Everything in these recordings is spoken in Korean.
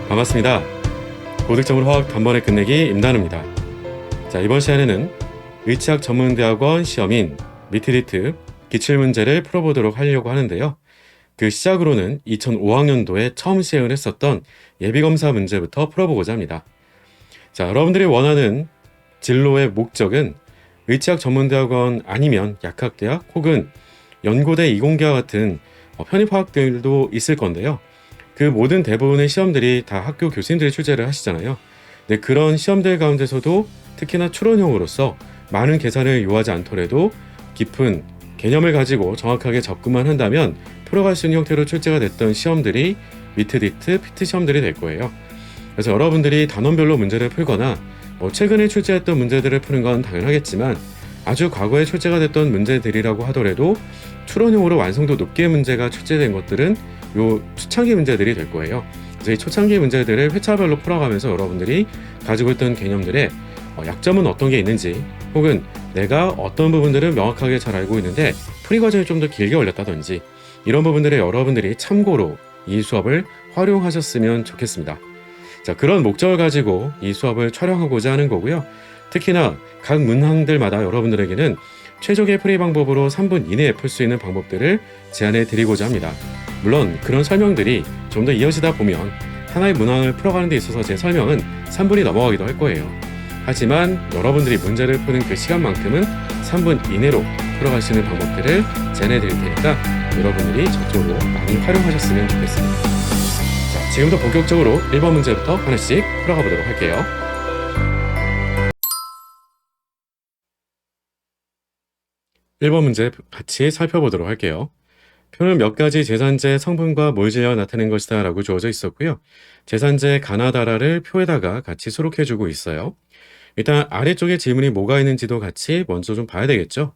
반갑습니다. 고득점으로 화학 단번에 끝내기 임단우입니다. 자, 이번 시간에는 의치학 전문대학원 시험인 미트리트 기출문제를 풀어보도록 하려고 하는데요. 그 시작으로는 2005학년도에 처음 시행을 했었던 예비검사 문제부터 풀어보고자 합니다. 자, 여러분들이 원하는 진로의 목적은 의치학 전문대학원 아니면 약학대학 혹은 연고대 이공계와 같은 편입화학들도 있을 건데요. 그 모든 대부분의 시험들이 다 학교 교수님들이 출제를 하시잖아요. 네, 그런 시험들 가운데서도 특히나 추론형으로서 많은 계산을 요하지 않더라도 깊은 개념을 가지고 정확하게 접근만 한다면 풀어갈 수 있는 형태로 출제가 됐던 시험들이 미트리트, 피트 시험들이 될 거예요. 그래서 여러분들이 단원별로 문제를 풀거나 최근에 출제했던 문제들을 푸는 건 당연하겠지만 아주 과거에 출제가 됐던 문제들이라고 하더라도 추론형으로 완성도 높게 문제가 출제된 것들은 요 초창기 문제들이 될 거예요. 그래서 이 초창기 문제들을 회차별로 풀어가면서 여러분들이 가지고 있던 개념들의 약점은 어떤 게 있는지, 혹은 내가 어떤 부분들은 명확하게 잘 알고 있는데 풀이 과정이 좀 더 길게 걸렸다든지, 이런 부분들을 여러분들이 참고로 이 수업을 활용하셨으면 좋겠습니다. 자, 그런 목적을 가지고 이 수업을 촬영하고자 하는 거고요. 특히나 각 문항들마다 여러분들에게는 최적의 풀이 방법으로 3분 이내에 풀 수 있는 방법들을 제안해 드리고자 합니다. 물론 그런 설명들이 좀 더 이어지다 보면 하나의 문항을 풀어가는 데 있어서 제 설명은 3분이 넘어가기도 할 거예요. 하지만 여러분들이 문제를 푸는 그 시간만큼은 3분 이내로 풀어갈 수 있는 방법들을 제안해 드릴 테니까 여러분들이 저쪽으로 많이 활용하셨으면 좋겠습니다. 자, 지금부터 본격적으로 1번 문제부터 하나씩 풀어가 보도록 할게요. 1번 문제 같이 살펴보도록 할게요. 표는 몇 가지 제산제 성분과 몰질량 나타낸 것이다 라고 주어져 있었고요. 제산제 가나다라를 표에다가 같이 수록해주고 있어요. 일단 아래쪽에 질문이 뭐가 있는지도 같이 먼저 좀 봐야 되겠죠.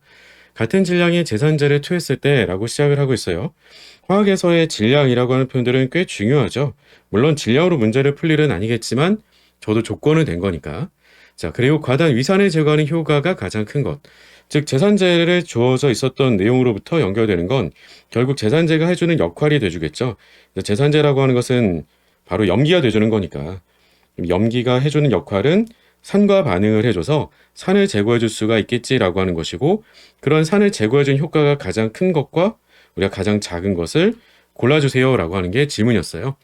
같은 질량의 제산제를 투했을 때 라고 시작을 하고 있어요. 화학에서의 질량이라고 하는 표현들은 꽤 중요하죠. 물론 질량으로 문제를 풀 일은 아니겠지만 저도 조건은 된 거니까. 자, 그리고 과단 위산을 제거하는 효과가 가장 큰 것. 즉 제산제를 주어져 있었던 내용으로부터 연결되는 건 결국 제산제가 해주는 역할이 돼주겠죠. 제산제라고 하는 것은 바로 염기가 돼주는 거니까 염기가 해주는 역할은 산과 반응을 해줘서 산을 제거해줄 수가 있겠지라고 하는 것이고, 그런 산을 제거해주는 효과가 가장 큰 것과 우리가 가장 작은 것을 골라주세요 라고 하는 게 질문이었어요.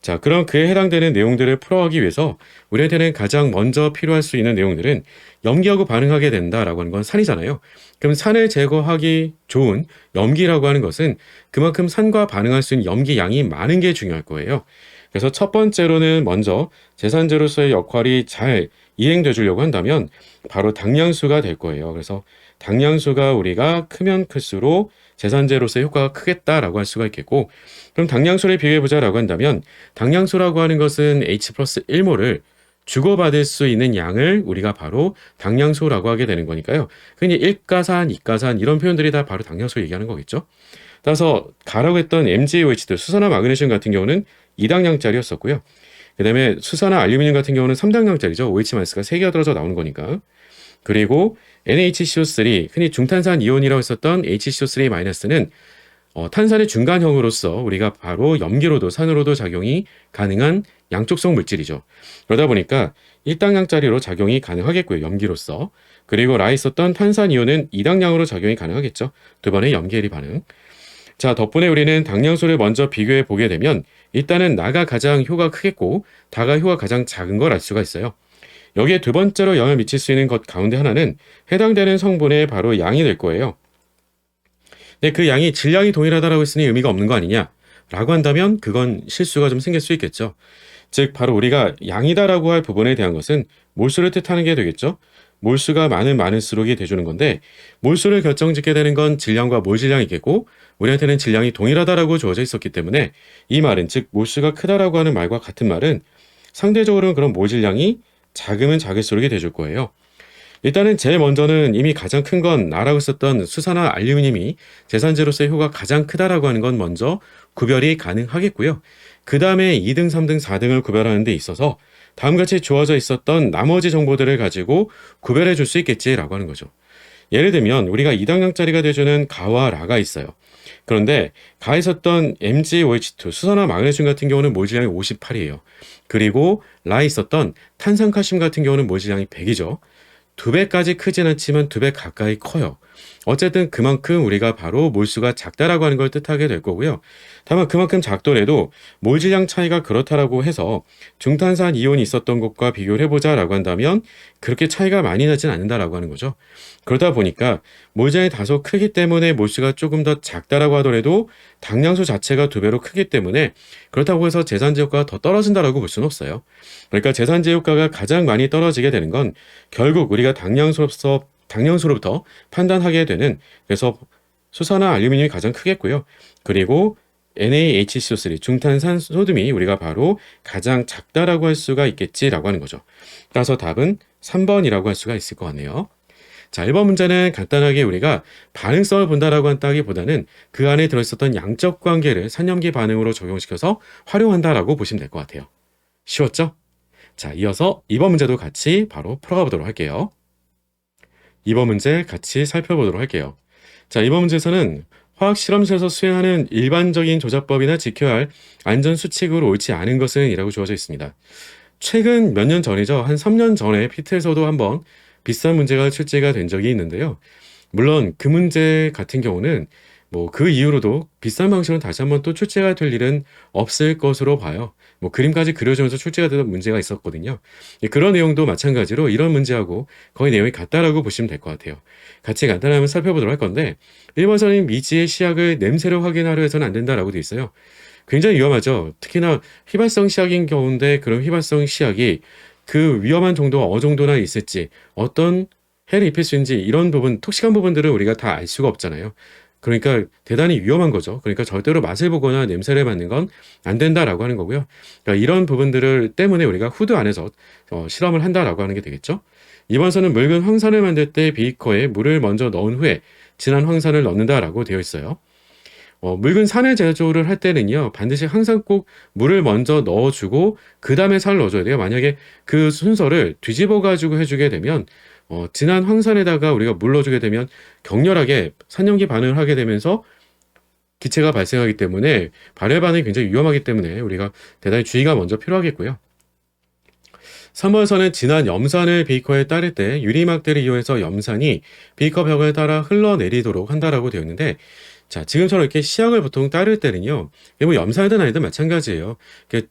자, 그럼 그에 해당되는 내용들을 풀어가기 위해서 우리한테는 가장 먼저 필요할 수 있는 내용들은 염기하고 반응하게 된다라고 하는 건 산이잖아요. 그럼 산을 제거하기 좋은 염기라고 하는 것은 그만큼 산과 반응할 수 있는 염기 양이 많은 게 중요할 거예요. 그래서 첫 번째로는 먼저 제산제로서의 역할이 잘 이행돼 주려고 한다면 바로 당량수가 될 거예요. 그래서 당량수가 우리가 크면 클수록 제산제로서의 효과가 크겠다라고 할 수가 있겠고, 그럼 당량수를 비교해보자라고 한다면 당량수라고 하는 것은 H 플러스 1몰을 주고받을 수 있는 양을 우리가 바로 당량수라고 하게 되는 거니까요. 흔히 1가산, 2가산 이런 표현들이 다 바로 당량수 얘기하는 거겠죠. 따라서 가라고 했던 MgOH들, 수산화 마그네슘 같은 경우는 2당량짜리였었고요. 그 다음에 수산화 알루미늄 같은 경우는 3당량짜리죠. OH-가 3개가 떨어져 나오는 거니까. 그리고 NHCO3, 흔히 중탄산 이온이라고 했었던 HCO3-는 탄산의 중간형으로서 우리가 바로 염기로도 산으로도 작용이 가능한 양쪽성 물질이죠. 그러다 보니까 1당량짜리로 작용이 가능하겠고요. 염기로서. 그리고 라에 있었던 탄산 이온은 2당량으로 작용이 가능하겠죠. 두 번의 염기해리 반응. 자, 덕분에 우리는 당량수를 먼저 비교해 보게 되면 일단은 나가 가장 효과가 크겠고 다가 효과가 가장 작은 걸 알 수가 있어요. 여기에 두 번째로 영향을 미칠 수 있는 것 가운데 하나는 해당되는 성분의 바로 양이 될 거예요. 근데 그 양이 질량이 동일하다라고 했으니 의미가 없는 거 아니냐 라고 한다면 그건 실수가 좀 생길 수 있겠죠. 즉 바로 우리가 양이다라고 할 부분에 대한 것은 몰수를 뜻하는 게 되겠죠. 몰수가 많을수록이 돼주는 건데, 몰수를 결정짓게 되는 건 질량과 몰질량이겠고 우리한테는 질량이 동일하다라고 주어져 있었기 때문에 이 말은, 즉 몰수가 크다라고 하는 말과 같은 말은 상대적으로는 그런 몰질량이 작으면 작을수록이 돼줄 거예요. 일단은 제일 먼저는 이미 가장 큰 건 나라고 썼던 수산화 알루미늄이 제산제로서의 효과가 가장 크다라고 하는 건 먼저 구별이 가능하겠고요. 그 다음에 2등, 3등, 4등을 구별하는 데 있어서 다음같이 주어져 있었던 나머지 정보들을 가지고 구별해 줄 수 있겠지라고 하는 거죠. 예를 들면 우리가 2당량짜리가 돼주는 가와 라가 있어요. 그런데 가에 있었던 MgOH2 수산화 마그네슘 같은 경우는 몰질량이 58이에요. 그리고 라에 있었던 탄산칼슘 같은 경우는 몰질량이 100이죠. 2배까지 크진 않지만 2배 가까이 커요. 어쨌든 그만큼 우리가 바로 몰수가 작다라고 하는 걸 뜻하게 될 거고요. 다만 그만큼 작더라도 몰질량 차이가 그렇다라고 해서 중탄산 이온이 있었던 것과 비교를 해보자라고 한다면 그렇게 차이가 많이 나진 않는다라고 하는 거죠. 그러다 보니까 몰질량이 다소 크기 때문에 몰수가 조금 더 작다라고 하더라도 당량수 자체가 2배로 크기 때문에 그렇다고 해서 제산제 효과가 더 떨어진다라고 볼 수는 없어요. 그러니까 제산제 효과가 가장 많이 떨어지게 되는 건 결국 우리가 당량수로부터 판단하게 되는, 그래서 수산화 알루미늄이 가장 크겠고요. 그리고 NaHCO3 중탄산 소듐이 우리가 바로 가장 작다라고 할 수가 있겠지라고 하는 거죠. 따라서 답은 3번이라고 할 수가 있을 것 같네요. 자, 1번 문제는 간단하게 우리가 반응성을 본다라고 한다기보다는 그 안에 들어있었던 양적 관계를 산염기 반응으로 적용시켜서 활용한다라고 보시면 될 것 같아요. 쉬웠죠? 자, 이어서 2번 문제도 같이 바로 풀어가 보도록 할게요. 2번 문제 같이 살펴보도록 할게요. 자, 이번 문제에서는 화학 실험실에서 수행하는 일반적인 조작법이나 지켜야 할 안전 수칙으로 옳지 않은 것은 이라고 주어져 있습니다. 최근 몇 년 전이죠. 한 3년 전에 피트에서도 한번 비슷한 문제가 출제가 된 적이 있는데요. 물론 그 문제 같은 경우는 뭐 그 이후로도 비슷한 방식으로 다시 한번 또 출제가 될 일은 없을 것으로 봐요. 뭐 그림까지 그려주면서 출제가 되던 문제가 있었거든요. 그런 내용도 마찬가지로 이런 문제하고 거의 내용이 같다라고 보시면 될 것 같아요. 같이 간단히 한번 살펴보도록 할 건데 1번선인 미지의 시약을 냄새로 확인하려 해서는 안 된다라고 되어 있어요. 굉장히 위험하죠. 특히나 휘발성 시약인 경우인데 그런 휘발성 시약이 그 위험한 정도가 어느 정도나 있을지, 어떤 해를 입힐 수 있는지, 이런 부분, 톡식한 부분들을 우리가 다 알 수가 없잖아요. 그러니까 대단히 위험한 거죠. 그러니까 절대로 맛을 보거나 냄새를 맡는 건 안 된다라고 하는 거고요. 그러니까 이런 부분들을 때문에 우리가 후드 안에서 실험을 한다라고 하는 게 되겠죠. 이번서는 묽은 황산을 만들 때 비커에 물을 먼저 넣은 후에 진한 황산을 넣는다라고 되어 있어요. 묽은 산을 제조를 할 때는요, 반드시 항상 꼭 물을 먼저 넣어주고 그 다음에 산을 넣어줘야 돼요. 만약에 그 순서를 뒤집어 가지고 해주게 되면 진한 황산에다가 우리가 물 넣어주게 되면 격렬하게 산염기 반응을 하게 되면서 기체가 발생하기 때문에 발열 반응이 굉장히 위험하기 때문에 우리가 대단히 주의가 먼저 필요하겠고요. 3번선은 진한 염산을 비커에 따를 때 유리막대를 이용해서 염산이 비커 벽을 따라 흘러내리도록 한다라고 되어 있는데, 자, 지금처럼 이렇게 시약을 보통 따를 때는요, 뭐 염산이든 아니든 마찬가지예요. 이렇게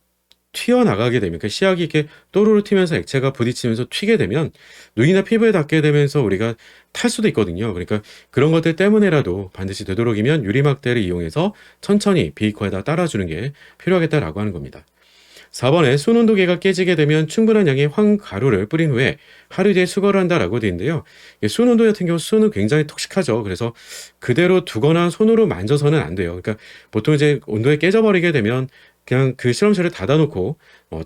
튀어나가게 되면, 그러니까 시약이 이렇게 또르르 튀면서 액체가 부딪히면서 튀게 되면 눈이나 피부에 닿게 되면서 우리가 탈 수도 있거든요. 그러니까 그런 것들 때문에라도 반드시 되도록이면 유리막대를 이용해서 천천히 비커에다 따라주는 게 필요하겠다라고 하는 겁니다. 4번에 순온도계가 깨지게 되면 충분한 양의 황가루를 뿌린 후에 하루 뒤에 수거를 한다라고 되어 있는데요. 순온도 같은 경우 수는 굉장히 톡식하죠. 그래서 그대로 두거나 손으로 만져서는 안 돼요. 그러니까 보통 이제 온도에 깨져버리게 되면 그냥 그 실험실을 닫아놓고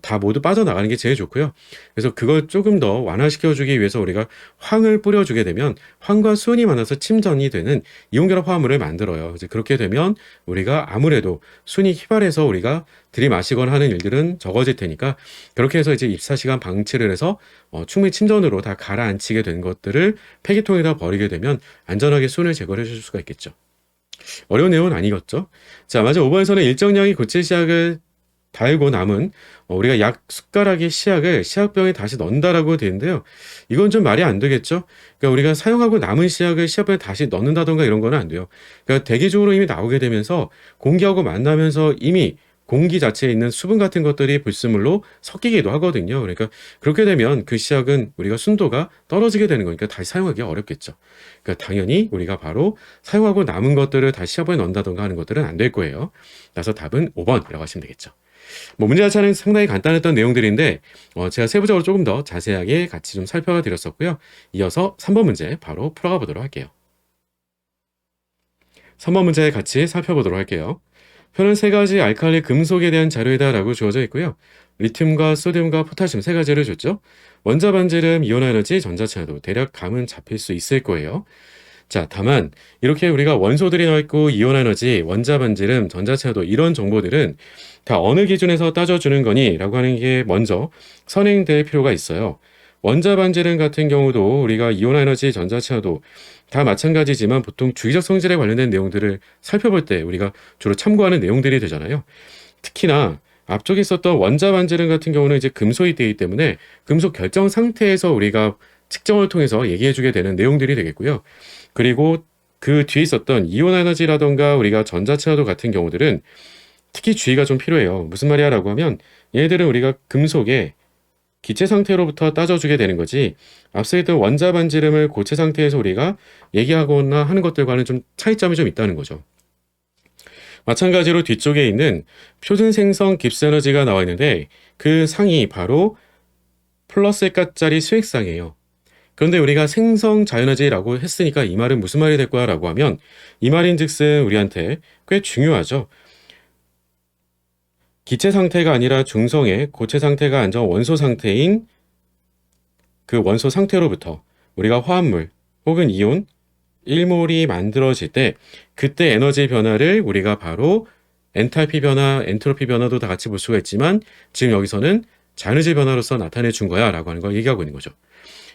다 모두 빠져나가는 게 제일 좋고요. 그래서 그걸 조금 더 완화시켜주기 위해서 우리가 황을 뿌려주게 되면 황과 수은이 만나서 침전이 되는 이온결합 화합물을 만들어요. 이제 그렇게 되면 우리가 아무래도 순이 휘발해서 우리가 들이마시거나 하는 일들은 적어질 테니까, 그렇게 해서 이제 입사시간 방치를 해서 충분히 침전으로 다 가라앉히게 된 것들을 폐기통에다 버리게 되면 안전하게 순을 제거해 줄 수가 있겠죠. 어려운 내용은 아니겠죠. 자, 맞아. 5번에서는 일정량의 고체 시약을 달고 남은 우리가 약 숟가락의 시약을 시약병에 다시 넣는다라고 되는데요. 이건 좀 말이 안 되겠죠. 그러니까 우리가 사용하고 남은 시약을 시약병에 다시 넣는다던가 이런 거는 안 돼요. 그러니까 대기적으로 이미 나오게 되면서 공기하고 만나면서 이미 공기 자체에 있는 수분 같은 것들이 불순물로 섞이기도 하거든요. 그러니까 그렇게 되면 그 시약은 우리가 순도가 떨어지게 되는 거니까 다시 사용하기가 어렵겠죠. 그러니까 당연히 우리가 바로 사용하고 남은 것들을 다시 시약병에 넣는다던가 하는 것들은 안 될 거예요. 그래서 답은 5번이라고 하시면 되겠죠. 뭐 문제 자체는 상당히 간단했던 내용들인데 제가 세부적으로 조금 더 자세하게 같이 좀 살펴봐 드렸었고요. 이어서 3번 문제 바로 풀어가 보도록 할게요. 3번 문제 같이 살펴보도록 할게요. 표는 세 가지 알칼리 금속에 대한 자료이다라고 주어져 있고요. 리튬과 소듐과 포타슘 세 가지를 줬죠. 원자 반지름, 이온 에너지, 전자차도 대략 감은 잡힐 수 있을 거예요. 자, 다만 이렇게 우리가 원소들이 나와 있고 이온 에너지, 원자 반지름, 전자차도 이런 정보들은 다 어느 기준에서 따져주는 거니? 라고 하는 게 먼저 선행될 필요가 있어요. 원자 반지름 같은 경우도 우리가 이온 에너지, 전자차도 다 마찬가지지만 보통 주기적 성질에 관련된 내용들을 살펴볼 때 우리가 주로 참고하는 내용들이 되잖아요. 특히나 앞쪽에 있었던 원자 반지름 같은 경우는 이제 금속이 되기 때문에 금속 결정 상태에서 우리가 측정을 통해서 얘기해주게 되는 내용들이 되겠고요. 그리고 그 뒤에 있었던 이온 에너지라던가 우리가 전자친화도 같은 경우들은 특히 주의가 좀 필요해요. 무슨 말이야 라고 하면 얘들은 우리가 금속의 기체 상태로부터 따져주게 되는 거지, 앞서 있던 원자 반지름을 고체 상태에서 우리가 얘기하거나 하는 것들과는 좀 차이점이 좀 있다는 거죠. 마찬가지로 뒤쪽에 있는 표준 생성 깁스 에너지가 나와 있는데 그 상이 바로 플러스 X짜리 수액상이에요. 그런데 우리가 생성 자유에너지라고 했으니까 이 말은 무슨 말이 될 거야 라고 하면 이 말인즉슨 우리한테 꽤 중요하죠. 기체 상태가 아니라 중성의 고체 상태가 아닌 원소 상태인 그 원소 상태로부터 우리가 화합물 혹은 이온 1몰이 만들어질 때 그때 에너지 변화를 우리가 바로 엔탈피 변화, 엔트로피 변화도 다 같이 볼 수가 있지만 지금 여기서는 자에너지 변화로서 나타내 준 거야 라고 하는 걸 얘기하고 있는 거죠.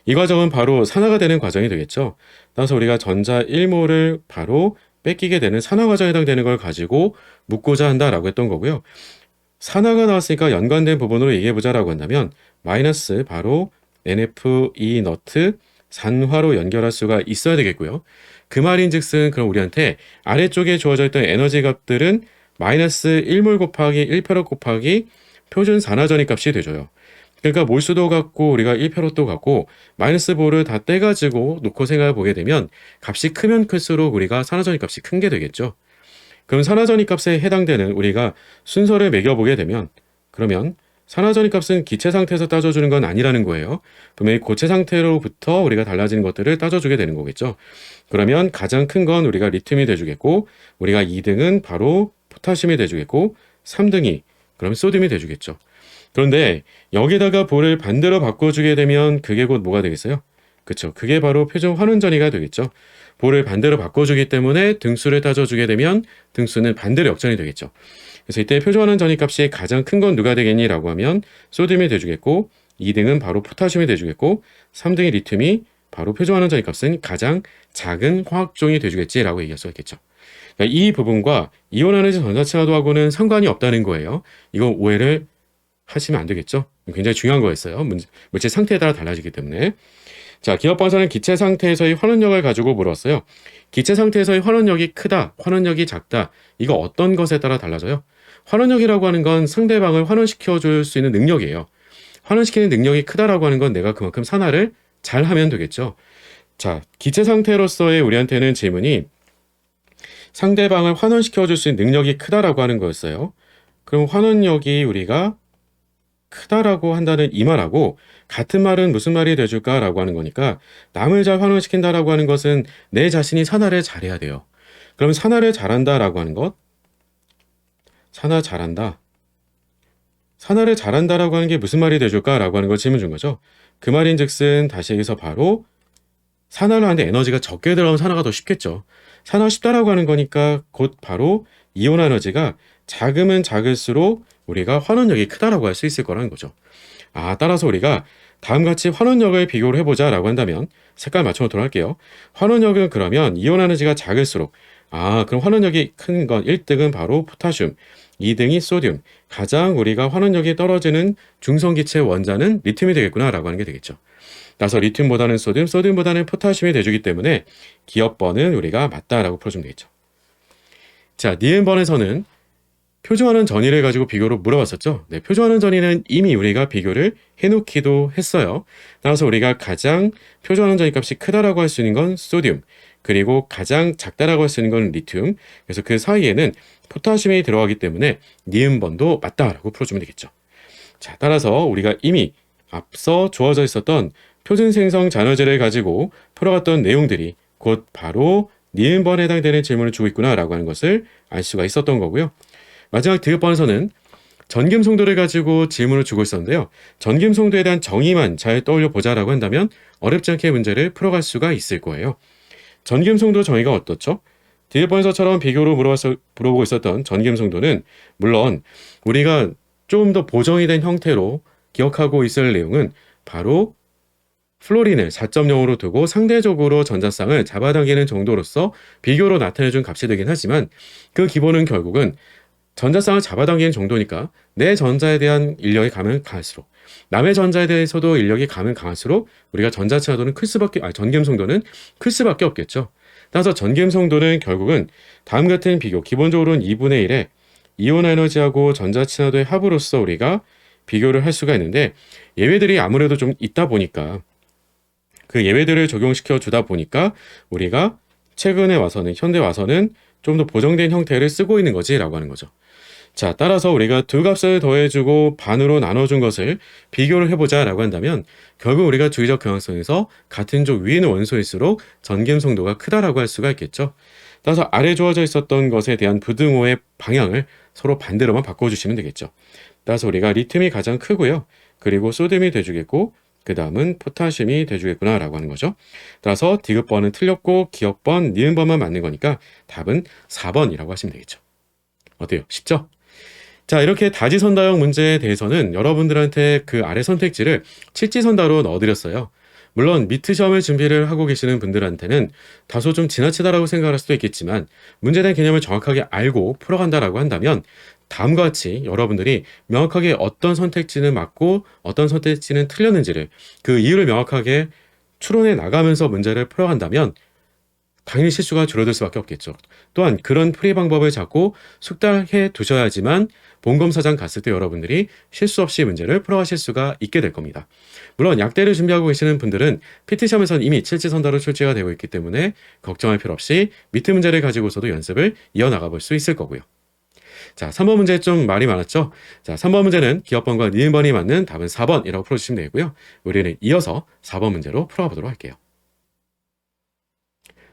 이 과정은 바로 산화가 되는 과정이 되겠죠. 따라서 우리가 전자 1몰을 바로 뺏기게 되는 산화 과정에 해당되는 걸 가지고 묻고자 한다라고 했던 거고요. 산화가 나왔으니까 연관된 부분으로 얘기해보자라고 한다면 마이너스 바로 NF2 너트 산화로 연결할 수가 있어야 되겠고요. 그 말인즉슨 그럼 우리한테 아래쪽에 주어져 있던 에너지 값들은 마이너스 1몰 곱하기 1페럿 곱하기 표준 산화전입 값이 되줘요. 그러니까 몰수도 같고 우리가 1페럿도 같고 마이너스 볼을 다 떼가지고 놓고 생각해 보게 되면 값이 크면 클수록 우리가 산화전입 값이 큰 게 되겠죠. 그럼 산화전입 값에 해당되는 우리가 순서를 매겨보게 되면 그러면 산화전입 값은 기체 상태에서 따져주는 건 아니라는 거예요. 분명히 고체 상태로부터 우리가 달라지는 것들을 따져주게 되는 거겠죠. 그러면 가장 큰 건 우리가 리튬이 돼주겠고 우리가 2등은 바로 포타슘이 돼주겠고 3등이 그럼 소듐이 돼주겠죠. 그런데 여기다가 볼을 반대로 바꿔주게 되면 그게 곧 뭐가 되겠어요? 그쵸. 그게 바로 표준 환원전이가 되겠죠. 볼을 반대로 바꿔주기 때문에 등수를 따져주게 되면 등수는 반대로 역전이 되겠죠. 그래서 이때 표준 환원전입 값이 가장 큰 건 누가 되겠니? 라고 하면 소듐이 돼주겠고 2등은 바로 포타슘이 돼주겠고 3등의 리튬이 바로 표준 환원전입 값은 가장 작은 화학종이 돼주겠지라고 얘기할 수가 있겠죠. 그러니까 이 부분과 이온 에너지 전자친화도하고는 상관이 없다는 거예요. 이거 오해를 하시면 안 되겠죠. 굉장히 중요한 거였어요. 물질 상태에 따라 달라지기 때문에. 자, 기업반사는 기체 상태에서의 환원력을 가지고 물었어요. 기체 상태에서의 환원력이 크다, 환원력이 작다. 이거 어떤 것에 따라 달라져요? 환원력이라고 하는 건 상대방을 환원시켜 줄 수 있는 능력이에요. 환원시키는 능력이 크다라고 하는 건 내가 그만큼 산화를 잘 하면 되겠죠. 자, 기체 상태로서의 우리한테는 질문이 상대방을 환원시켜 줄 수 있는 능력이 크다라고 하는 거였어요. 그럼 환원력이 우리가 크다라고 한다는 이 말하고 같은 말은 무슨 말이 돼줄까라고 하는 거니까 남을 잘 환원시킨다라고 하는 것은 내 자신이 산화를 잘해야 돼요. 그럼 산화를 잘한다라고 하는 것, 산화 잘한다. 산화를 잘한다라고 하는 게 무슨 말이 돼줄까라고 하는 걸 질문 준 거죠. 그 말인즉슨 다시 여기서 바로 산화를 하는데 에너지가 적게 들어가면 산화가 더 쉽겠죠. 산화가 쉽다라고 하는 거니까 곧 바로 이온 에너지가 작으면 작을수록 우리가 환원력이 크다라고 할 수 있을 거라는 거죠. 따라서 우리가 다음같이 환원력을 비교를 해보자 라고 한다면 색깔 맞춰놓도록 할게요. 환원력은 그러면 이온 에너지가 작을수록 그럼 환원력이 큰 건 1등은 바로 포타슘, 2등이 소듐, 가장 우리가 환원력이 떨어지는 중성기체 원자는 리튬이 되겠구나 라고 하는 게 되겠죠. 따라서 리튬보다는 소듐, 소듐보다는 포타슘이 돼주기 때문에 기업번은 우리가 맞다라고 풀어주면 되겠죠. 자, 니은번에서는 표준환원 전이를 가지고 비교로 물어봤었죠. 네, 표준환원 전이는 이미 우리가 비교를 해놓기도 했어요. 따라서 우리가 가장 표준환원 전이 값이 크다라고 할 수 있는 건 소듐, 그리고 가장 작다라고 할 수 있는 건 리튬. 그래서 그 사이에는 포타슘이 들어가기 때문에 니은번도 맞다라고 풀어주면 되겠죠. 자, 따라서 우리가 이미 앞서 주어져 있었던 표준 생성 잔여제를 가지고 풀어갔던 내용들이 곧 바로 니은번에 해당되는 질문을 주고 있구나라고 하는 것을 알 수가 있었던 거고요. 마지막 디귿번에서는 전김송도를 가지고 질문을 주고 있었는데요. 전김송도에 대한 정의만 잘 떠올려 보자라고 한다면 어렵지 않게 문제를 풀어갈 수가 있을 거예요. 전김송도 정의가 어떻죠? 디귿번에서처럼 비교로 물어보고 있었던 전김송도는 물론 우리가 좀 더 보정이 된 형태로 기억하고 있을 내용은 바로 플로린을 4.0으로 두고 상대적으로 전자쌍을 잡아당기는 정도로서 비교로 나타내준 값이 되긴 하지만 그 기본은 결국은 전자쌍을 잡아당기는 정도니까 내 전자에 대한 인력이 가면 강할수록 남의 전자에 대해서도 인력이 가면 강할수록 우리가 전자 친화도는 전기음성도는 클 수밖에 없겠죠. 따라서 전기음성도는 결국은 다음 같은 비교, 기본적으로는 2분의 1의 이온 에너지하고 전자 친화도의 합으로서 우리가 비교를 할 수가 있는데 예외들이 아무래도 좀 있다 보니까 그 예외들을 적용시켜 주다 보니까 우리가 최근에 와서는 현대 와서는 좀 더 보정된 형태를 쓰고 있는 거지라고 하는 거죠. 자, 따라서 우리가 두 값을 더해주고 반으로 나눠준 것을 비교를 해보자라고 한다면 결국 우리가 주기적 경항성에서 같은 조 위에 있는 원소일수록 전기음성도가 크다라고 할 수가 있겠죠. 따라서 아래 주어져 있었던 것에 대한 부등호의 방향을 서로 반대로만 바꿔주시면 되겠죠. 따라서 우리가 리튬이 가장 크고요. 그리고 소듐이 돼주겠고 그 다음은 포타슘이 돼주겠구나라고 하는 거죠. 따라서 디귿번은 틀렸고 기억번, 니은번만 맞는 거니까 답은 4번이라고 하시면 되겠죠. 어때요? 쉽죠? 자, 이렇게 다지선다형 문제에 대해서는 여러분들한테 그 아래 선택지를 칠지선다로 넣어드렸어요. 물론 미트 시험을 준비를 하고 계시는 분들한테는 다소 좀 지나치다라고 생각할 수도 있겠지만 문제에 대한 개념을 정확하게 알고 풀어간다라고 한다면 다음과 같이 여러분들이 명확하게 어떤 선택지는 맞고 어떤 선택지는 틀렸는지를 그 이유를 명확하게 추론해 나가면서 문제를 풀어간다면 당연히 실수가 줄어들 수밖에 없겠죠. 또한 그런 풀이 방법을 잡고 숙달해 두셔야지만 본검사장 갔을 때 여러분들이 실수 없이 문제를 풀어가실 수가 있게 될 겁니다. 물론 약대를 준비하고 계시는 분들은 PT시험에서는 이미 칠지선다로 출제가 되고 있기 때문에 걱정할 필요 없이 미트 문제를 가지고서도 연습을 이어나가 볼 수 있을 거고요. 자, 3번 문제 좀 말이 많았죠? 자, 3번 문제는 기억번과 니은번이 맞는 답은 4번이라고 풀어주시면 되고요. 우리는 이어서 4번 문제로 풀어가 보도록 할게요.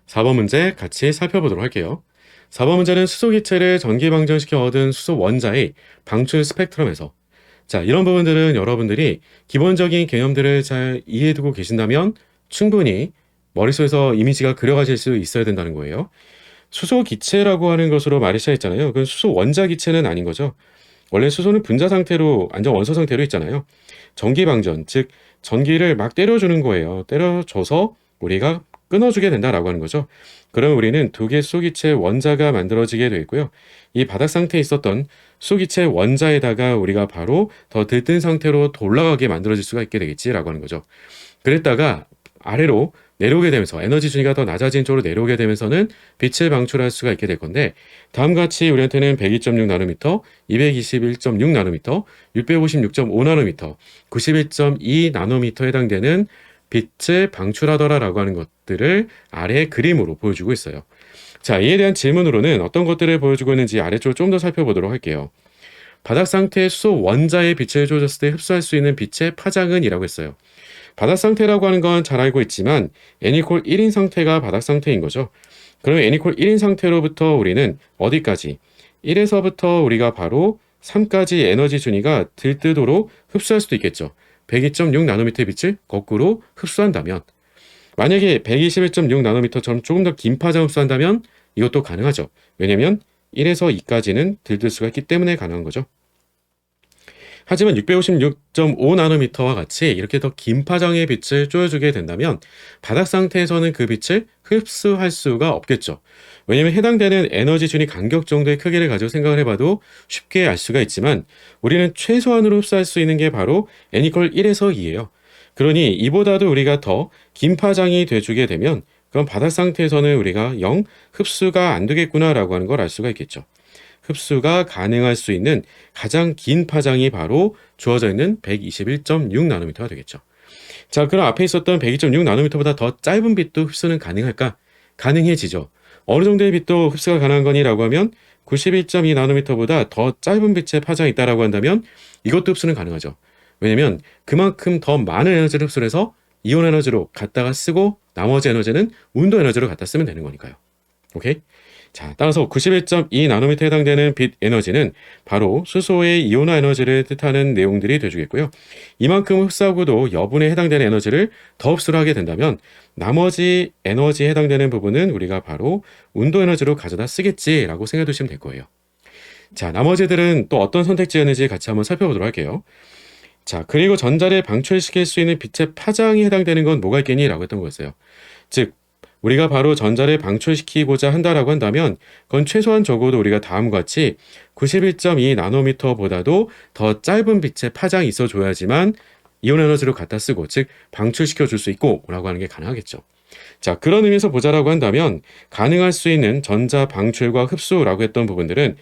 4번 문제 같이 살펴보도록 할게요. 4번 문제는 수소기체를 전기방전시켜 얻은 수소 원자의 방출 스펙트럼에서 자, 이런 부분들은 여러분들이 기본적인 개념들을 잘 이해해두고 계신다면 충분히 머릿속에서 이미지가 그려가실 수 있어야 된다는 거예요. 수소 기체라고 하는 것으로 말이 시작했잖아요. 그건 수소 원자 기체는 아닌 거죠. 원래 수소는 분자 상태로 완전 원소 상태로 있잖아요. 전기 방전, 즉 전기를 막 때려주는 거예요. 때려줘서 우리가 끊어주게 된다라고 하는 거죠. 그럼 우리는 두 개 수소기체 원자가 만들어지게 되고요. 이 바닥 상태에 있었던 수소기체 원자에다가 우리가 바로 더 들뜬 상태로 더 올라가게 만들어질 수가 있게 되겠지라고 하는 거죠. 그랬다가 아래로 내려오게 되면서 에너지 준위가 더 낮아진 쪽으로 내려오게 되면서는 빛을 방출할 수가 있게 될 건데 다음과 같이 우리한테는 102.6 나노미터, 221.6 나노미터, 656.5 나노미터, 91.2 나노미터에 해당되는 빛을 방출하더라라고 하는 것들을 아래 그림으로 보여주고 있어요. 자, 이에 대한 질문으로는 어떤 것들을 보여주고 있는지 아래쪽을 좀 더 살펴보도록 할게요. 바닥 상태의 수소 원자의 빛을 조졌을 때 흡수할 수 있는 빛의 파장은 이라고 했어요. 바닥 상태라고 하는 건 잘 알고 있지만 N=1인 1인 상태가 바닥 상태인 거죠. 그러면 N=1인 1인 상태로부터 우리는 어디까지? 1에서부터 우리가 바로 3까지 에너지 준위가 들뜨도록 흡수할 수도 있겠죠. 102.6 나노미터의 빛을 거꾸로 흡수한다면 만약에 121.6 나노미터처럼 조금 더 긴 파장 흡수한다면 이것도 가능하죠. 왜냐면 1에서 2까지는 들뜰 수가 있기 때문에 가능한 거죠. 하지만 656.5 나노미터와 같이 이렇게 더 긴 파장의 빛을 쪼여주게 된다면 바닥 상태에서는 그 빛을 흡수할 수가 없겠죠. 왜냐면 해당되는 에너지 준위 간격 정도의 크기를 가지고 생각을 해봐도 쉽게 알 수가 있지만 우리는 최소한으로 흡수할 수 있는 게 바로 N=1에서 2예요. 그러니 이보다도 우리가 더 긴 파장이 돼주게 되면 그럼 바닥 상태에서는 우리가 0 흡수가 안 되겠구나라고 하는 걸 알 수가 있겠죠. 흡수가 가능할 수 있는 가장 긴 파장이 바로 주어져 있는 121.6 나노미터가 되겠죠. 자, 그럼 앞에 있었던 102.6 나노미터보다 더 짧은 빛도 흡수는 가능할까? 가능해지죠. 어느 정도의 빛도 흡수가 가능한 거니라고 하면 91.2 나노미터보다 더 짧은 빛의 파장이 있다라고 한다면 이것도 흡수는 가능하죠. 왜냐면 그만큼 더 많은 에너지를 흡수해서 이온 에너지로 갖다가 쓰고 나머지 에너지는 운동 에너지로 갖다 쓰면 되는 거니까요. 오케이? 자, 따라서 91.2 나노미터에 해당되는 빛 에너지는 바로 수소의 이온화 에너지를 뜻하는 내용들이 되주겠고요. 이만큼 흡수하고도 여분에 해당되는 에너지를 더 흡수를 하게 된다면 나머지 에너지에 해당되는 부분은 우리가 바로 운동 에너지로 가져다 쓰겠지라고 생각해 두시면 될 거예요. 자, 나머지들은 또 어떤 선택지였는지 같이 한번 살펴보도록 할게요. 자, 그리고 전자를 방출시킬 수 있는 빛의 파장이 해당되는 건 뭐가 있겠니? 라고 했던 거였어요. 즉, 우리가 바로 전자를 방출시키고자 한다라고 한다면 그건 최소한 적어도 우리가 다음과 같이 91.2 나노미터보다도 더 짧은 빛의 파장이 있어줘야지만 이온 에너지를 갖다 쓰고, 즉 방출시켜 줄 수 있고 라고 하는 게 가능하겠죠. 자, 그런 의미에서 보자라고 한다면 가능할 수 있는 전자 방출과 흡수라고 했던 부분들은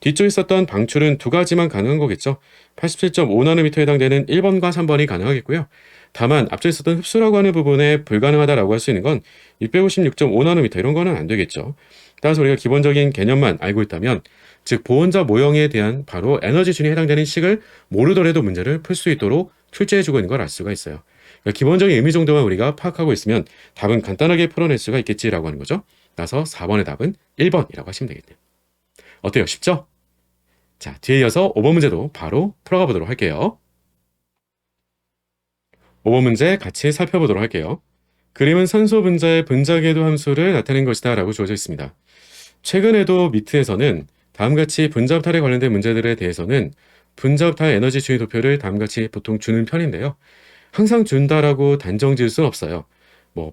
뒤쪽에 있었던 방출은 두 가지만 가능한 거겠죠. 87.5나노미터에 해당되는 1번과 3번이 가능하겠고요. 다만 앞서 있었던 흡수라고 하는 부분에 불가능하다라고 할 수 있는 건 656.5나노미터 이런 거는 안 되겠죠. 따라서 우리가 기본적인 개념만 알고 있다면, 즉 보원자 모형에 대한 바로 에너지 준위에 해당되는 식을 모르더라도 문제를 풀 수 있도록 출제해주고 있는 걸 알 수가 있어요. 그러니까 기본적인 의미 정도만 우리가 파악하고 있으면 답은 간단하게 풀어낼 수가 있겠지라고 하는 거죠. 따라서 4번의 답은 1번이라고 하시면 되겠네요. 어때요? 쉽죠? 자, 뒤에 이어서 5번 문제도 바로 풀어가 보도록 할게요. 5번 문제 같이 살펴보도록 할게요. 그림은 산소 분자의 분자궤도 함수를 나타낸 것이다 라고 주어져 있습니다. 최근에도 미트에서는 다음같이 분자합탈에 관련된 문제들에 대해서는 분자합탈 에너지 준위 도표를 다음같이 보통 주는 편인데요. 항상 준다라고 단정 지을 수는 없어요.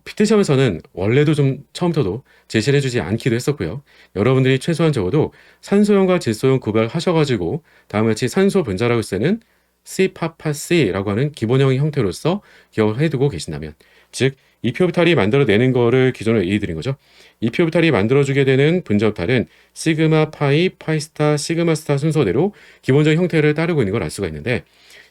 피트 시험에서는 원래도 좀 처음부터도 제시를 해주지 않기도 했었고요. 여러분들이 최소한 적어도 산소형과 질소형 구별하셔가지고 다음같이 산소 분자라고 쓰는 C파파C라고 하는 기본형 형태로서 기억을 해두고 계신다면, 즉 이피오비탈이 만들어내는 거를 기존으로 예의 드린 거죠. 이피오비탈이 만들어주게 되는 분자합탈은 시그마 파이, 파이스타, 시그마 스타 순서대로 기본적인 형태를 따르고 있는 걸 알 수가 있는데,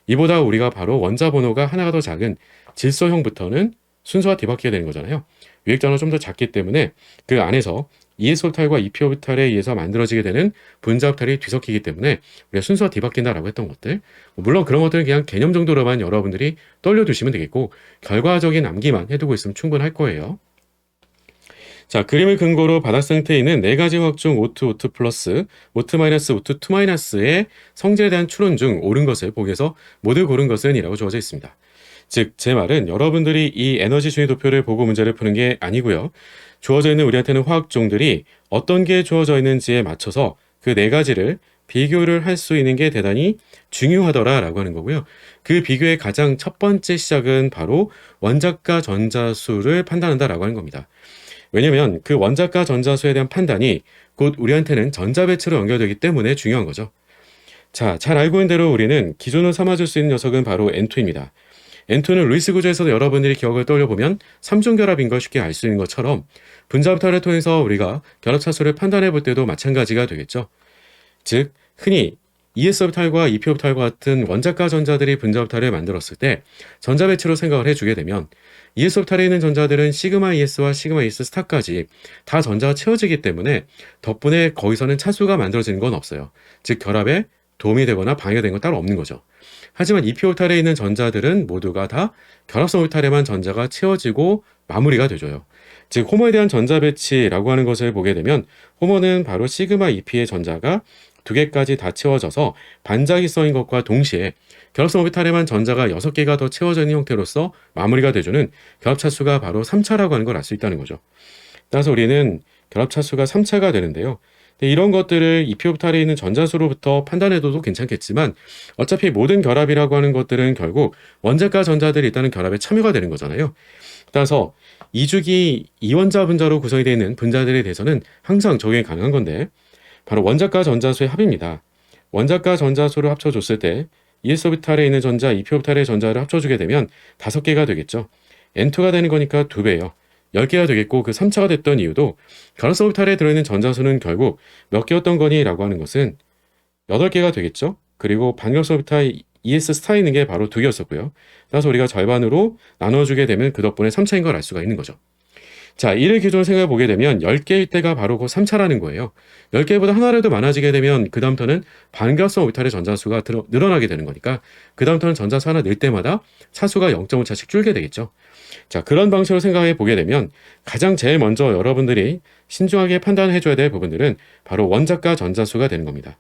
이보다 우리가 바로 원자 번호가 하나가 더 작은 질소형부터는 순서가 뒤바뀌게 되는 거잖아요. 유액장은 좀 더 작기 때문에 그 안에서 ES오르탈과 EP오르탈에 의해서 만들어지게 되는 분자합탈이 뒤섞이기 때문에 우리가 순서가 뒤바뀐다라고 했던 것들, 물론 그런 것들은 그냥 개념 정도로만 여러분들이 떠올려두시면 되겠고 결과적인 암기만 해두고 있으면 충분할 거예요. 자, 그림을 근거로 바닥 상태에 있는 네 가지 화학 중 O2, O2 플러스, O2 마이너스, O2 2 마이너스의 성질에 대한 추론 중 옳은 것을 보기에서 모두 고른 것은 이라고 주어져 있습니다. 즉, 제 말은 여러분들이 이 에너지 준위 도표를 보고 문제를 푸는 게 아니고요. 주어져 있는 우리한테는 화학종들이 어떤 게 주어져 있는지에 맞춰서 그 네 가지를 비교를 할 수 있는 게 대단히 중요하더라라고 하는 거고요. 그 비교의 가장 첫 번째 시작은 바로 원자과 전자수를 판단한다라고 하는 겁니다. 왜냐면 그 원자과 전자수에 대한 판단이 곧 우리한테는 전자배치로 연결되기 때문에 중요한 거죠. 자, 잘 알고 있는 대로 우리는 기준으로 삼아줄 수 있는 녀석은 바로 N2입니다. N2는 루이스 구조에서도 여러분들이 기억을 떠올려보면 삼중결합인 걸 쉽게 알 수 있는 것처럼 분자합탈을 통해서 우리가 결합차수를 판단해 볼 때도 마찬가지가 되겠죠. 즉, 흔히 ES오르탈과 EP오르탈과 같은 원자과 전자들이 분자합탈을 만들었을 때 전자 배치로 생각을 해주게 되면 ES오르탈에 있는 전자들은 시그마 ES와 시그마 ES 스타까지 다 전자가 채워지기 때문에 덕분에 거기서는 차수가 만들어지는 건 없어요. 즉, 결합에 도움이 되거나 방해되는 건 따로 없는 거죠. 하지만 EP오르탈에 있는 전자들은 모두가 다 결합성 오르탈에만 전자가 채워지고 마무리가 되줘요. 즉, 호모에 대한 전자 배치라고 하는 것을 보게 되면 호모는 바로 시그마 EP의 전자가 두 개까지 다 채워져서 반자기성인 것과 동시에 결합성 오르탈에만 전자가 6개가 더 채워져 있는 형태로서 마무리가 돼주는 결합차수가 바로 3차라고 하는 걸 알 수 있다는 거죠. 따라서 우리는 결합차수가 3차가 되는데요. 이런 것들을 EP오르탈에 있는 전자수로부터 판단해도 괜찮겠지만 어차피 모든 결합이라고 하는 것들은 결국 원자과 전자들이 일단은 결합에 참여가 되는 거잖아요. 따라서 이주기 이원자 분자로 구성이 되어 있는 분자들에 대해서는 항상 적용이 가능한 건데 바로 원자과 전자수의 합입니다. 원자과 전자수를 합쳐줬을 때 ES오르탈에 있는 전자, EP오르탈의 전자를 합쳐주게 되면 5개가 되겠죠. N2가 되는 거니까 2배예요. 10개가 되겠고 그 3차가 됐던 이유도 결합성 오르탈에 들어있는 전자수는 결국 몇 개였던 거니? 라고 하는 것은 8개가 되겠죠. 그리고 반결합성 오르탈 ES 스타에 있는 게 바로 2개였었고요. 따라서 우리가 절반으로 나눠주게 되면 그 덕분에 3차인 걸 알 수가 있는 거죠. 자, 이를 기준으로 생각해 보게 되면 10개일 때가 바로 그 3차라는 거예요. 10개보다 하나라도 많아지게 되면 그 다음부터는 반결합성 오르탈의 전자수가 늘어나게 되는 거니까 그 다음부터는 전자수 하나 낼 때마다 차수가 0.5차씩 줄게 되겠죠. 자, 그런 방식으로 생각해 보게 되면 가장 제일 먼저 여러분들이 신중하게 판단해 줘야 될 부분들은 바로 원자과 전자수가 되는 겁니다.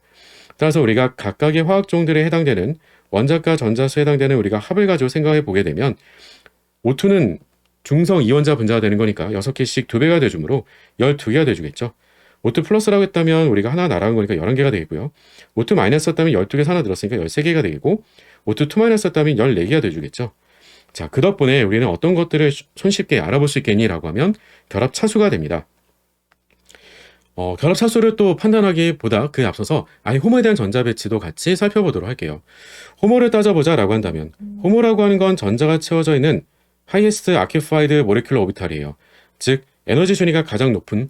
따라서 우리가 각각의 화학종들에 해당되는 원자과 전자수에 해당되는 우리가 합을 가지고 생각해 보게 되면 O2는 중성 이원자 분자가 되는 거니까 6개씩 2배가 돼주므로 12개가 돼주겠죠. O2 플러스라고 했다면 우리가 하나 날아간 거니까 11개가 되겠고요. O2 마이너스였다면 12개에서 하나 들었으니까 13개가 되겠고 O2-였다면 14개가 돼주겠죠. 자, 그 덕분에 우리는 어떤 것들을 손쉽게 알아볼 수 있겠니? 라고 하면 결합 차수가 됩니다. 결합 차수를 또 판단하기보다 그에 앞서서 아예 호모에 대한 전자 배치도 같이 살펴보도록 할게요. 호모를 따져보자 라고 한다면 호모라고 하는 건 전자가 채워져 있는 highest occupied molecular orbital이에요. 즉 에너지 순위가 가장 높은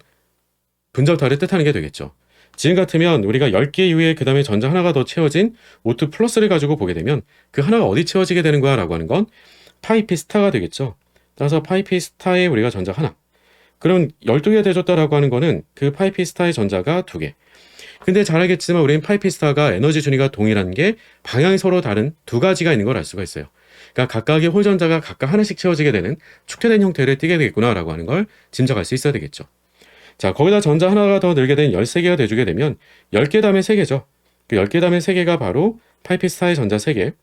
분자탑을 뜻하는 게 되겠죠. 지금 같으면 우리가 10개 이후에 그 다음에 전자 하나가 더 채워진 O2 플러스를 가지고 보게 되면 그 하나가 어디 채워지게 되는 거야 라고 하는 건 파이피 스타가 되겠죠. 따라서 파이피 스타에 우리가 전자 하나, 그럼 12개 돼줬다라고 하는 거는 그 파이피 스타의 전자가 2개. 근데 잘 알겠지만 우리는 파이피 스타가 에너지 준위가 동일한 게 방향이 서로 다른 두 가지가 있는 걸 알 수가 있어요. 그러니까 각각의 홀 전자가 각각 하나씩 채워지게 되는 축대된 형태를 띠게 되겠구나라고 하는 걸 짐작할 수 있어야 되겠죠. 자, 거기다 전자 하나가 더 늘게 된 13개가 돼주게 되면 10개 다음에 3개죠. 그 10개 다음에 3개가 바로 파이피 스타의 전자 3개.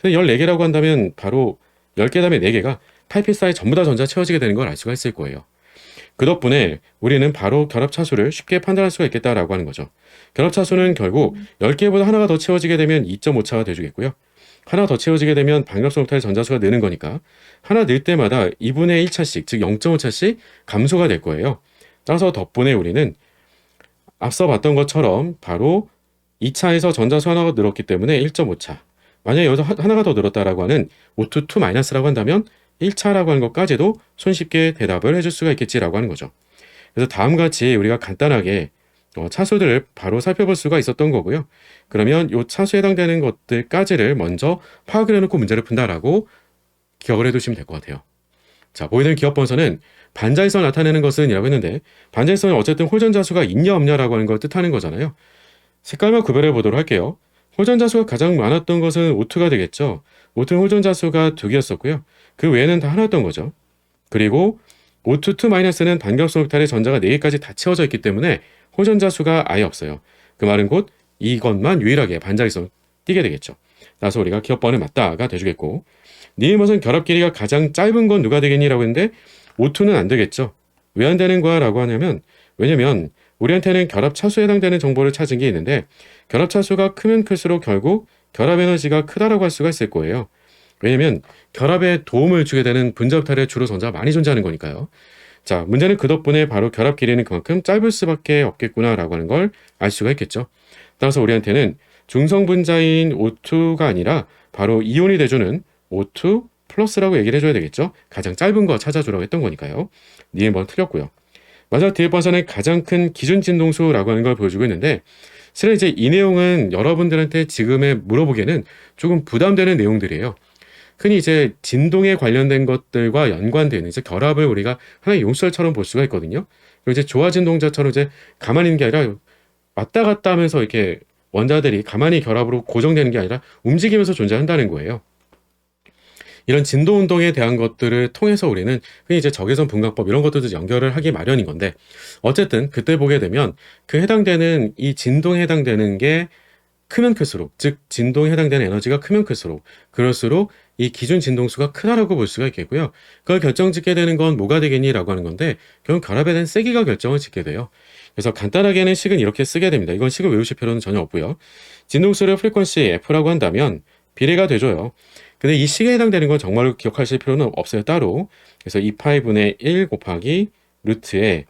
근데 14개라고 한다면 바로 10개 다음에 4개가 파이피 스타의 전부 다 전자 채워지게 되는 걸 알 수가 있을 거예요. 그 덕분에 우리는 바로 결합 차수를 쉽게 판단할 수가 있겠다라고 하는 거죠. 결합 차수는 결국 10개보다 하나가 더 채워지게 되면 2.5차가 돼주겠고요. 하나 더 채워지게 되면 반ገብ성 옥탈의 전자수가 느는 거니까 하나 늘 때마다 2분의 1차씩, 즉 0.5차씩 감소가 될 거예요. 따라서 덕분에 우리는 앞서 봤던 것처럼 바로 2차에서 전자수 하나가 늘었기 때문에 1.5차. 만약에 여기서 하나가 더 늘었다라고 하는 O2-라고 한다면 1차라고 하는 것까지도 손쉽게 대답을 해줄 수가 있겠지라고 하는 거죠. 그래서 다음과 같이 우리가 간단하게 차수들을 바로 살펴볼 수가 있었던 거고요. 그러면 이 차수에 해당되는 것들까지를 먼저 파악을 해놓고 문제를 푼다라고 기억을 해두시면 될 것 같아요. 자, 보이는 기억 번선은 반자에서 나타내는 것은 이라고 했는데 반자에서는 어쨌든 홀전자수가 있냐 없냐라고 하는 걸 뜻하는 거잖아요. 색깔만 구별해 보도록 할게요. 홀전자수가 가장 많았던 것은 O2가 되겠죠. O2는 홀전자수가 2개였었고요. 그 외에는 다 하나였던 거죠. 그리고 O2-는 반ገብ성 옥탈의 전자가 4개까지 다 채워져 있기 때문에 홀전자수가 아예 없어요. 그 말은 곧 이것만 유일하게 반자에서 띄게 되겠죠. 따라서 우리가 기억번은 맞다가 돼주겠고, 니은것은 결합 길이가 가장 짧은 건 누가 되겠니? 라고 했는데 O2는 안 되겠죠. 왜 안 되는 거야? 라고 하냐면 왜냐면 우리한테는 결합 차수에 해당되는 정보를 찾은 게 있는데 결합 차수가 크면 클수록 결국 결합 에너지가 크다라고 할 수가 있을 거예요. 왜냐면 결합에 도움을 주게 되는 분자탑에 주로 전자가 많이 존재하는 거니까요. 자, 문제는 그 덕분에 바로 결합 길이는 그만큼 짧을 수밖에 없겠구나라고 하는 걸 알 수가 있겠죠. 따라서 우리한테는 중성 분자인 O2가 아니라 바로 이온이 돼주는 O2 플러스라고 얘기를 해줘야 되겠죠. 가장 짧은 거 찾아주라고 했던 거니까요. 니은 번 틀렸고요. 마지막 뒤에 번선의 가장 큰 기준 진동수라고 하는 걸 보여주고 있는데 실은 이제 이 내용은 여러분들한테 지금에 물어보기에는 조금 부담되는 내용들이에요. 흔히 이제 진동에 관련된 것들과 연관되는 이제 결합을 우리가 하나의 용설처럼 볼 수가 있거든요. 그리고 이제 조화진 동자처럼 이제 가만히 있는 게 아니라 왔다 갔다 하면서 이렇게 원자들이 가만히 결합으로 고정되는 게 아니라 움직이면서 존재한다는 거예요. 이런 진도 운동에 대한 것들을 통해서 우리는 흔히 이제 적외선 분광법 이런 것들도 연결을 하기 마련인 건데 어쨌든 그때 보게 되면 그 해당되는 이 진동에 해당되는 게 크면 클수록, 즉 진동에 해당되는 에너지가 크면 클수록 그럴수록 이 기준 진동수가 크다라고 볼 수가 있겠고요. 그걸 결정짓게 되는 건 뭐가 되겠니라고 하는 건데 결국 결합에 대한 세기가 결정을 짓게 돼요. 그래서 간단하게는 식은 이렇게 쓰게 됩니다. 이건 식을 외우실 필요는 전혀 없고요. 진동수를 프리퀀시 F라고 한다면 비례가 되줘요. 근데 이 식에 해당되는 건 정말로 기억하실 필요는 없어요. 따로. 그래서 2파이분의 1 곱하기 루트에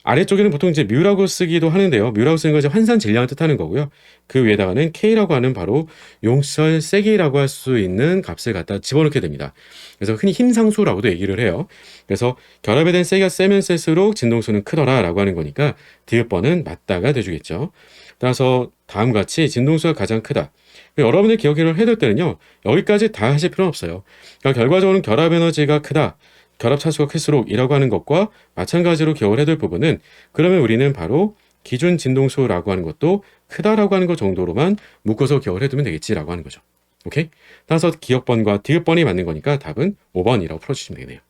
아래쪽에는 보통 이제 뮤라고 쓰기도 하는데요. 뮤라고 쓰는 건 이제 환산 질량을 뜻하는 거고요. 그 위에다가는 K라고 하는 바로 용설 세기라고 할 수 있는 값을 갖다 집어넣게 됩니다. 그래서 흔히 힘상수라고도 얘기를 해요. 그래서 결합에 대한 세기가 세면 셀수록 진동수는 크더라라고 하는 거니까 디귿번은 맞다가 돼주겠죠. 따라서 다음과 같이 진동수가 가장 크다. 여러분들 기억을 해둘 때는요. 여기까지 다 하실 필요는 없어요. 그러니까 결과적으로는 결합 에너지가 크다. 결합 차수가 클수록 이라고 하는 것과 마찬가지로 기억을 해둘 부분은 그러면 우리는 바로 기준 진동수라고 하는 것도 크다라고 하는 것 정도로만 묶어서 기억을 해두면 되겠지라고 하는 거죠. 오케이? 따라서 기억번과 디귿번이 맞는 거니까 답은 5번이라고 풀어주시면 되겠네요.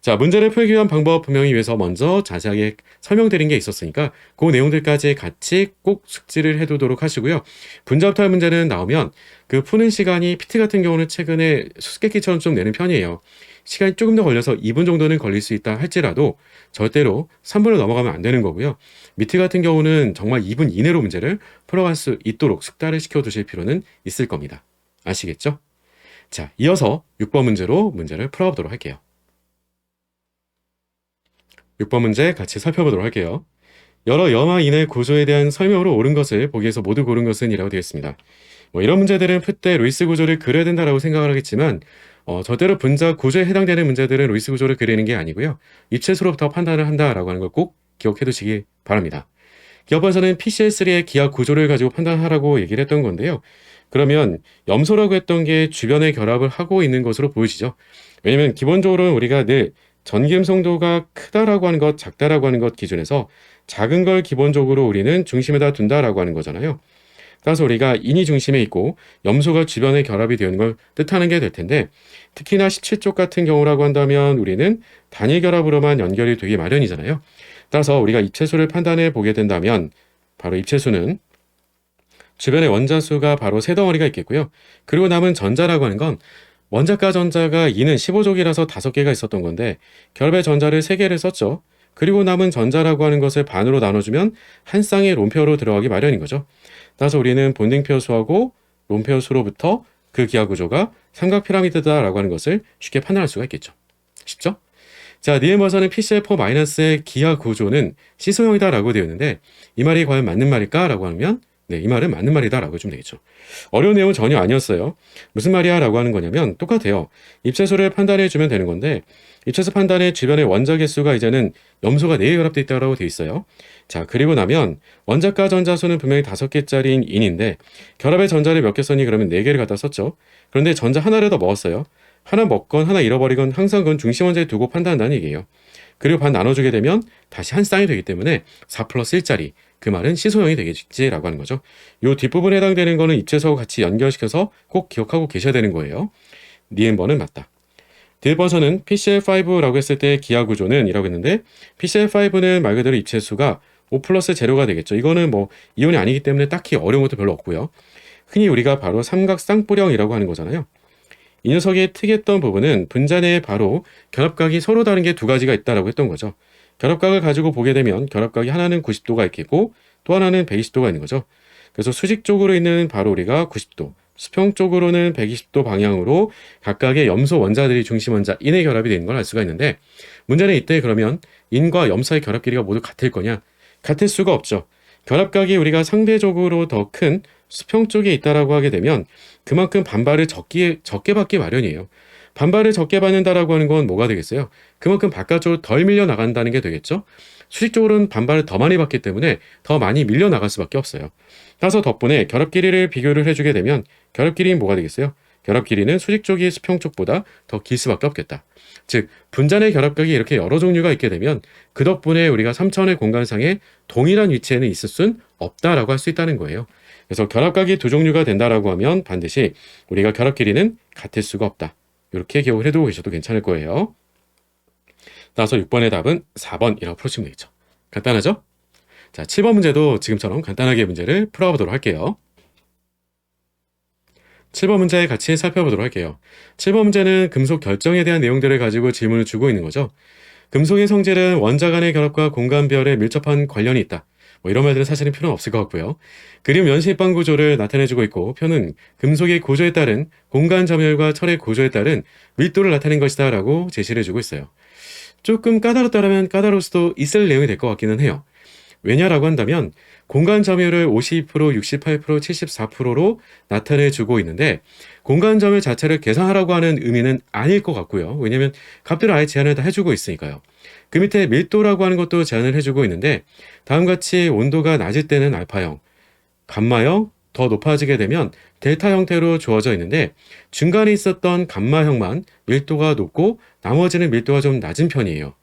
자, 문제를 풀기 위한 방법 분명히 위해서 먼저 자세하게 설명드린 게 있었으니까 그 내용들까지 같이 꼭 숙지를 해두도록 하시고요. 분자부터 문제는 나오면 그 푸는 시간이 PT 같은 경우는 최근에 수수께끼처럼 좀 내는 편이에요. 시간이 조금 더 걸려서 2분 정도는 걸릴 수 있다 할지라도 절대로 3분을 넘어가면 안 되는 거고요. 미트 같은 경우는 정말 2분 이내로 문제를 풀어갈 수 있도록 숙달을 시켜두실 필요는 있을 겁니다. 아시겠죠? 자, 이어서 6번 문제로 문제를 풀어보도록 할게요. 6번 문제 같이 살펴보도록 할게요. 여러 염화 인의 구조에 대한 설명으로 옳은 것을 보기에서 모두 고른 것은 이라고 되어 있습니다. 이런 문제들은 풀 때 루이스 구조를 그려야 된다라고 생각을 하겠지만 절대로 분자 구조에 해당되는 문제들은 루이스 구조를 그리는 게 아니고요. 입체수로부터 판단을 한다라고 하는 걸 꼭 기억해 두시기 바랍니다. 기업에서는 PCL3의 기하 구조를 가지고 판단하라고 얘기를 했던 건데요. 그러면 염소라고 했던 게 주변에 결합을 하고 있는 것으로 보이시죠? 왜냐면 기본적으로 우리가 늘 전기음성도가 크다라고 하는 것, 작다라고 하는 것 기준에서 작은 걸 기본적으로 우리는 중심에다 둔다라고 하는 거잖아요. 따라서 우리가 인이 중심에 있고 염소가 주변에 결합이 되는 걸 뜻하는 게 될 텐데 특히나 17쪽 같은 경우라고 한다면 우리는 단일 결합으로만 연결이 되기 마련이잖아요. 따라서 우리가 입체수를 판단해 보게 된다면 바로 입체수는 주변에 원자수가 바로 세 덩어리가 있겠고요. 그리고 남은 전자라고 하는 건 원자과 전자가 2는 15족이라서 5개가 있었던 건데 결합의 전자를 3개를 썼죠. 그리고 남은 전자라고 하는 것을 반으로 나눠주면 한 쌍의 론페어로 들어가기 마련인 거죠. 따라서 우리는 본딩페어 수하고 론페어 수로부터 그 기하 구조가 삼각 피라미드다라고 하는 것을 쉽게 판단할 수가 있겠죠. 쉽죠? 자, 니엠버서는 PCl4-의 기하 구조는 시소형이다라고 되어 있는데 이 말이 과연 맞는 말일까라고 하면 네, 이 말은 맞는 말이다라고 해주면 되겠죠. 어려운 내용은 전혀 아니었어요. 무슨 말이야 라고 하는 거냐면 똑같아요. 입체수를 판단해주면 되는 건데 입체수 판단의 주변의 원자 개수가 이제는 염소가 4개 결합되어 있다고 되어 있어요. 자, 그리고 나면 원자과 전자수는 분명히 5개짜리인 인인데 결합의 전자를 몇 개 썼니? 그러면 4개를 갖다 썼죠. 그런데 전자 하나를 더 먹었어요. 하나 먹건 하나 잃어버리건 항상 그건 중심 원자에 두고 판단한다는 얘기예요. 그리고 반 나눠주게 되면 다시 한 쌍이 되기 때문에 4 플러스 1짜리 그 말은 시소형이 되겠지라고 하는 거죠. 이 뒷부분에 해당되는 거는 입체수하고 같이 연결시켜서 꼭 기억하고 계셔야 되는 거예요. 니엠버는 맞다. 딜버서는 PCl5라고 했을 때 기하 구조는 이라고 했는데 PCl5는 말 그대로 입체수가 5 플러스 제로가 되겠죠. 이거는 뭐 이온이 아니기 때문에 딱히 어려운 것도 별로 없고요. 흔히 우리가 바로 삼각 쌍뿔형이라고 하는 거잖아요. 이 녀석의 특이했던 부분은 분자 내에 바로 결합각이 서로 다른 게 2가지가 있다라고 했던 거죠. 결합각을 가지고 보게 되면 결합각이 하나는 90도가 있겠고 또 하나는 120도가 있는 거죠. 그래서 수직 쪽으로 있는 바로 우리가 90도, 수평 쪽으로는 120도 방향으로 각각의 염소 원자들이 중심 원자 인의 결합이 되는 걸 알 수가 있는데 문제는 이때 그러면 인과 염 사이 결합 길이가 모두 같을 거냐? 같을 수가 없죠. 결합각이 우리가 상대적으로 더 큰 수평 쪽에 있다라고 하게 되면 그만큼 반발을 적게 받기 마련이에요. 반발을 적게 받는다라고 하는 건 뭐가 되겠어요? 그만큼 바깥쪽으로 덜 밀려 나간다는 게 되겠죠? 수직 쪽으로는 반발을 더 많이 받기 때문에 더 많이 밀려 나갈 수밖에 없어요. 따라서 덕분에 결합 길이를 비교를 해주게 되면 결합 길이는 뭐가 되겠어요? 결합 길이는 수직 쪽이 수평 쪽보다 더 길 수밖에 없겠다. 즉 분자 내 결합각이 이렇게 여러 종류가 있게 되면 그 덕분에 우리가 3차원의 공간상에 동일한 위치에는 있을 순 없다라고 할 수 있다는 거예요. 그래서 결합각이 2종류가 된다라고 하면 반드시 우리가 결합 길이는 같을 수가 없다. 이렇게 기억을 해두고 계셔도 괜찮을 거예요. 따라서 6번의 답은 4번이라고 풀어주시면 되겠죠. 간단하죠? 자, 7번 문제도 지금처럼 간단하게 문제를 풀어보도록 할게요. 7번 문제 같이 살펴보도록 할게요. 7번 문제는 금속 결정에 대한 내용들을 가지고 질문을 주고 있는 거죠. 금속의 성질은 원자 간의 결합과 공간별에 밀접한 관련이 있다. 이런 말들은 사실은 필요는 없을 것 같고요. 그림 연실방 구조를 나타내주고 있고 표는 금속의 구조에 따른 공간 점열과 철의 구조에 따른 밀도를 나타낸 것이다 라고 제시를 해주고 있어요. 조금 까다롭다면 까다로울 수도 있을 내용이 될 것 같기는 해요. 왜냐라고 한다면 공간 점유율을 52%, 68%, 74%로 나타내주고 있는데 공간 점유율 자체를 계산하라고 하는 의미는 아닐 것 같고요. 왜냐하면 값들을 아예 제한을 다 해주고 있으니까요. 그 밑에 밀도라고 하는 것도 제한을 해주고 있는데 다음같이 온도가 낮을 때는 알파형, 감마형, 더 높아지게 되면 델타 형태로 주어져 있는데 중간에 있었던 감마형만 밀도가 높고 나머지는 밀도가 좀 낮은 편이에요.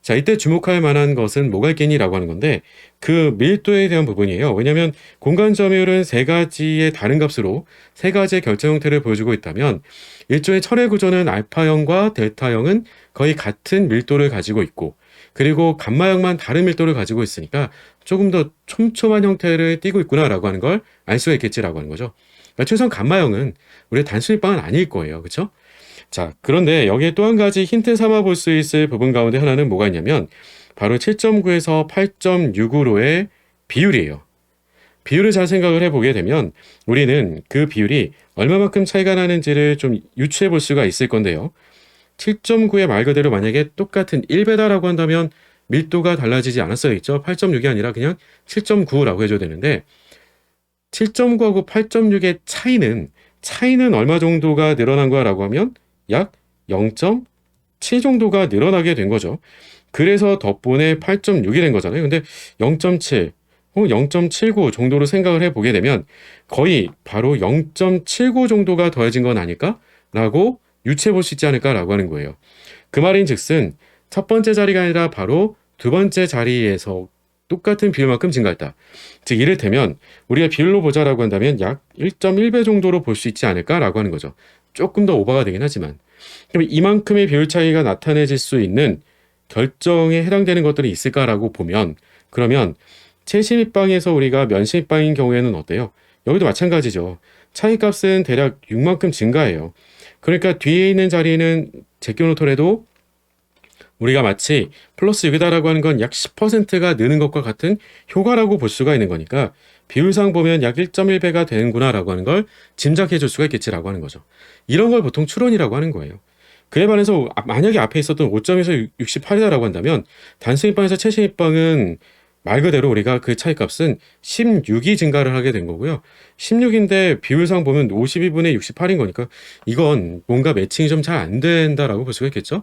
자, 이때 주목할 만한 것은 뭐가 있겠니라고 하는 건데 그 밀도에 대한 부분이에요. 왜냐하면 공간 점유율은 세 가지의 다른 값으로 세 가지의 결정 형태를 보여주고 있다면 일종의 철의 구조는 알파형과 델타형은 거의 같은 밀도를 가지고 있고 그리고 감마형만 다른 밀도를 가지고 있으니까 조금 더 촘촘한 형태를 띠고 있구나라고 하는 걸 알 수가 있겠지라고 하는 거죠. 그러니까 최소한 감마형은 우리의 단순히빵은 아닐 거예요. 그렇죠? 자, 그런데 여기에 또 한 가지 힌트 삼아 볼 수 있을 부분 가운데 하나는 뭐가 있냐면 바로 7.9에서 8.6으로의 비율이에요. 비율을 잘 생각을 해보게 되면 우리는 그 비율이 얼마만큼 차이가 나는지를 좀 유추해 볼 수가 있을 건데요. 7.9의 말 그대로 만약에 똑같은 1배다라고 한다면 밀도가 달라지지 않았어야겠죠. 8.6이 아니라 그냥 7.9라고 해줘야 되는데 7.9하고 8.6의 차이는 얼마 정도가 늘어난 거야라고 하면 약 0.7 정도가 늘어나게 된 거죠. 그래서 덕분에 8.6이 된 거잖아요. 근데 0.7 혹은 0.79 정도로 생각을 해보게 되면 거의 바로 0.79 정도가 더해진 건 아닐까라고 유추해 볼 수 있지 않을까라고 하는 거예요. 그 말인 즉슨 첫 번째 자리가 아니라 바로 두 번째 자리에서 똑같은 비율만큼 증가했다. 즉 이를테면 우리가 비율로 보자라고 한다면 약 1.1배 정도로 볼 수 있지 않을까라고 하는 거죠. 조금 더 오버가 되긴 하지만 그럼 이만큼의 비율 차이가 나타내질 수 있는 결정에 해당되는 것들이 있을까라고 보면 그러면 채심입방에서 우리가 면심입방인 경우에는 어때요? 여기도 마찬가지죠. 차이값은 대략 6만큼 증가해요. 그러니까 뒤에 있는 자리는 제껴놓더라도 우리가 마치 플러스 6이다라고 하는 건 약 10%가 느는 것과 같은 효과라고 볼 수가 있는 거니까 비율상 보면 약 1.1배가 되는구나라고 하는 걸 짐작해 줄 수가 있겠지라고 하는 거죠. 이런 걸 보통 추론이라고 하는 거예요. 그에 반해서 만약에 앞에 있었던 5점에서 68이다라고 한다면 단순입방에서 최신입방은 말 그대로 우리가 그 차이값은 16이 증가를 하게 된 거고요. 16인데 비율상 보면 52분의 68인 거니까 이건 뭔가 매칭이 좀 잘 안 된다라고 볼 수가 있겠죠.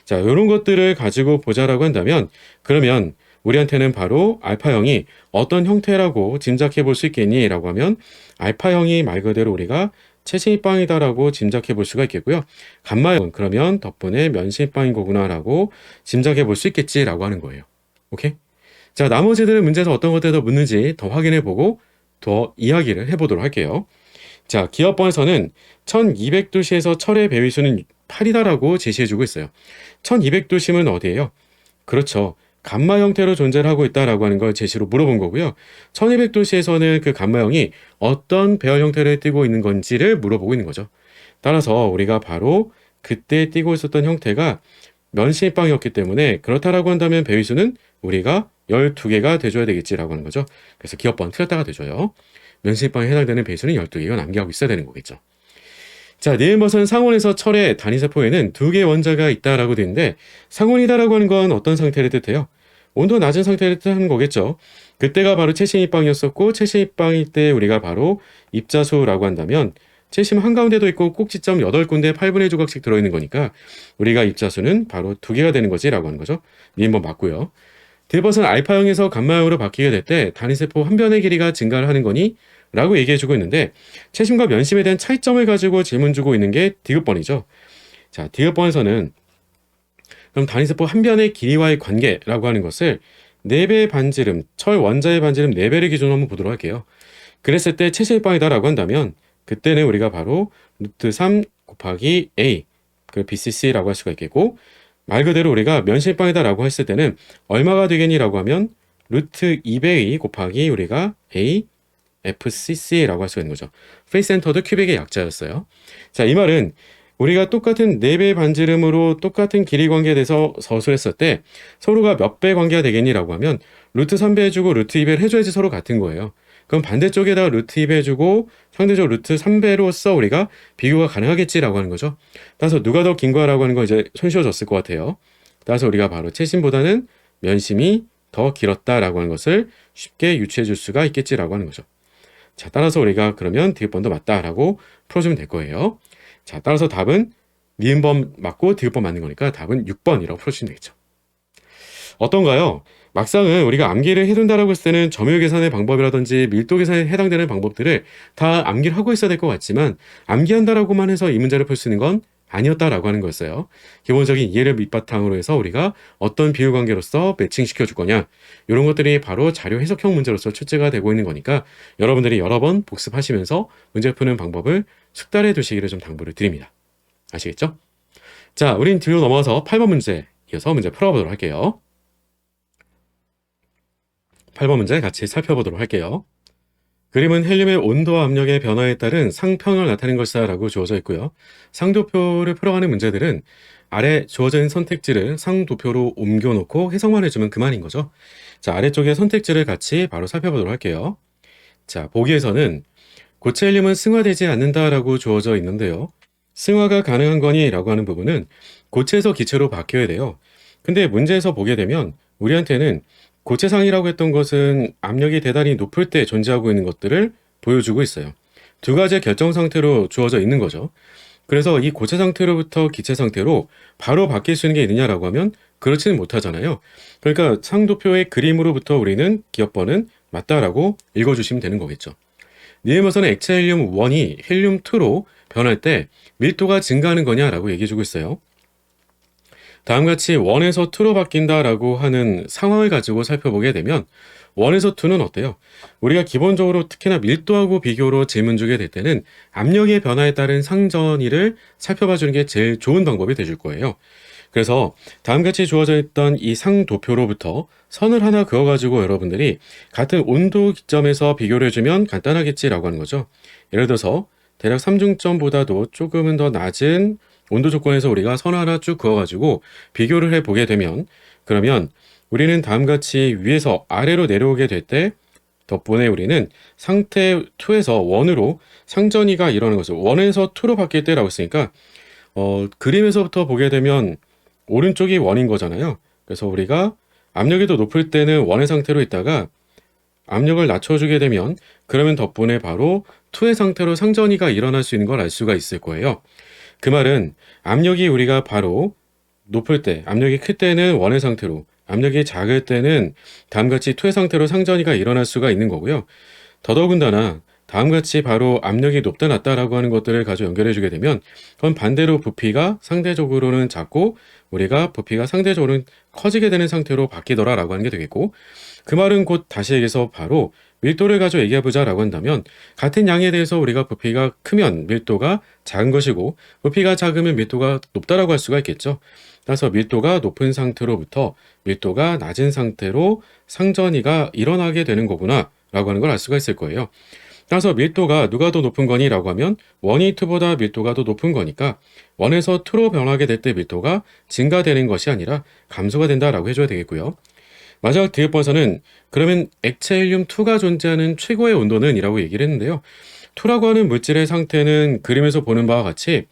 자, 이런 것들을 가지고 보자라고 한다면 그러면 우리한테는 바로 알파형이 어떤 형태라고 짐작해 볼 수 있겠니? 라고 하면 알파형이 말 그대로 우리가 채심입방이다라고 짐작해 볼 수가 있겠고요. 감마형은 그러면 덕분에 면심입방인 거구나라고 짐작해 볼 수 있겠지라고 하는 거예요. 오케이? 자, 나머지들은 문제에서 어떤 것들을 더 묻는지 더 확인해 보고 더 이야기를 해보도록 할게요. 자, 기업번에서는 1200도씨에서 철의 배위수는 8이다라고 제시해주고 있어요. 1200도씨는 어디예요? 그렇죠. 감마 형태로 존재를 하고 있다라고 하는 걸 제시로 물어본 거고요. 1200도씨에서는 그 감마형이 어떤 배열 형태를 띠고 있는 건지를 물어보고 있는 거죠. 따라서 우리가 바로 그때 띠고 있었던 형태가 면심입방이었기 때문에 그렇다라고 한다면 배위수는 우리가 12개가 돼줘야 되겠지라고 하는 거죠. 그래서 기업번 틀렸다가 돼줘요. 면심입방에 해당되는 배수는 12개가 남기하고 있어야 되는 거겠죠. 자, 니은버선 상온에서 철의 단위세포에는 2개의 원자가 있다라고 되어 있는데 상온이다라고 하는 건 어떤 상태를 뜻해요? 온도 낮은 상태를 뜻하는 거겠죠. 그때가 바로 채심입방이었었고 채심입방일 때 우리가 바로 입자수라고 한다면 채심 한가운데도 있고 꼭지점 8군데 8분의 조각씩 들어있는 거니까 우리가 입자수는 바로 2개가 되는 거지라고 하는 거죠. 니은번 맞고요. 디귿은 알파형에서 감마형으로 바뀌게 될 때 단위세포 한 변의 길이가 증가를 하는 거니? 라고 얘기해주고 있는데 채심과 면심에 대한 차이점을 가지고 질문 주고 있는 게 디귿번이죠. 자, 디귿번에서는 그럼 단위세포 한 변의 길이와의 관계라고 하는 것을 4배의 반지름, 철 원자의 반지름 4배를 기준으로 한번 보도록 할게요. 그랬을 때 채심입방이다라고 한다면 그때는 우리가 바로 루트 3 곱하기 A, 그 BCC라고 할 수가 있겠고 말 그대로 우리가 면심입방이다라고 했을 때는 얼마가 되겠니라고 하면 루트 2배의 곱하기 우리가 A, FCC라고 할 수가 있는 거죠. 페이스 센터드 큐빅의 약자였어요. 자, 이 말은 우리가 똑같은 4배의 반지름으로 똑같은 길이 관계에 대해서 서술했을 때 서로가 몇 배 관계가 되겠니라고 하면 루트 3배 해주고 루트 2배를 해줘야지 서로 같은 거예요. 그럼 반대쪽에다가 루트 2배 해주고 상대적으로 루트 3배로써 우리가 비교가 가능하겠지라고 하는 거죠. 따라서 누가 더 긴 거라고 하는 거 이제 손쉬워졌을 것 같아요. 따라서 우리가 바로 채심보다는 면심이 더 길었다라고 하는 것을 쉽게 유추해 줄 수가 있겠지라고 하는 거죠. 자, 따라서 우리가 그러면 디귿번도 맞다라고 풀어주면 될 거예요. 자, 따라서 답은 니은번 맞고 디귿번 맞는 거니까 답은 6번이라고 풀어주시면 되겠죠. 어떤가요? 막상은 우리가 암기를 해둔다라고 했을 때는 점유율 계산의 방법이라든지 밀도 계산에 해당되는 방법들을 다 암기를 하고 있어야 될 것 같지만 암기한다라고만 해서 이 문제를 풀 수 있는 건 아니었다라고 하는 거였어요. 기본적인 이해를 밑바탕으로 해서 우리가 어떤 비율 관계로서 매칭시켜 줄 거냐, 이런 것들이 바로 자료 해석형 문제로서 출제가 되고 있는 거니까 여러분들이 여러 번 복습하시면서 문제 푸는 방법을 숙달해 두시기를 좀 당부를 드립니다. 아시겠죠? 자, 우린 뒤로 넘어가서 8번 문제 이어서 문제 풀어보도록 할게요. 8번 문제 같이 살펴보도록 할게요. 그림은 헬륨의 온도와 압력의 변화에 따른 상평을 나타낸 것이다 라고 주어져 있고요. 상도표를 풀어가는 문제들은 아래 주어져 있는 선택지를 상도표로 옮겨놓고 해석만 해주면 그만인 거죠. 자, 아래쪽에 선택지를 같이 바로 살펴보도록 할게요. 자, 보기에서는 고체 헬륨은 승화되지 않는다라고 주어져 있는데요. 승화가 가능한 거니? 라고 하는 부분은 고체에서 기체로 바뀌어야 돼요. 근데 문제에서 보게 되면 우리한테는 고체상이라고 했던 것은 압력이 대단히 높을 때 존재하고 있는 것들을 보여주고 있어요. 두 가지의 결정 상태로 주어져 있는 거죠. 그래서 이 고체 상태로부터 기체 상태로 바로 바뀔 수 있는 게 있느냐라고 하면 그렇지는 못하잖아요. 그러니까 상도표의 그림으로부터 우리는 기억번은 맞다라고 읽어주시면 되는 거겠죠. 니은에서는 액체 헬륨 1이 헬륨 2로 변할 때 밀도가 증가하는 거냐라고 얘기해주고 있어요. 다음같이 1에서 2로 바뀐다라고 하는 상황을 가지고 살펴보게 되면 1에서 2는 어때요? 우리가 기본적으로 특히나 밀도하고 비교로 질문 주게 될 때는 압력의 변화에 따른 상전이를 살펴봐 주는 게 제일 좋은 방법이 되줄 거예요. 그래서 다음같이 주어져 있던 이 상도표로부터 선을 하나 그어가지고 여러분들이 같은 온도 기점에서 비교를 해주면 간단하겠지라고 하는 거죠. 예를 들어서 대략 삼중점보다도 조금은 더 낮은 온도 조건에서 우리가 선 하나 쭉 그어가지고 비교를 해보게 되면 그러면 우리는 다음같이 위에서 아래로 내려오게 될 때 덕분에 우리는 상태 2에서 1으로 상전이가 일어나는 거죠. 1에서 2로 바뀔 때라고 했으니까 그림에서부터 보게 되면 오른쪽이 1인 거잖아요. 그래서 우리가 압력이 더 높을 때는 1의 상태로 있다가 압력을 낮춰주게 되면 그러면 덕분에 바로 2의 상태로 상전이가 일어날 수 있는 걸 알 수가 있을 거예요. 그 말은 압력이 우리가 바로 높을 때, 압력이 클 때는 1의 상태로, 압력이 작을 때는 다음같이 2의 상태로 상전이가 일어날 수가 있는 거고요. 더더군다나 다음같이 바로 압력이 높다 낮다라고 하는 것들을 가지고 연결해 주게 되면 그건 반대로 부피가 상대적으로는 작고 우리가 부피가 상대적으로는 커지게 되는 상태로 바뀌더라라고 하는 게 되겠고, 그 말은 곧 다시 얘기해서 바로 밀도를 가지고 얘기해보자 라고 한다면 같은 양에 대해서 우리가 부피가 크면 밀도가 작은 것이고 부피가 작으면 밀도가 높다라고 할 수가 있겠죠. 따라서 밀도가 높은 상태로부터 밀도가 낮은 상태로 상전이가 일어나게 되는 거구나 라고 하는 걸 알 수가 있을 거예요. 따라서 밀도가 누가 더 높은 거니? 라고 하면 1이 2보다 밀도가 더 높은 거니까 1에서 2로 변하게 될 때 밀도가 증가되는 것이 아니라 감소가 된다라고 해줘야 되겠고요. 마지막 디귿번서는 그러면 액체 헬륨 2가 존재하는 최고의 온도는? 이라고 얘기를 했는데요. 2라고 하는 물질의 상태는 그림에서 보는 바와 같이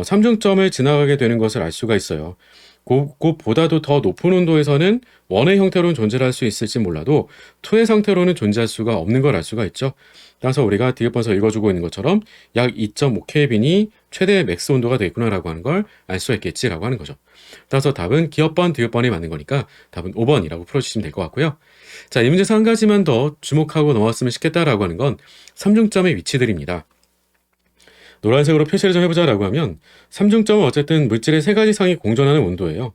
삼중점을 지나가게 되는 것을 알 수가 있어요. 그보다도 더 높은 온도에서는 1의 형태로는 존재할 수 있을지 몰라도 2의 상태로는 존재할 수가 없는 걸 알 수가 있죠. 따라서 우리가 디귿번서 읽어주고 있는 것처럼 약 2.5켈빈이 최대 맥스 온도가 되겠구나라고 하는 걸 알 수가 있겠지라고 하는 거죠. 따라서 답은 기업번, 디귿번이 맞는 거니까 답은 5번이라고 풀어주시면 될 것 같고요. 자, 이 문제에서 한 가지만 더 주목하고 넘어왔으면 좋겠다라고 하는 건 삼중점의 위치들입니다. 노란색으로 표시를 좀 해보자라고 하면 삼중점은 어쨌든 물질의 세 가지 상이 공존하는 온도예요.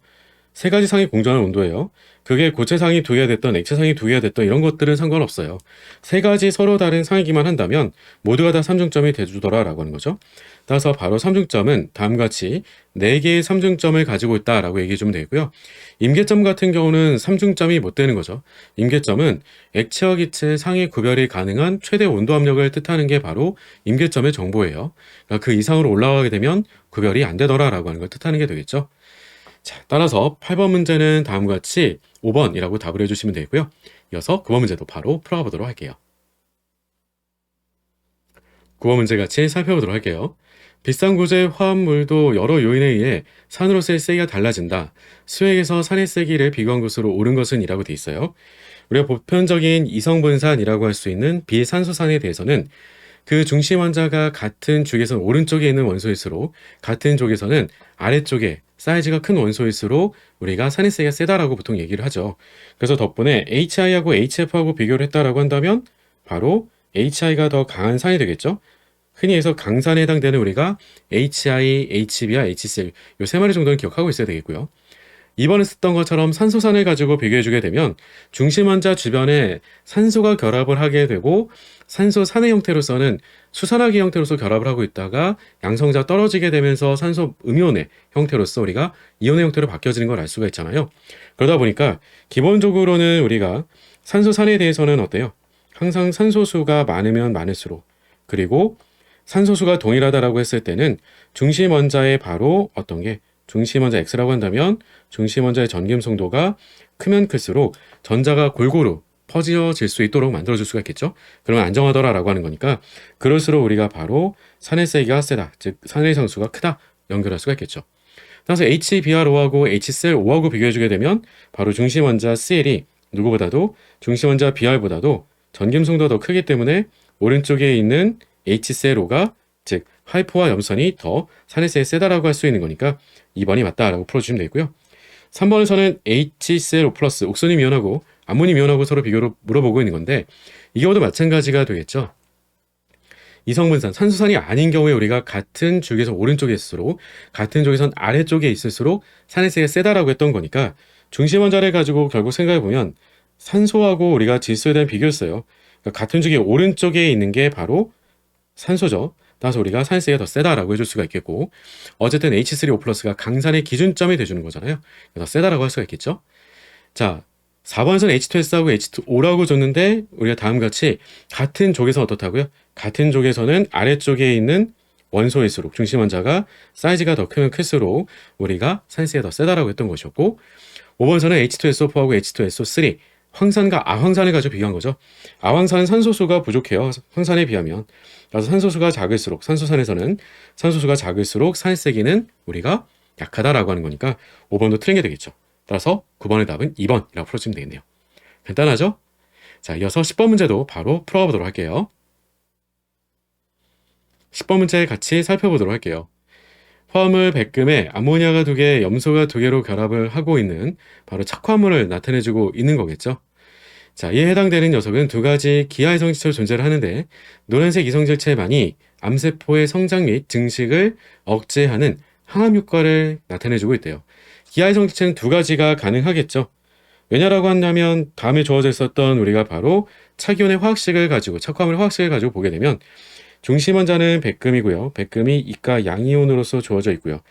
세 가지 상이 공존하는 온도예요. 그게 고체상이 두 개가 됐던 액체상이 두 개가 됐던 이런 것들은 상관없어요. 세 가지 서로 다른 상이기만 한다면 모두가 다 삼중점이 돼주더라라고 하는 거죠. 따라서 바로 삼중점은 다음같이 4개의 삼중점을 가지고 있다라고 얘기해주면 되고요. 임계점 같은 경우는 삼중점이 못 되는 거죠. 임계점은 액체와 기체의 상의 구별이 가능한 최대 온도 압력을 뜻하는 게 바로 임계점의 정보예요. 그러니까 그 이상으로 올라가게 되면 구별이 안 되더라라고 하는 걸 뜻하는 게 되겠죠. 자, 따라서 8번 문제는 다음과 같이 5번이라고 답을 해주시면 되고요. 이어서 9번 문제도 바로 풀어보도록 할게요. 9번 문제 같이 살펴보도록 할게요. 비싼 구조의 화합물도 여러 요인에 의해 산으로서의 세기가 달라진다. 수액에서 산의 세기를 비교한 것으로 옳은 것은? 이라고 돼 있어요. 우리가 보편적인 이성분산이라고 할 수 있는 비산소산에 대해서는 그 중심 원자가 같은 쪽에서는 오른쪽에 있는 원소일수록 같은 쪽에서는 아래쪽에 사이즈가 큰 원소일수록 우리가 산의 세기가 세다라고 보통 얘기를 하죠. 그래서 덕분에 HI하고 HF하고 비교를 했다라고 한다면 바로 HI가 더 강한 산이 되겠죠. 흔히 해서 강산에 해당되는 우리가 HI, HB와 HCl 요 세 마리 정도는 기억하고 있어야 되겠고요. 이번에 썼던 것처럼 산소산을 가지고 비교해주게 되면 중심원자 주변에 산소가 결합을 하게 되고 산소산의 형태로서는 수산화기 형태로서 결합을 하고 있다가 양성자 떨어지게 되면서 산소 음이온의 형태로서 우리가 이온의 형태로 바뀌어지는 걸 알 수가 있잖아요. 그러다 보니까 기본적으로는 우리가 산소산에 대해서는 어때요? 항상 산소수가 많으면 많을수록, 그리고 산소수가 동일하다라고 했을 때는 중심원자의 바로 어떤 게 중심원자 X라고 한다면 중심원자의 전김성도가 크면 클수록 전자가 골고루 퍼져질 수 있도록 만들어줄 수가 있겠죠. 그러면 안정하더라라고 하는 거니까 그럴수록 우리가 바로 산의 세기가 세다, 즉 산의 상수가 크다 연결할 수가 있겠죠. 따라서 HBrO하고 HClO하고 비교해주게 되면 바로 중심원자 Cl이 누구보다도 중심원자 Br보다도 전김성도가 더 크기 때문에 오른쪽에 있는 HClO가 즉 하이포와 염선이 더 산의 세기가 세다라고 할 수 있는 거니까 2번이 맞다라고 풀어주시면 되고요. 3번에서는 HClO 플러스 옥소늄 이온하고 암모늄 이온하고 서로 비교로 물어보고 있는 건데 이 경우도 마찬가지가 되겠죠. 이성분산, 산소산이 아닌 경우에 우리가 같은 쪽에서 오른쪽에 있을수록 같은 쪽에선 아래쪽에 있을수록 산의 세기가 세다라고 했던 거니까 중심원자를 가지고 결국 생각해보면 산소하고 우리가 질소에 대한 비교였어요. 그러니까 같은 쪽에 오른쪽에 있는 게 바로 산소죠. 따라서 우리가 산의 세기가 더 세다라고 해줄 수가 있겠고 어쨌든 H3O 플러스가 강산의 기준점이 돼주는 거잖아요. 더 세다라고 할 수가 있겠죠. 자, 4번에서는 H2S하고 H2O라고 줬는데 우리가 다음같이 같은 쪽에서 어떻다고요? 같은 쪽에서는 아래쪽에 있는 원소일수록 중심원자가 사이즈가 더 크면 클수록 우리가 산의 세기가 더 세다라고 했던 것이었고 5번에서는 H2SO4하고 H2SO3 황산과 아황산을 가지고 비교한 거죠. 아황산은 산소수가 부족해요. 황산에 비하면. 그래서 산소수가 작을수록 산소산에서는 산소수가 작을수록 산의 세기는 우리가 약하다라고 하는 거니까 5번도 틀린 게 되겠죠. 따라서 9번의 답은 2번이라고 풀어주면 되겠네요. 간단하죠? 자, 이어서 10번 문제도 바로 풀어가 보도록 할게요. 10번 문제 같이 살펴보도록 할게요. 화합물 백금에 암모니아가 2개, 염소가 2개로 결합을 하고 있는 바로 착화물을 나타내주고 있는 거겠죠. 자, 이에 해당되는 녀석은 2가지 기하 이성질체로 존재를 하는데 노란색 이성질체만이 암세포의 성장 및 증식을 억제하는 항암 효과를 나타내주고 있대요. 기하 이성질체는 2가지가 가능하겠죠. 왜냐라고 한다면 다음에 주어져 있었던 우리가 바로 차기온의 화학식을 가지고 착화물의 화학식을 가지고 보게 되면 중심원자는 백금이고요. 백금이 이가 양이온으로서 주어져 있고요.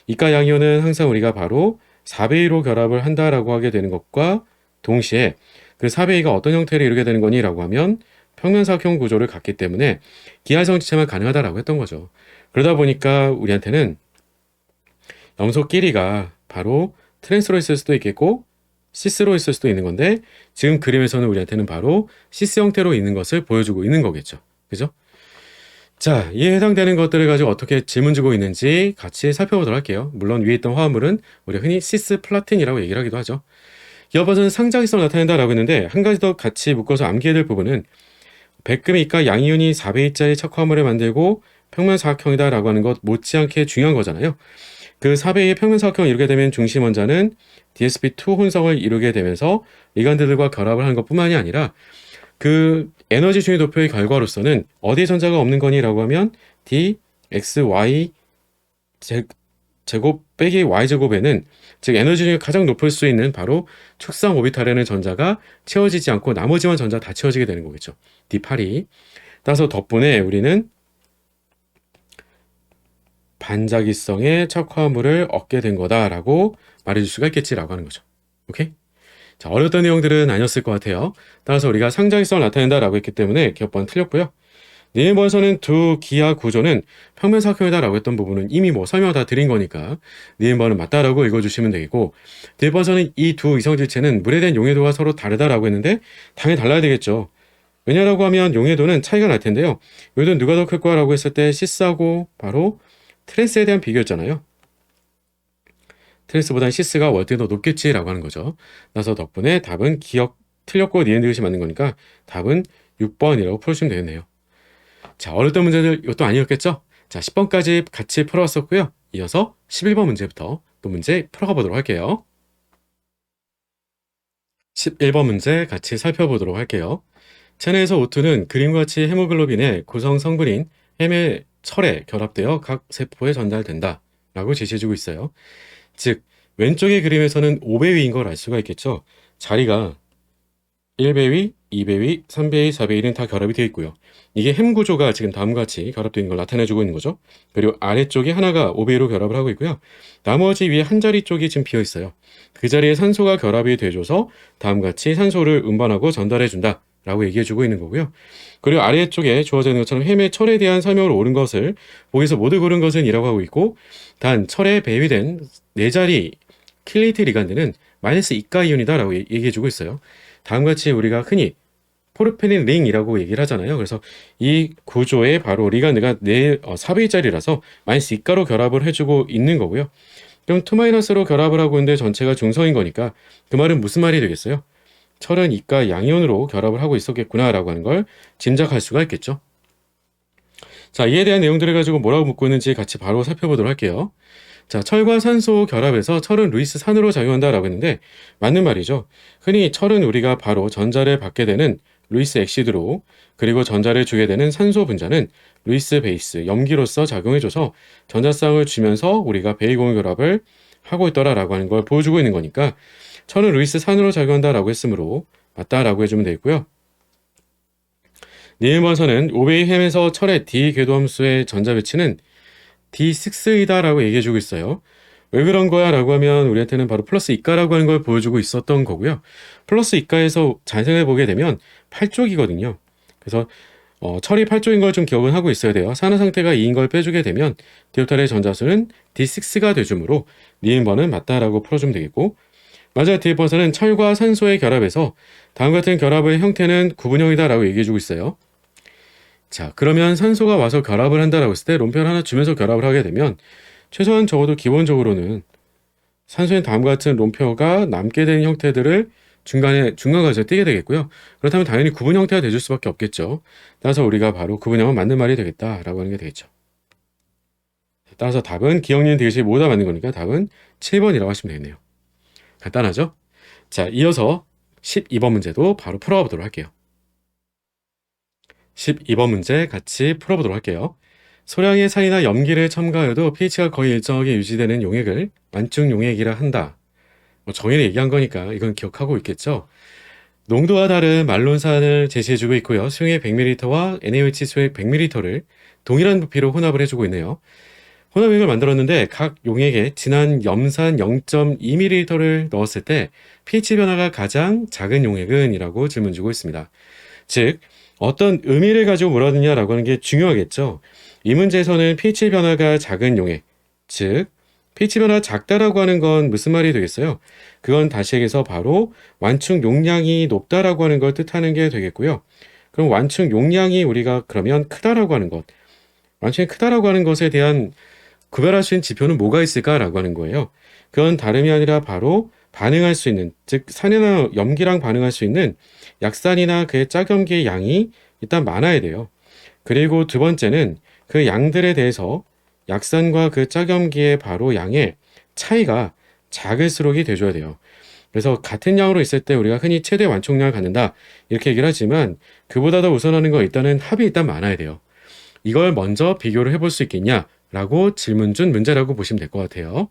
이가 양이온은 항상 우리가 바로 4배2로 결합을 한다라고 하게 되는 것과 동시에 그 4배2가 어떤 형태를 이루게 되는 거니? 라고 하면 평면사각형 구조를 갖기 때문에 기하성질체만 가능하다라고 했던 거죠. 그러다 보니까 우리한테는 염소끼리가 바로 트랜스로 있을 수도 있겠고 시스로 있을 수도 있는 건데 지금 그림에서는 우리한테는 바로 시스 형태로 있는 것을 보여주고 있는 거겠죠. 그죠? 자, 이에 해당되는 것들을 가지고 어떻게 질문 주고 있는지 같이 살펴보도록 할게요. 물론 위에 있던 화합물은 우리가 흔히 시스플라틴이라고 얘기를 하기도 하죠. 이어 버전은 상자기성을 나타낸다라고 했는데 한 가지 더 같이 묶어서 암기해야 될 부분은 백금의 이가 양이온이 4배이짜리 척화물을 만들고 평면사각형이다라고 하는 것 못지않게 중요한 거잖아요. 그 4배의 평면사각형을 이루게 되면 중심원자는 DsP2 혼성을 이루게 되면서 리간드들과 결합을 하는 것뿐만이 아니라 그 에너지 중위 도표의 결과로서는 어디에 전자가 없는 거니라고 하면 dxy 제곱 빼기 y제곱에는 즉 에너지 중에 가장 높을 수 있는 바로 축상 오비탈에는 전자가 채워지지 않고 나머지만 전자 다 채워지게 되는 거겠죠. d8이. 따라서 덕분에 우리는 반자기성의 척화물을 얻게 된 거다라고 말해줄 수가 있겠지라고 하는 거죠. 오케이? 자, 어려웠던 내용들은 아니었을 것 같아요. 따라서 우리가 상자기성을 나타낸다라고 했기 때문에 기억번 틀렸고요. 니은번에서는 두 기하 구조는 평면사각형이다라고 했던 부분은 이미 뭐 설명을 다 드린 거니까 니은번은 맞다라고 읽어주시면 되겠고 디은번에서는 이 두 이성질체는 물에 대한 용해도가 서로 다르다라고 했는데 당연히 달라야 되겠죠. 왜냐라고 하면 용해도는 차이가 날 텐데요. 용해도는 누가 더 클 거라고 했을 때 시스하고 바로 트랜스에 대한 비교였잖아요. 트랜스보다는 시스가 월등히 더 높겠지라고 하는 거죠. 그래서 덕분에 답은 기억 틀렸고 니은디귿이 맞는 거니까 답은 6번이라고 풀어주시면 되겠네요. 자, 어려웠던 문제들 이것도 아니었겠죠? 자, 10번까지 같이 풀어왔었고요. 이어서 11번 문제부터 또 문제 풀어가 보도록 할게요. 11번 문제 같이 살펴보도록 할게요. 체내에서 O2는 그림과 같이 헤모글로빈의 구성 성분인 햄의 철에 결합되어 각 세포에 전달된다 라고 제시해주고 있어요. 즉 왼쪽의 그림에서는 5배위인 걸 알 수가 있겠죠. 자리가 1배위, 2배위, 3배위, 4배위는 다 결합이 되어 있고요. 이게 햄 구조가 지금 다음과 같이 결합되어 있는 걸 나타내주고 있는 거죠. 그리고 아래쪽에 하나가 5배위로 결합을 하고 있고요. 나머지 위에 한 자리 쪽이 지금 비어 있어요. 그 자리에 산소가 결합이 돼줘서 다음과 같이 산소를 운반하고 전달해준다 라고 얘기해주고 있는 거고요. 그리고 아래쪽에 주어져 있는 것처럼 햄의 철에 대한 설명을 옳은 것을 보기서 모두 고른 것은 이라고 하고 있고, 단 철에 배위된 네 자리 킬레이트 리간드는 마이너스 이가 이온이다 라고 얘기해주고 있어요. 다음과 같이 우리가 흔히 포르페닌 링이라고 얘기를 하잖아요. 그래서 이 구조에 바로 리간드가 4배짜리라서 마이너스 이가로 결합을 해주고 있는 거고요. 그럼 2-로 결합을 하고 있는데 전체가 중성인 거니까 그 말은 무슨 말이 되겠어요? 철은 이가 양이온으로 결합을 하고 있었겠구나 라고 하는 걸 짐작할 수가 있겠죠. 자, 이에 대한 내용들을 가지고 뭐라고 묻고 있는지 같이 바로 살펴보도록 할게요. 자, 철과 산소 결합해서 철은 루이스 산으로 작용한다 라고 했는데 맞는 말이죠. 흔히 철은 우리가 바로 전자를 받게 되는 루이스 엑시드로, 그리고 전자를 주게 되는 산소 분자는 루이스 베이스, 염기로서 작용해줘서 전자쌍을 주면서 우리가 베이공유 결합을 하고 있더라 라고 하는 걸 보여주고 있는 거니까 철은 루이스 산으로 작용한다 라고 했으므로 맞다 라고 해주면 되겠고요. 니은번서는 5배의 햄에서 철의 D 궤도함수의 전자 배치는 D6이다 라고 얘기해주고 있어요. 왜 그런 거야 라고 하면 우리한테는 바로 플러스 이가라고 하는 걸 보여주고 있었던 거고요. 플러스 이가에서 잘 생각해 보게 되면 8쪽이거든요. 그래서 철이 8쪽인 걸 좀 기억은 하고 있어야 돼요. 산화 상태가 2인 걸 빼주게 되면 디오탈의 전자수는 D6가 되주므로 니은번은 맞다라고 풀어주면 되겠고, 맞아, 디번서는 철과 산소의 결합에서 다음 같은 결합의 형태는 구분형이다 라고 얘기해주고 있어요. 자, 그러면 산소가 와서 결합을 한다라고 했을 때 롬페를 하나 주면서 결합을 하게 되면 최소한 적어도 기본적으로는 산소엔 다음과 같은 롬페어가 남게 되는 형태들을 중간 과정에 띄게 되겠고요. 그렇다면 당연히 구분 형태가 돼줄 수밖에 없겠죠. 따라서 우리가 바로 구분형은 맞는 말이 되겠다라고 하는 게 되겠죠. 따라서 답은 기억니은 대시 모두 다 맞는 거니까 답은 7번이라고 하시면 되겠네요. 간단하죠? 자, 이어서 12번 문제도 바로 풀어보도록 할게요. 12번 문제 같이 풀어보도록 할게요. 소량의 산이나 염기를 첨가해도 pH가 거의 일정하게 유지되는 용액을 완충 용액이라 한다. 정의를 얘기한 거니까 이건 기억하고 있겠죠? 농도와 다른 말론산을 제시해주고 있고요. 수용액 100ml와 NaOH 수액 100ml를 동일한 부피로 혼합을 해주고 있네요. 혼합액을 만들었는데 각 용액에 진한 염산 0.2ml를 넣었을 때 pH 변화가 가장 작은 용액은? 이라고 질문 주고 있습니다. 즉 어떤 의미를 가지고 물었느냐라고 하는 게 중요하겠죠. 이 문제에서는 pH 변화가 작은 용액, 즉 pH 변화 작다라고 하는 건 무슨 말이 되겠어요? 그건 다시 얘기해서 바로 완충 용량이 높다라고 하는 걸 뜻하는 게 되겠고요. 그럼 완충 용량이 우리가 그러면 크다라고 하는 것, 완충이 크다라고 하는 것에 대한 구별할 수 있는 지표는 뭐가 있을까라고 하는 거예요. 그건 다름이 아니라 바로 반응할 수 있는, 즉 산이나 염기랑 반응할 수 있는 약산이나 그의 짝염기의 양이 일단 많아야 돼요. 그리고 두 번째는 그 양들에 대해서 약산과 그 짝염기의 바로 양의 차이가 작을수록이 돼줘야 돼요. 그래서 같은 양으로 있을 때 우리가 흔히 최대 완충량을 갖는다 이렇게 얘기를 하지만 그보다 더 우선하는 건 일단은 합이 일단 많아야 돼요. 이걸 먼저 비교를 해볼 수 있겠냐 라고 질문 준 문제라고 보시면 될 것 같아요.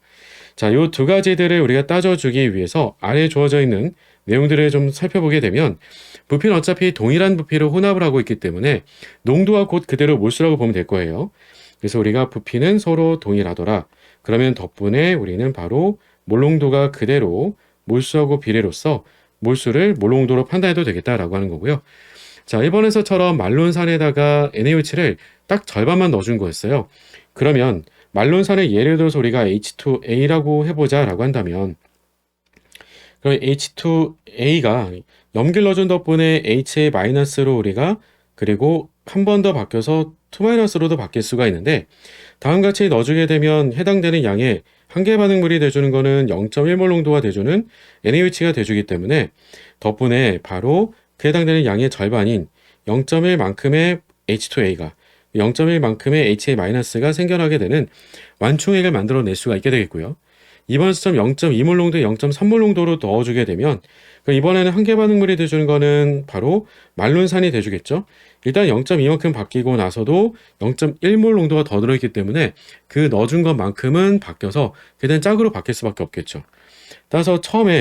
자, 요 두 가지들을 우리가 따져주기 위해서 아래에 주어져 있는 내용들을 좀 살펴보게 되면 부피는 어차피 동일한 부피로 혼합을 하고 있기 때문에 농도와 곧 그대로 몰수라고 보면 될 거예요. 그래서 우리가 부피는 서로 동일하더라. 그러면 덕분에 우리는 바로 몰농도가 그대로 몰수하고 비례로서 몰수를 몰농도로 판단해도 되겠다라고 하는 거고요. 자, 1번에서처럼 말론산에다가 NaOH를 딱 절반만 넣어준 거였어요. 그러면 말론산을 예를 들어서 우리가 H2A라고 해보자 라고 한다면 그럼 H2A가 염기를 넣어준 덕분에 HA-로 우리가 그리고 한 번 더 바뀌어서 2-로도 바뀔 수가 있는데 다음과 같이 넣어주게 되면 해당되는 양의 한계 반응물이 돼주는 거는 0.1몰 농도가 돼주는 NaOH가 돼주기 때문에 덕분에 바로 그 해당되는 양의 절반인 0.1만큼의 H2A가 0.1만큼의 HA-가 생겨나게 되는 완충액을 만들어낼 수가 있게 되겠고요. 이번 시점 0.2몰 농도, 0.3몰 농도로 넣어주게 되면 이번에는 한계 반응물이 돼주는 거는 바로 말론산이 돼주겠죠. 일단 0.2만큼 바뀌고 나서도 0.1몰 농도가 더 들어있기 때문에 그 넣어준 것만큼은 바뀌어서 그냥 짝으로 바뀔 수밖에 없겠죠. 따라서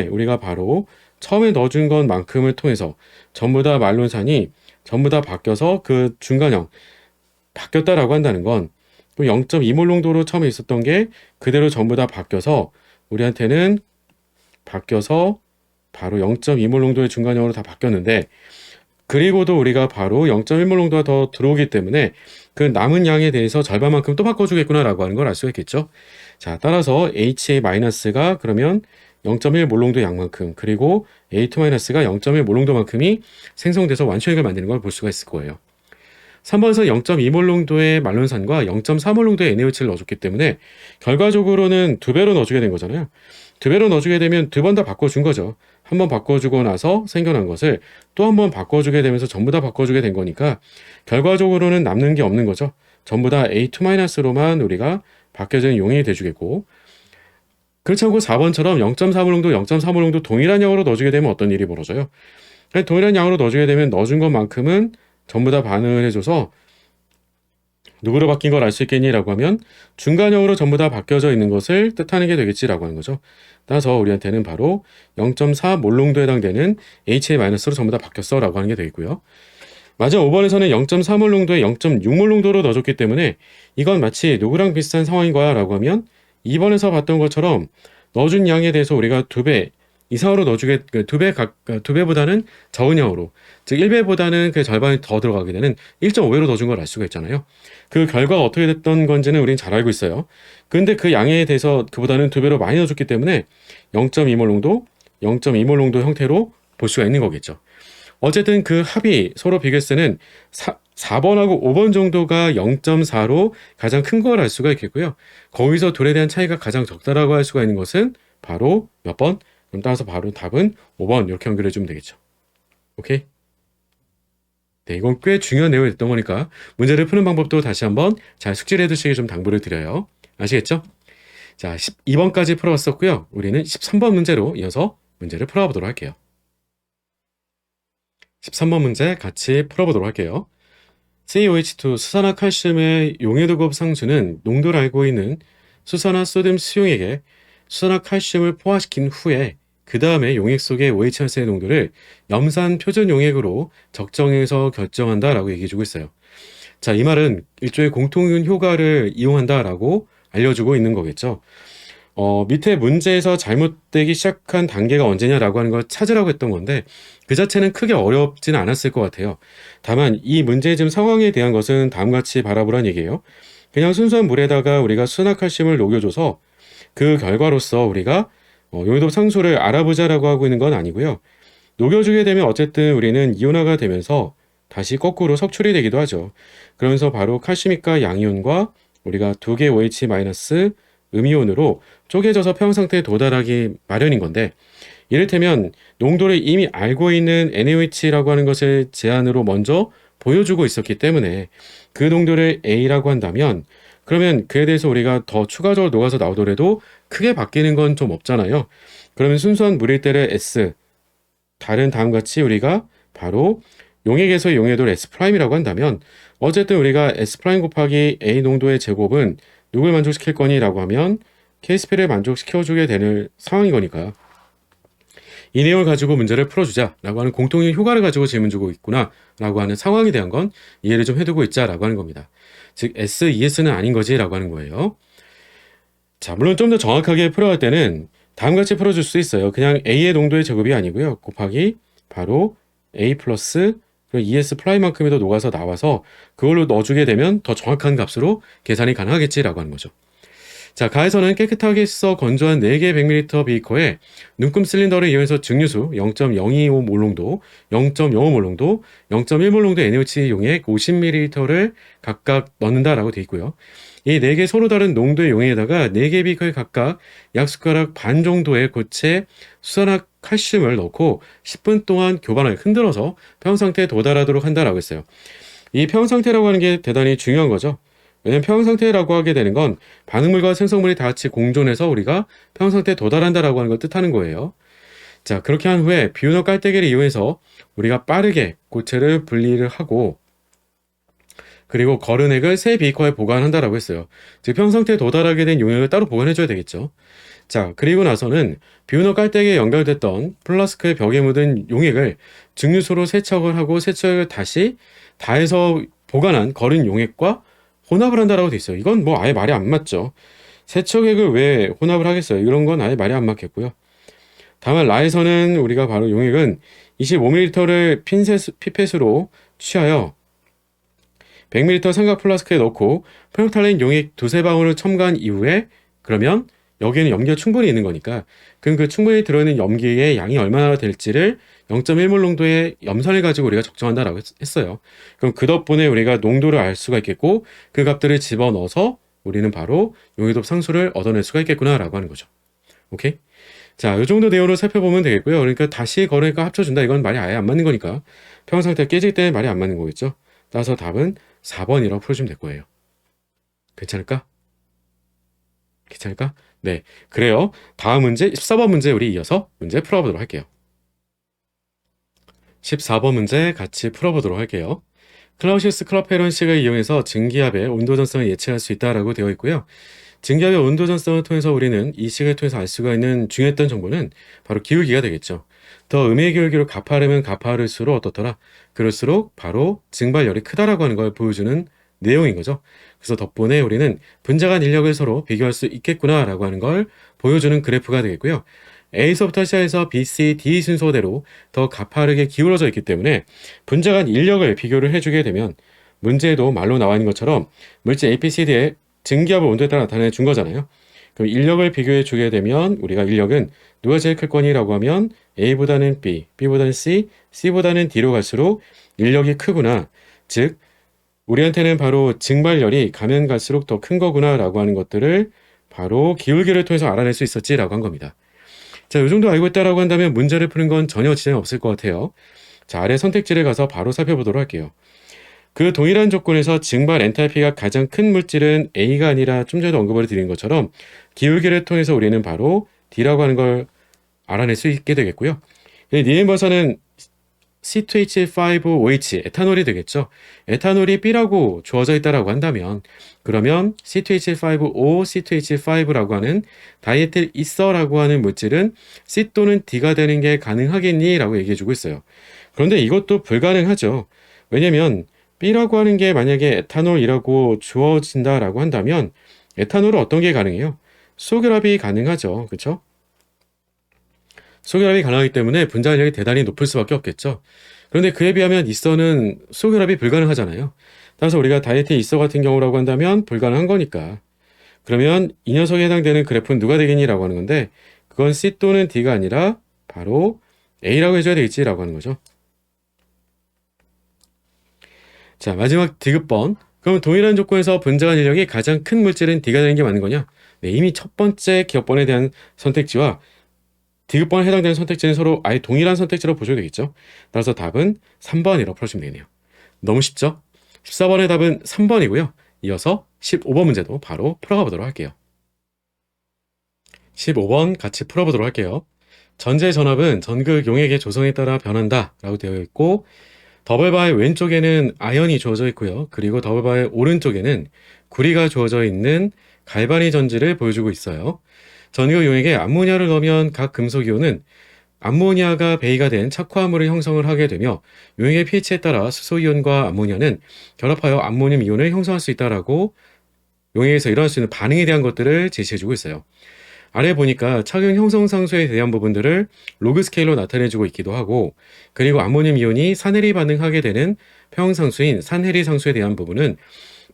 우리가 바로 처음에 넣어준 것만큼을 통해서 전부 다 말론산이 전부 다 바뀌어서 그 중간형 바뀌었다라고 한다는 건 0.2몰 농도로 처음에 있었던 게 그대로 전부 다 바뀌어서 우리한테는 바뀌어서 바로 0.2몰 농도의 중간형으로 다 바뀌었는데, 그리고도 우리가 바로 0.1몰 농도가 더 들어오기 때문에 그 남은 양에 대해서 절반만큼 또 바꿔주겠구나라고 하는 걸 알 수가 있겠죠. 자, 따라서 HA- 그러면 0.1몰 농도 양만큼, 그리고 A2-가 0.1몰 농도만큼이 생성돼서 완충액을 만드는 걸 볼 수가 있을 거예요. 3번에서 0.2몰 농도의 말론산과 0.3몰 농도의 NaOH를 넣어줬기 때문에 결과적으로는 2배로 넣어주게 된 거잖아요. 2배로 넣어주게 되면 2번 다 바꿔준 거죠. 한 번 바꿔주고 나서 생겨난 것을 또 한 번 바꿔주게 되면서 전부 다 바꿔주게 된 거니까 결과적으로는 남는 게 없는 거죠. 전부 다 A2-로만 우리가 바뀌어지는 용액이 돼주겠고, 그렇지 않고 4번처럼 0.3몰 농도, 0.3몰 농도 동일한 양으로 넣어주게 되면 어떤 일이 벌어져요? 동일한 양으로 넣어주게 되면 넣어준 것만큼은 전부 다 반응을 해줘서 누구로 바뀐 걸 알 수 있겠니? 라고 하면 중간형으로 전부 다 바뀌어져 있는 것을 뜻하는 게 되겠지라고 하는 거죠. 따라서 우리한테는 바로 0.4몰 농도에 해당되는 HA-로 전부 다 바뀌었어 라고 하는 게 되겠고요. 마지막 5번에서는 0.3몰 농도에 0.6몰 농도로 넣어줬기 때문에 이건 마치 누구랑 비슷한 상황인 거야 라고 하면 2번에서 봤던 것처럼 넣어준 양에 대해서 우리가 2배 이상으로 넣어주게, 2배보다는 적은 양으로, 즉 1배보다는 그 절반이 더 들어가게 되는 1.5배로 넣어준 걸 알 수가 있잖아요. 그 결과가 어떻게 됐던 건지는 우린 잘 알고 있어요. 근데 그 양에 대해서 그보다는 2배로 많이 넣어줬기 때문에 0.2몰 농도, 0.2몰 농도 형태로 볼 수가 있는 거겠죠. 어쨌든 그 합이 서로 비교했을 때는 4번하고 5번 정도가 0.4로 가장 큰 걸 알 수가 있겠고요. 거기서 둘에 대한 차이가 가장 적다라고 할 수가 있는 것은 바로 몇 번? 그럼 따라서 바로 답은 5번 이렇게 연결해 주면 되겠죠. 오케이? 네, 이건 꽤 중요한 내용이 됐던 거니까 문제를 푸는 방법도 다시 한번 잘 숙지를 해두시길 좀 당부를 드려요. 아시겠죠? 자, 12번까지 풀어봤었고요. 우리는 13번 문제로 이어서 문제를 풀어보도록 할게요. 13번 문제 같이 풀어보도록 할게요. CaOH2 수산화 칼슘의 용해도급 상수는 농도를 알고 있는 수산화 소듐 수용액에 수산화 칼슘을 포화시킨 후에 그 다음에 용액 속의 OH-의 농도를 염산 표준 용액으로 적정해서 결정한다라고 얘기해주고 있어요. 자, 이 말은 일종의 공통균 효과를 이용한다라고 알려주고 있는 거겠죠. 밑에 문제에서 잘못되기 시작한 단계가 언제냐라고 하는 걸 찾으라고 했던 건데 그 자체는 크게 어렵지는 않았을 것 같아요. 다만 이 문제의 지금 상황에 대한 것은 다음과 같이 바라보란 얘기예요. 그냥 순수한 물에다가 우리가 수산화칼슘을 녹여줘서 그 결과로서 우리가 용해도급 상수를 알아보자라고 하고 있는 건 아니고요. 녹여주게 되면 어쨌든 우리는 이온화가 되면서 다시 거꾸로 석출이 되기도 하죠. 그러면서 바로 칼슘이가 양이온과 우리가 2개 OH- 음이온으로 쪼개져서 평형상태에 도달하기 마련인 건데, 이를테면 농도를 이미 알고 있는 NaOH라고 하는 것을 제한으로 먼저 보여주고 있었기 때문에 그 농도를 A라고 한다면 그러면 그에 대해서 우리가 더 추가적으로 녹아서 나오더라도 크게 바뀌는 건 좀 없잖아요. 그러면 순수한 물일 때를 S, 다른 다음같이 우리가 바로 용액에서의 용해도를 S'이라고 한다면 어쨌든 우리가 S' 곱하기 A 농도의 제곱은 누굴 만족시킬 거니? 라고 하면 KSP를 만족시켜주게 되는 상황인 거니까 이 내용을 가지고 문제를 풀어주자 라고 하는 공통의 효과를 가지고 질문 주고 있구나 라고 하는 상황에 대한 건 이해를 좀 해두고 있자 라고 하는 겁니다. 즉 S, ES는 아닌 거지 라고 하는 거예요. 자, 물론 좀 더 정확하게 풀어갈 때는 다음같이 풀어줄 수 있어요. 그냥 A의 농도의 제곱이 아니고요. 곱하기 바로 A 플러스 ES 플라이만큼이 더 녹아서 나와서 그걸로 넣어주게 되면 더 정확한 값으로 계산이 가능하겠지라고 하는 거죠. 자, 가에서는 깨끗하게 씻어 건조한 4개의 100ml 비커에 눈금 실린더를 이용해서 증류수 0.025몰 농도, 0.05몰 농도, 0.1몰 농도의 NaOH 용액 50ml를 각각 넣는다라고 되어 있고요. 이 4개 서로 다른 농도의 용액에다가 4개 비커에 각각 약숟가락 반 정도의 고체 수산화 칼슘을 넣고 10분 동안 교반을 흔들어서 평상태에 도달하도록 한다라고 했어요. 이 평상태라고 하는 게 대단히 중요한 거죠. 왜냐면 평상태라고 하게 되는 건 반응물과 생성물이 다 같이 공존해서 우리가 평상태에 도달한다라고 하는 걸 뜻하는 거예요. 자, 그렇게 한 후에 비우너 깔때기를 이용해서 우리가 빠르게 고체를 분리를 하고 그리고 거른액을 새 비커에 보관한다라고 했어요. 즉 평상태에 도달하게 된 용액을 따로 보관해줘야 되겠죠. 자, 그리고 나서는 비우너 깔때기에 연결됐던 플라스크의 벽에 묻은 용액을 증류소로 세척을 하고 세척을 다시 다해서 보관한 거른 용액과 혼합을 한다라고 돼 있어요. 이건 뭐 아예 말이 안 맞죠. 세척액을 왜 혼합을 하겠어요? 이런 건 아예 말이 안 맞겠고요. 다만 라에서는 우리가 바로 용액은 25ml를 피펫으로 취하여 100ml 삼각 플라스크에 넣고 페놀탈렌 용액 두세 방울을 첨가한 이후에 그러면 여기에는 염기가 충분히 있는 거니까 그럼 그 충분히 들어있는 염기의 양이 얼마나 될지를 0.1몰 농도의 염산을 가지고 우리가 적정한다라고 했어요. 그럼 그 덕분에 우리가 농도를 알 수가 있겠고 그 값들을 집어넣어서 우리는 바로 용해독 상수를 얻어낼 수가 있겠구나라고 하는 거죠. 오케이? 자, 이 정도 내용으로 살펴보면 되겠고요. 그러니까 다시 거래가 합쳐준다. 이건 말이 아예 안 맞는 거니까 평상태 깨질 때 말이 안 맞는 거겠죠. 따라서 답은 4번이라고 풀어주면 될 거예요. 괜찮을까? 괜찮을까? 네, 그래요. 다음 문제 14번 문제 우리 이어서 문제 풀어보도록 할게요. 14번 문제 같이 풀어보도록 할게요. 클라우시우스 클럽페런식을 이용해서 증기압의 온도 전성을 예측할 수 있다라고 되어 있고요. 증기압의 온도 전성을 통해서 우리는 이 식을 통해서 알 수가 있는 중요했던 정보는 바로 기울기가 되겠죠. 더 음의 기울기로 가파르면 가파를수록 어떻더라? 그럴수록 바로 증발열이 크다라고 하는 걸 보여주는 내용인 거죠. 그래서 덕분에 우리는 분자 간 인력을 서로 비교할 수 있겠구나라고 하는 걸 보여주는 그래프가 되겠고요. A서부터 시작해서 B, C, D 순서대로 더 가파르게 기울어져 있기 때문에 분자 간 인력을 비교를 해주게 되면 문제에도 말로 나와 있는 것처럼 물질 A, B, C, D의 증기압을 온도에 따라 나타내 준 거잖아요. 그럼 인력을 비교해 주게 되면 우리가 인력은 누가 제일 클 거니라고 하면 A보다는 B, B보다는 C, C보다는 D로 갈수록 인력이 크구나. 즉 우리한테는 바로 증발열이 가면 갈수록 더 큰 거구나 라고 하는 것들을 바로 기울기를 통해서 알아낼 수 있었지라고 한 겁니다. 자, 이 정도 알고 있다라고 한다면 문제를 푸는 건 전혀 지장이 없을 것 같아요. 자, 아래 선택지를 가서 바로 살펴보도록 할게요. 그 동일한 조건에서 증발 엔탈피가 가장 큰 물질은 A가 아니라 좀 전에도 언급을 드린 것처럼 기울기를 통해서 우리는 바로 D라고 하는 걸 알아낼 수 있게 되겠고요. 니은버섯은 C2H5OH, 에탄올이 되겠죠. 에탄올이 B라고 주어져 있다라고 한다면 그러면 C2H5O, C2H5라고 하는 다이에틸 이서라고 하는 물질은 C 또는 D가 되는 게 가능하겠니? 라고 얘기해주고 있어요. 그런데 이것도 불가능하죠. 왜냐면 B라고 하는 게 만약에 에탄올이라고 주어진다라고 한다면 에탄올은 어떤 게 가능해요? 수결합이 가능하죠. 그렇죠? 수결합이 가능하기 때문에 분자력이 대단히 높을 수밖에 없겠죠. 그런데 그에 비하면 이서는 수결합이 불가능하잖아요. 따라서 우리가 다이에틸 이서 같은 경우라고 한다면 불가능한 거니까. 그러면 이 녀석에 해당되는 그래프는 누가 되겠니라고 하는 건데 그건 C 또는 D가 아니라 바로 A라고 해줘야 되겠지라고 하는 거죠. 자, 마지막 디귿번. 그럼 동일한 조건에서 분자 간 인력이 가장 큰 물질은 D가 되는 게 맞는 거냐? 네, 이미 첫 번째 기억번에 대한 선택지와 디귿번에 해당되는 선택지는 서로 아예 동일한 선택지로 보셔도 되겠죠. 따라서 답은 3번이라고 풀어주면 되겠네요. 너무 쉽죠? 14번의 답은 3번이고요. 이어서 15번 문제도 바로 풀어가 보도록 할게요. 15번 같이 풀어보도록 할게요. 전제 전압은 전극 용액의 조성에 따라 변한다 라고 되어 있고 더블바의 왼쪽에는 아연이 주어져 있고요. 그리고 더블바의 오른쪽에는 구리가 주어져 있는 갈바니 전지를 보여주고 있어요. 전극 용액에 암모니아를 넣으면 각 금속이온은 암모니아가 베이가 된 착화물을 형성을 하게 되며 용액의 pH에 따라 수소이온과 암모니아는 결합하여 암모늄 이온을 형성할 수 있다라고 용액에서 일어날 수 있는 반응에 대한 것들을 제시해주고 있어요. 아래 보니까 착용 형성 상수에 대한 부분들을 로그 스케일로 나타내주고 있기도 하고 그리고 암모늄 이온이 산해리 반응하게 되는 평형상수인 산해리 상수에 대한 부분은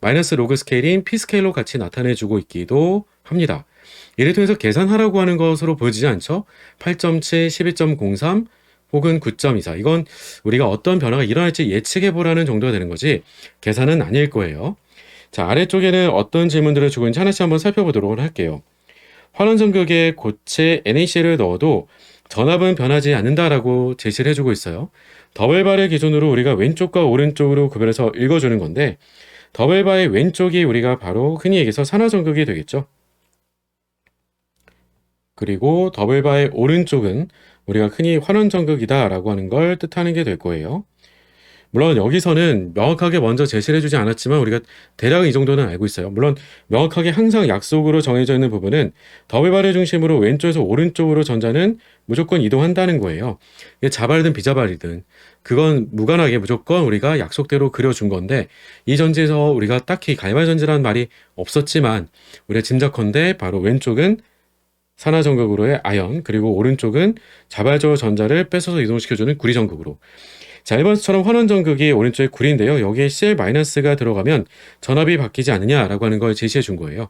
마이너스 로그 스케일인 p 스케일로 같이 나타내주고 있기도 합니다. 이를 통해서 계산하라고 하는 것으로 보여지지 않죠? 8.7, 12.03 혹은 9.24 이건 우리가 어떤 변화가 일어날지 예측해보라는 정도가 되는 거지 계산은 아닐 거예요. 자, 아래쪽에는 어떤 질문들을 주고 있는지 하나씩 한번 살펴보도록 할게요. 환원전극에 고체 NaCl을 넣어도 전압은 변하지 않는다라고 제시를 해주고 있어요. 더블바를 기준으로 우리가 왼쪽과 오른쪽으로 구별해서 읽어주는 건데 더블바의 왼쪽이 우리가 바로 흔히 얘기해서 산화전극이 되겠죠. 그리고 더블바의 오른쪽은 우리가 흔히 환원전극이다 라고 하는 걸 뜻하는 게 될 거예요. 물론 여기서는 명확하게 먼저 제시를 해주지 않았지만 우리가 대략 이 정도는 알고 있어요. 물론 명확하게 항상 약속으로 정해져 있는 부분은 더블 바를 중심으로 왼쪽에서 오른쪽으로 전자는 무조건 이동한다는 거예요. 이게 자발이든 비자발이든 그건 무관하게 무조건 우리가 약속대로 그려준 건데, 이 전지에서 우리가 딱히 갈발전지라는 말이 없었지만 우리가 짐작컨대 바로 왼쪽은 산화전극으로의 아연, 그리고 오른쪽은 자발적으로 전자를 뺏어서 이동시켜주는 구리전극으로. 자, 1번처럼 환원전극이 오른쪽에 구리인데요. 여기에 Cl-가 들어가면 전압이 바뀌지 않느냐라고 하는 걸 제시해 준 거예요.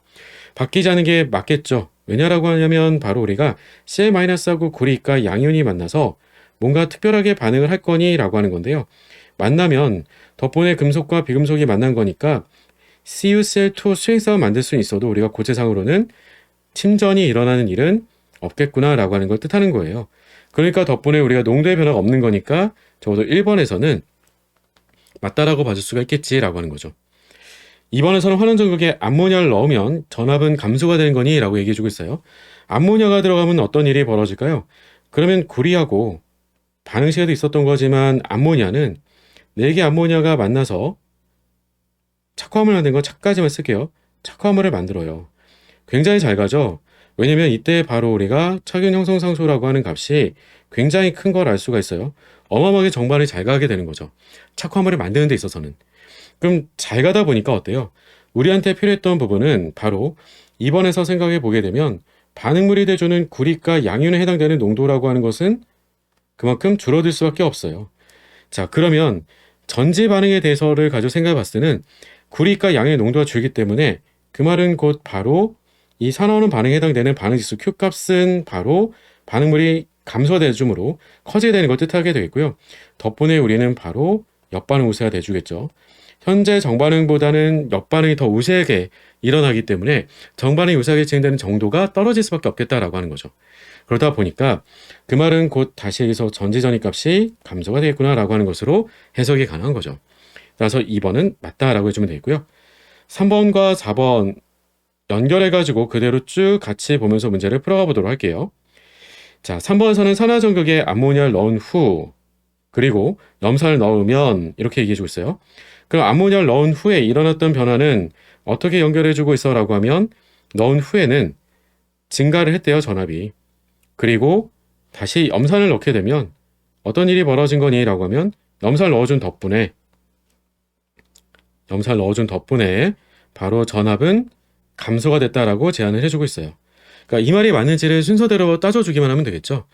바뀌지 않은 게 맞겠죠. 왜냐라고 하냐면 바로 우리가 Cl-하고 구리가 양이온이 만나서 뭔가 특별하게 반응을 할 거니 라고 하는 건데요. 만나면 덕분에 금속과 비금속이 만난 거니까 CuCl2 수행성을 만들 수는 있어도 우리가 고체상으로는 침전이 일어나는 일은 없겠구나 라고 하는 걸 뜻하는 거예요. 그러니까 덕분에 우리가 농도의 변화가 없는 거니까 적어도 1번에서는 맞다라고 봐줄 수가 있겠지라고 하는 거죠. 2번에서는 환원전극에 암모니아를 넣으면 전압은 감소가 되는 거니? 라고 얘기해주고 있어요. 암모니아가 들어가면 어떤 일이 벌어질까요? 그러면 구리하고 반응 시에도 있었던 거지만 암모니아는 4개 암모니아가 만나서 착화물을 만든 건 착까지만 쓸게요. 착화물을 만들어요. 굉장히 잘 가죠? 왜냐면 이때 바로 우리가 착윤 형성 상소라고 하는 값이 굉장히 큰 걸 알 수가 있어요. 어마어마하게 정발이 잘 가게 되는 거죠. 착화물을 만드는 데 있어서는. 그럼 잘 가다 보니까 어때요? 우리한테 필요했던 부분은 바로 2번에서 생각해 보게 되면 반응물이 돼주는 구리가 양윤에 해당되는 농도라고 하는 것은 그만큼 줄어들 수밖에 없어요. 자, 그러면 전지 반응에 대해서를 가지고 생각해 봤을 때는 구리가 양의 농도가 줄기 때문에 그 말은 곧 바로 이 산화하는 반응에 해당되는 반응지수 Q값은 바로 반응물이 감소돼줌으로 커지게 되는 걸 뜻하게 되겠고요. 덕분에 우리는 바로 옆반응 우세가 돼주겠죠. 현재 정반응보다는 옆반응이 더 우세하게 일어나기 때문에 정반응이 우세하게 진행되는 정도가 떨어질 수밖에 없겠다라고 하는 거죠. 그러다 보니까 그 말은 곧 다시 여기서 전지전입 값이 감소가 되겠구나라고 하는 것으로 해석이 가능한 거죠. 따라서 2번은 맞다라고 해주면 되겠고요. 3번과 4번 연결해가지고 그대로 쭉 같이 보면서 문제를 풀어가 보도록 할게요. 자, 3번에서는 산화전극에 암모니아를 넣은 후 그리고 염산을 넣으면 이렇게 얘기해주고 있어요. 그럼 암모니아를 넣은 후에 일어났던 변화는 어떻게 연결해주고 있어? 라고 하면 넣은 후에는 증가를 했대요, 전압이. 그리고 다시 염산을 넣게 되면 어떤 일이 벌어진 거니? 라고 하면 염산을 넣어준 덕분에 바로 전압은 감소가 됐다라고 제안을 해주고 있어요. 그러니까 이 말이 맞는지를 순서대로 따져주기만 하면 되겠죠.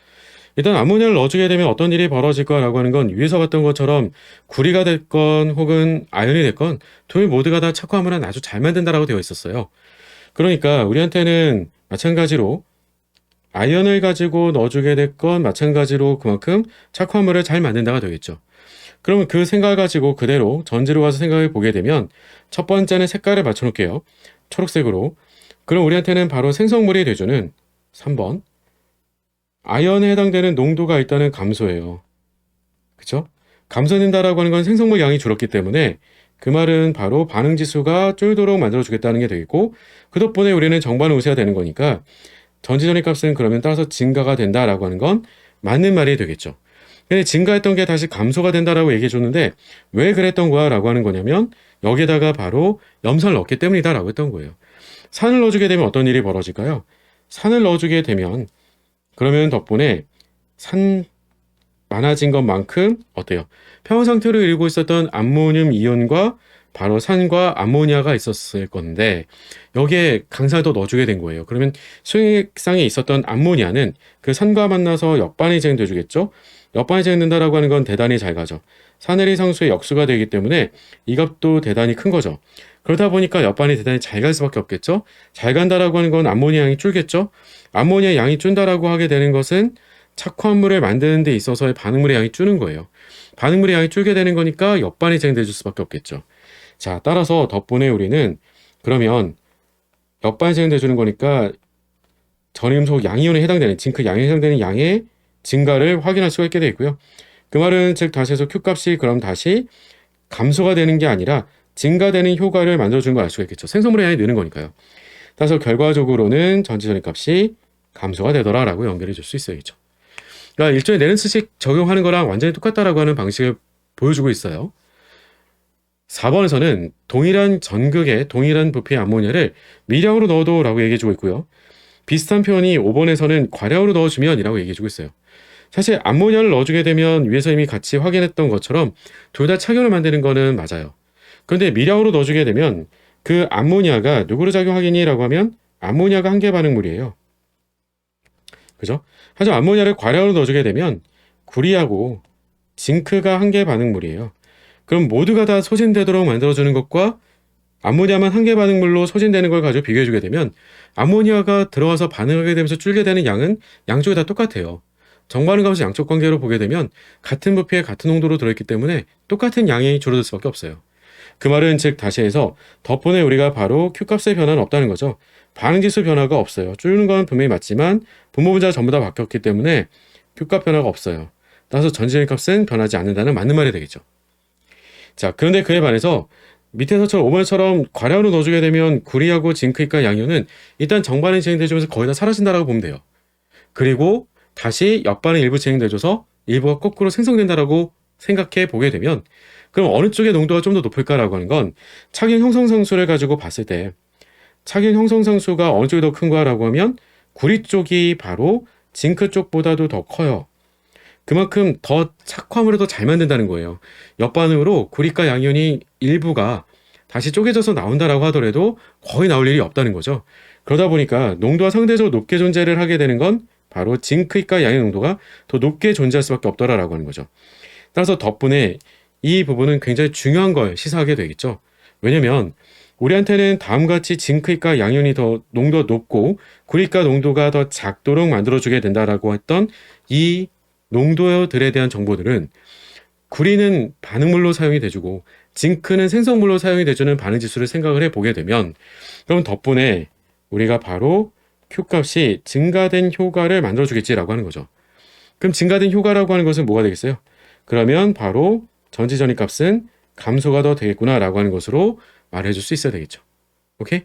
일단 암모니아를 넣어주게 되면 어떤 일이 벌어질까라고 하는 건 위에서 봤던 것처럼 구리가 됐건 혹은 아연이 됐건 둘 모두가 다 착화물은 아주 잘 만든다라고 되어 있었어요. 그러니까 우리한테는 마찬가지로 아연을 가지고 넣어주게 됐건 마찬가지로 그만큼 착화물을 잘 만든다가 되겠죠. 그러면 그 생각을 가지고 그대로 전지로 가서 생각해 보게 되면 첫 번째는 색깔을 맞춰놓을게요. 초록색으로. 그럼 우리한테는 바로 생성물이 돼주는 3번 아연에 해당되는 농도가 일단은 감소해요. 그쵸? 감소된다라고 하는 건 생성물 양이 줄었기 때문에 그 말은 바로 반응지수가 줄도록 만들어주겠다는 게 되겠고, 그 덕분에 우리는 정반응 우세가 되는 거니까 전지전입 값은 그러면 따라서 증가가 된다라고 하는 건 맞는 말이 되겠죠. 근데 증가했던 게 다시 감소가 된다라고 얘기해 줬는데 왜 그랬던 거야 라고 하는 거냐면 여기에다가 바로 염산을 넣었기 때문이다 라고 했던 거예요. 산을 넣어주게 되면 어떤 일이 벌어질까요? 산을 넣어주게 되면 그러면 덕분에 산 많아진 것만큼 어때요? 평온 상태로 일고 있었던 암모늄 이온과 바로 산과 암모니아가 있었을 건데 여기에 강산을 더 넣어주게 된 거예요. 그러면 수익상에 있었던 암모니아는 그 산과 만나서 역반응이 진행돼 주겠죠. 역반응이 진행된다라고 하는 건 대단히 잘 가죠. 산해리 상수의 역수가 되기 때문에 이 값도 대단히 큰 거죠. 그러다 보니까 역반응이 대단히 잘 갈 수밖에 없겠죠. 잘 간다라고 하는 건 암모니아 양이 줄겠죠. 암모니아 양이 준다라고 하게 되는 것은 착화물을 만드는 데 있어서의 반응물의 양이 줄는 거예요. 반응물의 양이 줄게 되는 거니까 역반응이 진행될 수밖에 없겠죠. 자, 따라서 덕분에 우리는 그러면 역반응이 진행돼 주는 거니까 전임소 양이온에 해당되는 징크 양이온에 해당되는 양의 증가를 확인할 수가 있게 되어 있고요. 그 말은 즉 다시 해서 Q값이 그럼 다시 감소가 되는 게 아니라 증가되는 효과를 만들어주는 걸 알 수가 있겠죠. 생성물의 양이 느는 거니까요. 따라서 결과적으로는 전지전입 값이 감소가 되더라라고 연결해 줄 수 있어야겠죠. 그러니까 일종의 레넌스식 적용하는 거랑 완전히 똑같다라고 하는 방식을 보여주고 있어요. 4번에서는 동일한 전극에 동일한 부피의 암모니아를 미량으로 넣어도 라고 얘기해주고 있고요. 비슷한 표현이 5번에서는 과량으로 넣어주면 이라고 얘기해주고 있어요. 사실 암모니아를 넣어주게 되면 위에서 이미 같이 확인했던 것처럼 둘 다 착용을 만드는 거는 맞아요. 그런데 미량으로 넣어주게 되면 그 암모니아가 누구로 작용하겠니? 라고 하면 암모니아가 한계 반응물이에요. 그죠? 하지만 암모니아를 과량으로 넣어주게 되면 구리하고 징크가 한계 반응물이에요. 그럼 모두가 다 소진되도록 만들어주는 것과 암모니아만 한계 반응물로 소진되는 걸 가지고 비교해주게 되면 암모니아가 들어와서 반응하게 되면서 줄게 되는 양은 양쪽이 다 똑같아요. 정반응감수 양쪽 관계로 보게 되면 같은 부피에 같은 농도로 들어있기 때문에 똑같은 양이 줄어들 수밖에 없어요. 그 말은 즉 다시 해서 덕분에 우리가 바로 Q값의 변화는 없다는 거죠. 반응지수 변화가 없어요. 줄는 건 분명히 맞지만 분모분자가 전부 다 바뀌었기 때문에 Q값 변화가 없어요. 따라서 전지적인 값은 변하지 않는다는 맞는 말이 되겠죠. 자, 그런데 그에 반해서 밑에서처럼 5번처럼 과량으로 넣어주게 되면 구리하고 징크이과 양이온은 일단 정반응이 진행되면서 거의 다 사라진다라고 보면 돼요. 그리고 다시 역반응 일부 진행돼줘서 일부가 거꾸로 생성된다라고 생각해 보게 되면 그럼 어느 쪽의 농도가 좀 더 높을까라고 하는 건 착용 형성상수를 가지고 봤을 때 착용 형성상수가 어느 쪽이 더 큰가라고 하면 구리 쪽이 바로 징크 쪽보다도 더 커요. 그만큼 더 착화물을 더 잘 만든다는 거예요. 옆반응으로 구리가 양이온이 일부가 다시 쪼개져서 나온다라고 하더라도 거의 나올 일이 없다는 거죠. 그러다 보니까 농도가 상대적으로 높게 존재를 하게 되는 건 바로 징크이과 양의 농도가 더 높게 존재할 수밖에 없더라라고 하는 거죠. 따라서 덕분에 이 부분은 굉장히 중요한 걸 시사하게 되겠죠. 왜냐면 우리한테는 다음같이 징크이과 양이온이 더 농도가 높고 구리가 농도가 더 작도록 만들어주게 된다라고 했던 이 농도들에 대한 정보들은 구리는 반응물로 사용이 돼주고 징크는 생성물로 사용이 돼주는 반응지수를 생각을 해보게 되면 그럼 덕분에 우리가 바로 Q값이 증가된 효과를 만들어주겠지라고 하는 거죠. 그럼 증가된 효과라고 하는 것은 뭐가 되겠어요? 그러면 바로 전지전이값은 감소가 더 되겠구나라고 하는 것으로 말해줄 수 있어야 되겠죠. 오케이?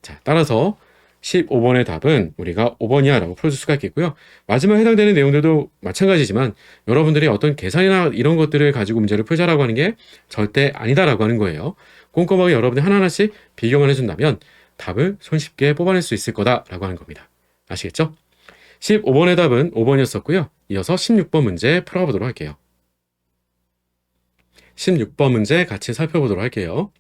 자, 따라서 15번의 답은 우리가 5번이야 라고 풀어줄 수가 있겠고요. 마지막에 해당되는 내용들도 마찬가지지만 여러분들이 어떤 계산이나 이런 것들을 가지고 문제를 풀자라고 하는 게 절대 아니다라고 하는 거예요. 꼼꼼하게 여러분들이 하나하나씩 비교만 해준다면 답을 손쉽게 뽑아낼 수 있을 거다라고 하는 겁니다. 아시겠죠? 15번의 답은 5번이었었고요. 이어서 16번 문제 풀어보도록 할게요. 16번 문제 같이 살펴보도록 할게요.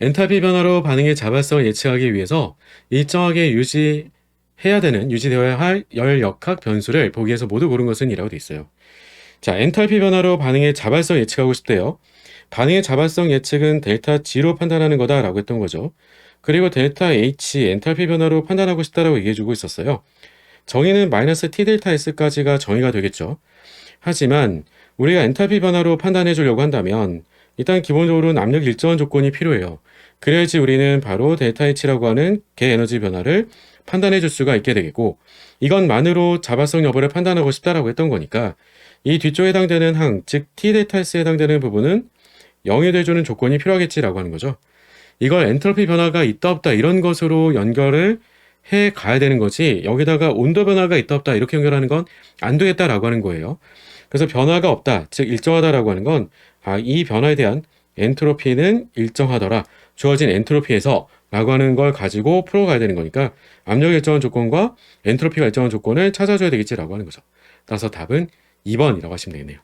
엔탈피 변화로 반응의 자발성을 예측하기 위해서 일정하게 유지되어야 할 열 역학 변수를 보기에서 모두 고른 것은 이라고 되어 있어요. 자, 엔탈피 변화로 반응의 자발성 예측하고 싶대요. 반응의 자발성 예측은 델타 G로 판단하는 거다라고 했던 거죠. 그리고 델타 H 엔탈피 변화로 판단하고 싶다라고 얘기해주고 있었어요. 정의는 마이너스 T 델타 S까지가 정의가 되겠죠. 하지만 우리가 엔탈피 변화로 판단해 주려고 한다면 일단 기본적으로는 압력 일정한 조건이 필요해요. 그래야지 우리는 바로 델타 H라고 하는 개 에너지 변화를 판단해 줄 수가 있게 되겠고 이것만으로 자발성 여부를 판단하고 싶다라고 했던 거니까 이 뒤쪽에 해당되는 항, 즉 T 델타 S에 해당되는 부분은 0이 돼주는 조건이 필요하겠지라고 하는 거죠. 이걸 엔트로피 변화가 있다 없다 이런 것으로 연결을 해 가야 되는 거지 여기다가 온도 변화가 있다 없다 이렇게 연결하는 건 안 되겠다라고 하는 거예요. 그래서 변화가 없다, 즉 일정하다라고 하는 건 이 변화에 대한 엔트로피는 일정하더라. 주어진 엔트로피에서 라고 하는 걸 가지고 풀어가야 되는 거니까 압력 일정한 조건과 엔트로피가 일정한 조건을 찾아줘야 되겠지라고 하는 거죠. 따라서 답은 2번이라고 하시면 되겠네요.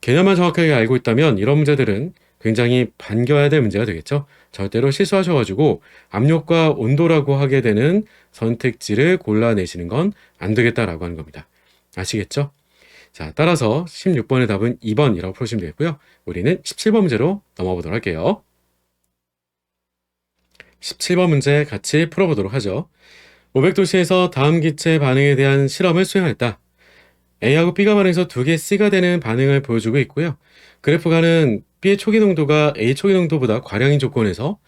개념만 정확하게 알고 있다면 이런 문제들은 굉장히 반겨야 될 문제가 되겠죠. 절대로 실수하셔가지고 압력과 온도라고 하게 되는 선택지를 골라내시는 건 안 되겠다라고 하는 겁니다. 아시겠죠? 자, 따라서 16번의 답은 2번이라고 풀으시면 되겠고요. 우리는 17번 문제로 넘어가 보도록 할게요. 17번 문제 같이 풀어보도록 하죠. 500도씨에서 다음 기체 반응에 대한 실험을 수행했다. A하고 B가 반응해서 두 개 C가 되는 반응을 보여주고 있고요. 그래프가는 B의 초기 농도가 A 초기 농도보다 과량인 조건에서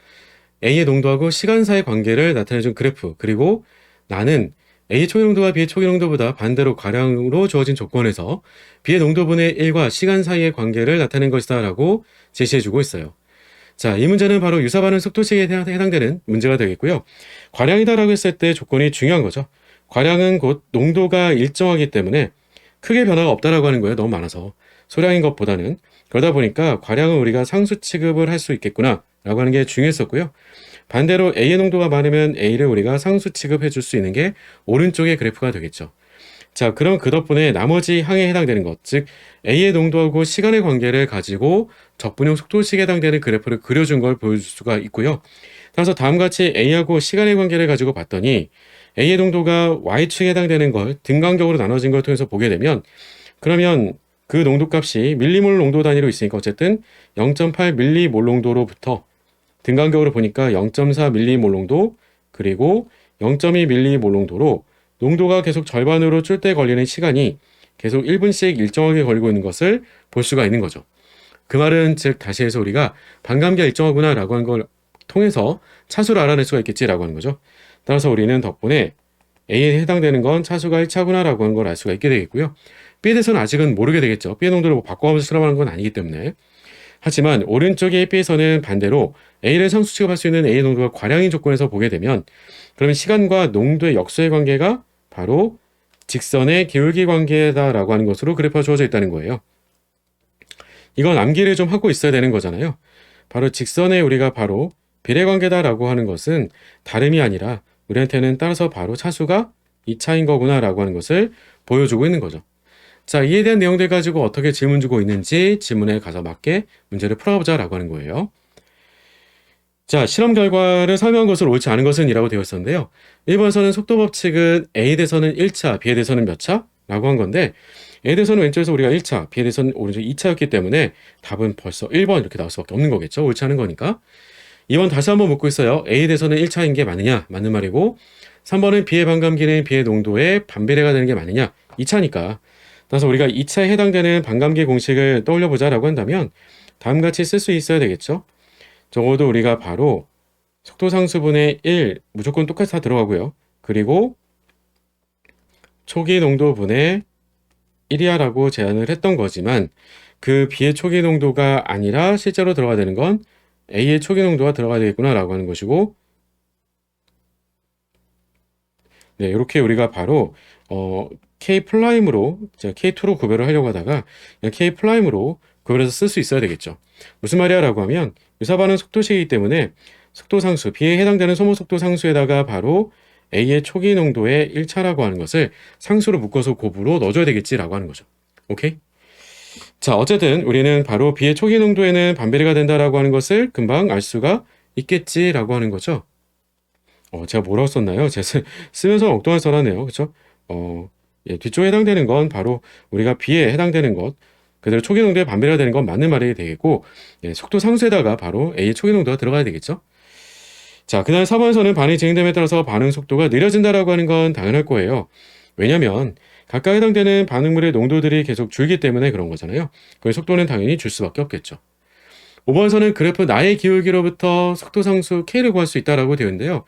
A의 농도하고 시간사의 관계를 나타내준 그래프, 그리고 나는 A 초기 농도가 B의 초기 농도보다 반대로 과량으로 주어진 조건에서 B의 농도분의 1과 시간 사이의 관계를 나타낸 것이다 라고 제시해주고 있어요. 자, 이 문제는 바로 유사반응 속도식에 해당되는 문제가 되겠고요. 과량이다라고 했을 때 조건이 중요한 거죠. 과량은 곧 농도가 일정하기 때문에 크게 변화가 없다라고 하는 거예요. 너무 많아서. 소량인 것보다는. 그러다 보니까 과량은 우리가 상수 취급을 할 수 있겠구나 라고 하는 게 중요했었고요. 반대로 A의 농도가 많으면 A를 우리가 상수 취급해 줄 수 있는 게 오른쪽의 그래프가 되겠죠. 자, 그럼 그 덕분에 나머지 항에 해당되는 것, 즉 A의 농도하고 시간의 관계를 가지고 적분용 속도식에 해당되는 그래프를 그려준 걸 보여줄 수가 있고요. 따라서 다음과 같이 A하고 시간의 관계를 가지고 봤더니 A의 농도가 Y축에 해당되는 걸 등간격으로 나눠진 걸 통해서 보게 되면, 그러면 그 농도값이 밀리몰 농도 단위로 있으니까 어쨌든 0.8 밀리몰 농도로부터 등간격으로 보니까 0.4 밀리몰 농도, 그리고 0.2 밀리몰 농도로 농도가 계속 절반으로 줄 때 걸리는 시간이 계속 1분씩 일정하게 걸리고 있는 것을 볼 수가 있는 거죠. 그 말은 즉 다시 해서 우리가 반감기가 일정하구나 라고 하는 걸 통해서 차수를 알아낼 수가 있겠지라고 하는 거죠. 따라서 우리는 덕분에 A에 해당되는 건 차수가 1차구나 라고 하는 걸 알 수가 있게 되겠고요. B에 대해서는 아직은 모르게 되겠죠. B의 농도를 뭐 바꿔가면서 실험하는 건 아니기 때문에. 하지만 오른쪽의 B에서는 반대로 A를 상수 취급할 수 있는 A의 농도가 과량인 조건에서 보게 되면, 그러면 시간과 농도의 역수의 관계가 바로 직선의 기울기 관계다라고 하는 것으로 그래프가 주어져 있다는 거예요. 이건 암기를 좀 하고 있어야 되는 거잖아요. 바로 직선의 우리가 바로 비례관계다라고 하는 것은 다름이 아니라 우리한테는 따라서 바로 차수가 2차인 거구나라고 하는 것을 보여주고 있는 거죠. 자, 이에 대한 내용들 가지고 어떻게 질문 주고 있는지 질문에 가서 맞게 문제를 풀어보자라고 하는 거예요. 자, 실험 결과를 설명한 것을 옳지 않은 것은 이라고 되어 있었는데요. 1번에서는 속도 법칙은 A에 대해서는 1차, B에 대해서는 몇 차? 라고 한 건데, A에 대해서는 왼쪽에서 우리가 1차, B에 대해서는 오른쪽 2차였기 때문에 답은 벌써 1번 이렇게 나올 수밖에 없는 거겠죠. 옳지 않은 거니까. 2번 다시 한번 묻고 있어요. A에 대해서는 1차인 게 맞느냐? 맞는 말이고, 3번은 B의 반감기는 B의 농도에 반비례가 되는 게 맞느냐? 2차니까. 따라서 우리가 2차에 해당되는 반감기 공식을 떠올려보자라고 한다면 다음과 같이 쓸 수 있어야 되겠죠. 적어도 우리가 바로 속도상수분의 1 무조건 똑같이 다 들어가고요. 그리고 초기 농도분의 1이야라고 제안을 했던 거지만 그 B의 초기 농도가 아니라 실제로 들어가야 되는 건 A의 초기 농도가 들어가야 되겠구나라고 하는 것이고, 네, 이렇게 우리가 바로 K 플라임으로 K2로 구별을 하려고 하다가 그냥 K 플라임으로 구별해서 쓸 수 있어야 되겠죠. 무슨 말이야 라고 하면 유사반응 속도식이기 때문에 속도상수, B에 해당되는 소모속도 상수에다가 바로 A의 초기 농도의 1차라고 하는 것을 상수로 묶어서 곱으로 넣어줘야 되겠지라고 하는 거죠. 오케이? 자, 어쨌든 우리는 바로 B의 초기 농도에는 반비례가 된다라고 하는 것을 금방 알 수가 있겠지라고 하는 거죠. 제가 뭐라고 썼나요? 제가 쓰면서 엉뚱한 써놨네요. 그쵸? 예, 뒤쪽에 해당되는 건 바로 우리가 B에 해당되는 것, 그대로 초기 농도에 반비례가 되는 건 맞는 말이 되겠고, 예, 속도 상수에다가 바로 A의 초기 농도가 들어가야 되겠죠? 자, 그 다음 4번에서는 반응이 진행됨에 따라서 반응 속도가 느려진다라고 하는 건 당연할 거예요. 왜냐면 각각 해당되는 반응물의 농도들이 계속 줄기 때문에 그런 거잖아요. 그 속도는 당연히 줄 수밖에 없겠죠. 5번에서는 그래프 나의 기울기로부터 속도 상수 K를 구할 수 있다라고 되어 있는데요.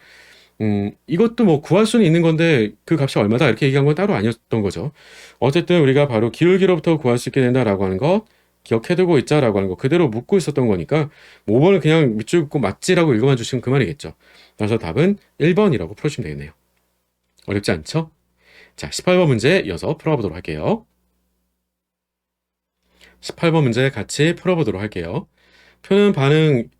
이것도 뭐 구할 수는 있는 건데 그 값이 얼마다 이렇게 얘기한 건 따로 아니었던 거죠. 어쨌든 우리가 바로 기울기로부터 구할 수 있게 된다라고 하는 것 기억해두고 있자라고 하는 거 그대로 묻고 있었던 거니까 5번은 그냥 밑줄 긋고 맞지라고 읽어만 주시면 그만이겠죠. 그래서 답은 1번이라고 풀어주시면 되겠네요. 어렵지 않죠? 자, 18번 문제 이어서 풀어보도록 할게요. 18번 문제 같이 풀어보도록 할게요. 표는 반응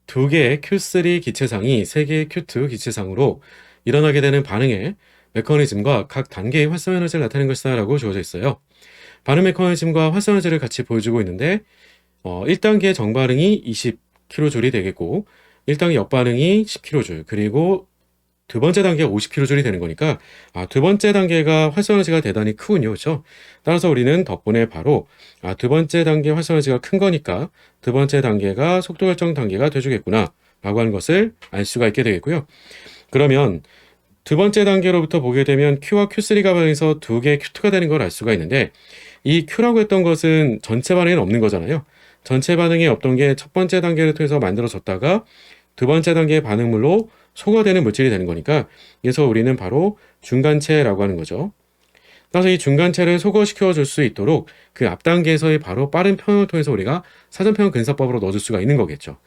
2개의 Q3 기체상이 3개의 Q2 기체상으로 일어나게 되는 반응의 메커니즘과 각 단계의 활성 에너지를 나타내는 것이다 라고 주어져 있어요. 반응 메커니즘과 활성 에너지를 같이 보여주고 있는데 1단계 정반응이 20kJ이 되겠고 1단계 역반응이 10kJ, 그리고 두 번째 단계가 50kJ이 되는 거니까 두 번째 단계가 활성 에너지가 대단히 크군요. 그렇죠? 따라서 우리는 덕분에 바로 두 번째 단계 활성 에너지가 큰 거니까 두 번째 단계가 속도 결정 단계가 돼주겠구나 라고 하는 것을 알 수가 있게 되겠고요. 그러면 두 번째 단계로부터 보게 되면 Q와 Q3가 반응해서 두 개의 Q2가 되는 걸 알 수가 있는데 이 Q라고 했던 것은 전체 반응에는 없는 거잖아요. 전체 반응이 없던 게 첫 번째 단계를 통해서 만들어졌다가 두 번째 단계의 반응물로 소거되는 물질이 되는 거니까 그래서 우리는 바로 중간체라고 하는 거죠. 따라서 이 중간체를 소거시켜 줄 수 있도록 그 앞 단계에서의 바로 빠른 평형을 통해서 우리가 사전평형 근사법으로 넣어줄 수가 있는 거겠죠.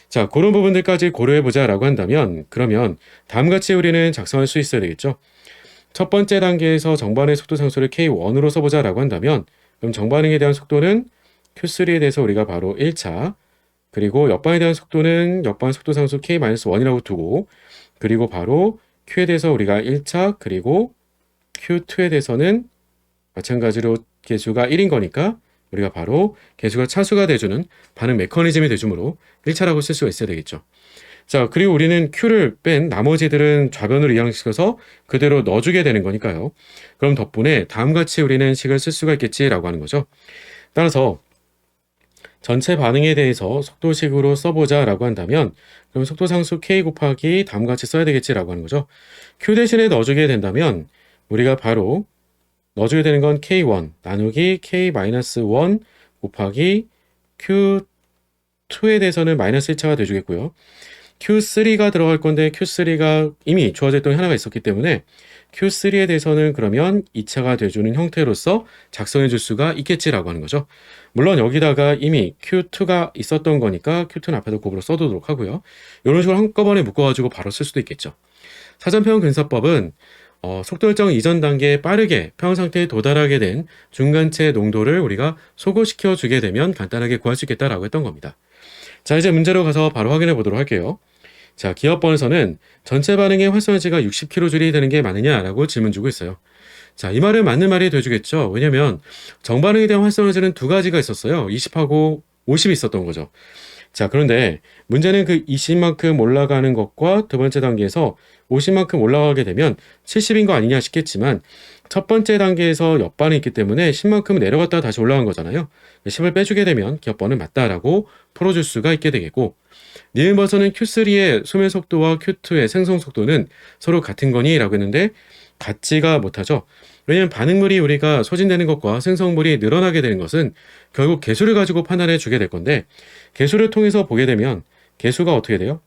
자, 그런 부분들까지 고려해보자 라고 한다면 그러면 다음같이 우리는 작성할 수 있어야 되겠죠. 첫 번째 단계에서 정반응의 속도 상수를 K1으로 써보자 라고 한다면 그럼 정반응에 대한 속도는 Q3에 대해서 우리가 바로 1차, 그리고 옆방에 대한 속도는 옆방 속도 상수 K-1이라고 두고, 그리고 바로 Q에 대해서 우리가 1차, 그리고 Q2에 대해서는 마찬가지로 개수가 1인 거니까 우리가 바로 개수가 차수가 돼주는 반응 메커니즘이 돼주므로 1차라고 쓸 수가 있어야 되겠죠. 자, 그리고 우리는 Q를 뺀 나머지들은 좌변으로 이항시켜서 그대로 넣어주게 되는 거니까요. 그럼 덕분에 다음같이 우리는 식을 쓸 수가 있겠지라고 하는 거죠. 따라서 전체 반응에 대해서 속도식으로 써보자라고 한다면 그럼 속도상수 K 곱하기 다음같이 써야 되겠지라고 하는 거죠. Q 대신에 넣어주게 된다면 우리가 바로 넣어주게 되는 건 K1 나누기 K-1 곱하기 Q2에 대해서는 마이너스 1차가 돼주겠고요. Q3가 들어갈 건데 Q3가 이미 주어져 있던 하나가 있었기 때문에 Q3에 대해서는 그러면 2차가 돼주는 형태로서 작성해 줄 수가 있겠지라고 하는 거죠. 물론 여기다가 이미 Q2가 있었던 거니까 Q2는 앞에다 곱으로 써두도록 하고요. 이런 식으로 한꺼번에 묶어가지고 바로 쓸 수도 있겠죠. 사전평형 근사법은 속도 일정 이전 단계에 빠르게 평형 상태에 도달하게 된 중간체 농도를 우리가 소거시켜 주게 되면 간단하게 구할 수 있겠다라고 했던 겁니다. 자, 이제 문제로 가서 바로 확인해 보도록 할게요. 자, 기업번에서는 전체 반응의 활성화지가 60kJ이 되는 게 맞느냐라고 질문 주고 있어요. 자, 이 말은 맞는 말이 돼주겠죠. 왜냐면 정반응에 대한 활성화지는 두 가지가 있었어요. 20하고 50이 있었던 거죠. 자, 그런데 문제는 그 20만큼 올라가는 것과 두 번째 단계에서 50만큼 올라가게 되면 70인 거 아니냐 싶겠지만 첫 번째 단계에서 옆반응이 있기 때문에 10만큼 내려갔다가 다시 올라간 거잖아요. 10을 빼주게 되면 기업번은 맞다라고 풀어줄 수가 있게 되겠고, 니은번서는 Q3의 소멸 속도와 Q2의 생성 속도는 서로 같은 거니? 라고 했는데 같지가 못하죠. 왜냐면 반응물이 우리가 소진되는 것과 생성물이 늘어나게 되는 것은 결국 개수를 가지고 판단해 주게 될 건데, 개수를 통해서 보게 되면 개수가 어떻게 돼요?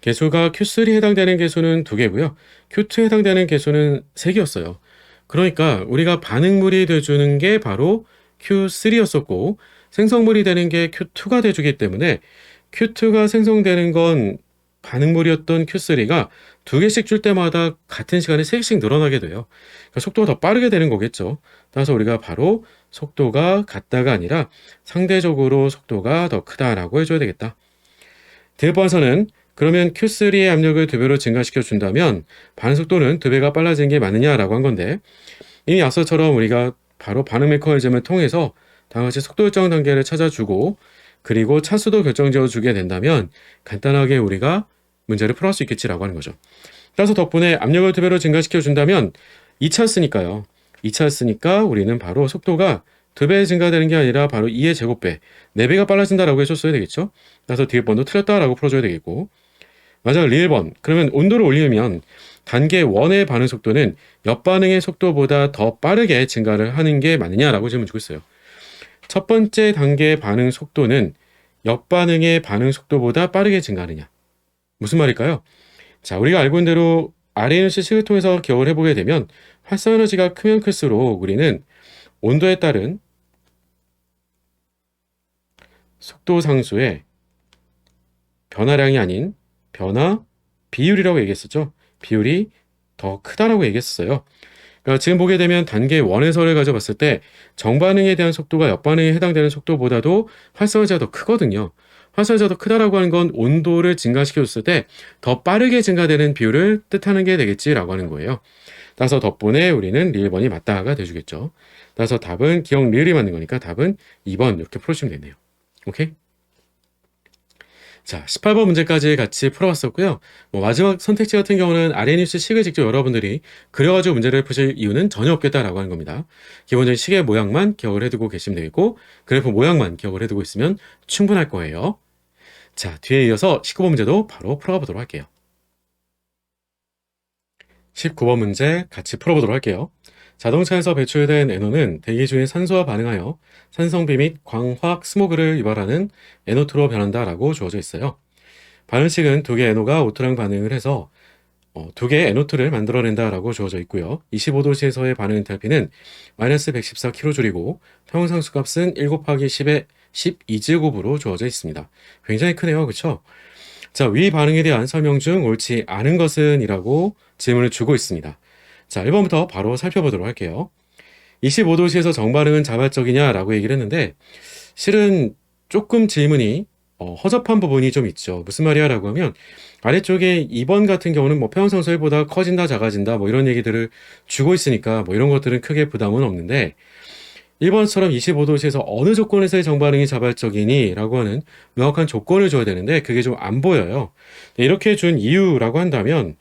개수가 Q3에 해당되는 개수는 2개고요. Q2에 해당되는 개수는 3개였어요. 그러니까 우리가 반응물이 돼주는 게 바로 Q3였었고 생성물이 되는 게 Q2가 돼주기 때문에 Q2가 생성되는 건 반응물이었던 Q3가 2개씩 줄 때마다 같은 시간에 3개씩 늘어나게 돼요. 그러니까 속도가 더 빠르게 되는 거겠죠. 따라서 우리가 바로 속도가 같다가 아니라 상대적으로 속도가 더 크다라고 해줘야 되겠다. 대번서는 그러면 Q3의 압력을 2배로 증가시켜 준다면 반응 속도는 2배가 빨라지는 게 맞느냐라고 한 건데, 이미 앞서처럼 우리가 바로 반응 메커니즘을 통해서 다음같이 속도 일정 단계를 찾아주고 그리고 차수도 결정지어 주게 된다면 간단하게 우리가 문제를 풀어갈 수 있겠지라고 하는 거죠. 따라서 덕분에 압력을 2배로 증가시켜 준다면 2차였으니까요. 2차였으니까 우리는 바로 속도가 2배 증가되는 게 아니라 바로 2의 제곱배, 4배가 빨라진다라고 해줬어야 되겠죠. 따라서 뒤에 번도 틀렸다라고 풀어줘야 되겠고, 마지막 리을번, 그러면 온도를 올리면 단계 1의 반응 속도는 옆반응의 속도보다 더 빠르게 증가를 하는 게 맞느냐라고 질문 주고 있어요. 첫 번째 단계의 반응 속도는 옆반응의 반응 속도보다 빠르게 증가하느냐. 무슨 말일까요? 자, 우리가 알고 있는 대로 RNC 식을 통해서 기억을 해보게 되면 활성 에너지가 크면 클수록 우리는 온도에 따른 속도 상수의 변화량이 아닌 변화 비율이라고 얘기했었죠. 비율이 더 크다라고 얘기했었어요. 그러니까 지금 보게 되면 단계 1에서를 가져봤을 때 정반응에 대한 속도가 옆반응에 해당되는 속도보다도 활성화제가 더 크거든요. 활성화제가 더 크다라고 하는 건 온도를 증가시켜줬을 때 더 빠르게 증가되는 비율을 뜻하는 게 되겠지라고 하는 거예요. 따라서 덕분에 우리는 리을번이 맞다가 돼주겠죠. 따라서 답은 기억 리을이 맞는 거니까 답은 2번 이렇게 풀어주시면 되네요. 오케이? 자, 18번 문제까지 같이 풀어봤었고요. 마지막 선택지 같은 경우는 RNUC 식을 직접 여러분들이 그려가지고 문제를 푸실 이유는 전혀 없겠다라고 하는 겁니다. 기본적인 식의 모양만 기억을 해두고 계시면 되겠고, 그래프 모양만 기억을 해두고 있으면 충분할 거예요. 자, 뒤에 이어서 19번 문제도 바로 풀어가 보도록 할게요. 19번 문제 같이 풀어보도록 할게요. 자동차에서 배출된 NO는 대기 중에 산소와 반응하여 산성비 및 광화학 스모그를 유발하는 NO2로 변한다라고 주어져 있어요. 반응식은 2개의 NO가 오토랑 반응을 해서 2개의 NO2를 만들어낸다라고 주어져 있고요. 25도씨에서의 반응 엔탈피는 마이너스 114kJ이고 평형상수 값은 1 곱하기 10의 12제곱으로 주어져 있습니다. 굉장히 크네요. 그렇죠? 자, 위 반응에 대한 설명 중 옳지 않은 것은? 이라고 질문을 주고 있습니다. 자, 1번부터 바로 살펴보도록 할게요. 25도씨에서 정반응은 자발적이냐라고 얘기를 했는데 실은 조금 질문이 허접한 부분이 좀 있죠. 무슨 말이야 라고 하면 아래쪽에 2번 같은 경우는 뭐 평상수 1보다 커진다 작아진다 뭐 이런 얘기들을 주고 있으니까 뭐 이런 것들은 크게 부담은 없는데 1번처럼 25도씨에서 어느 조건에서의 정반응이 자발적이니 라고 하는 명확한 조건을 줘야 되는데 그게 좀 안 보여요. 이렇게 준 이유라고 한다면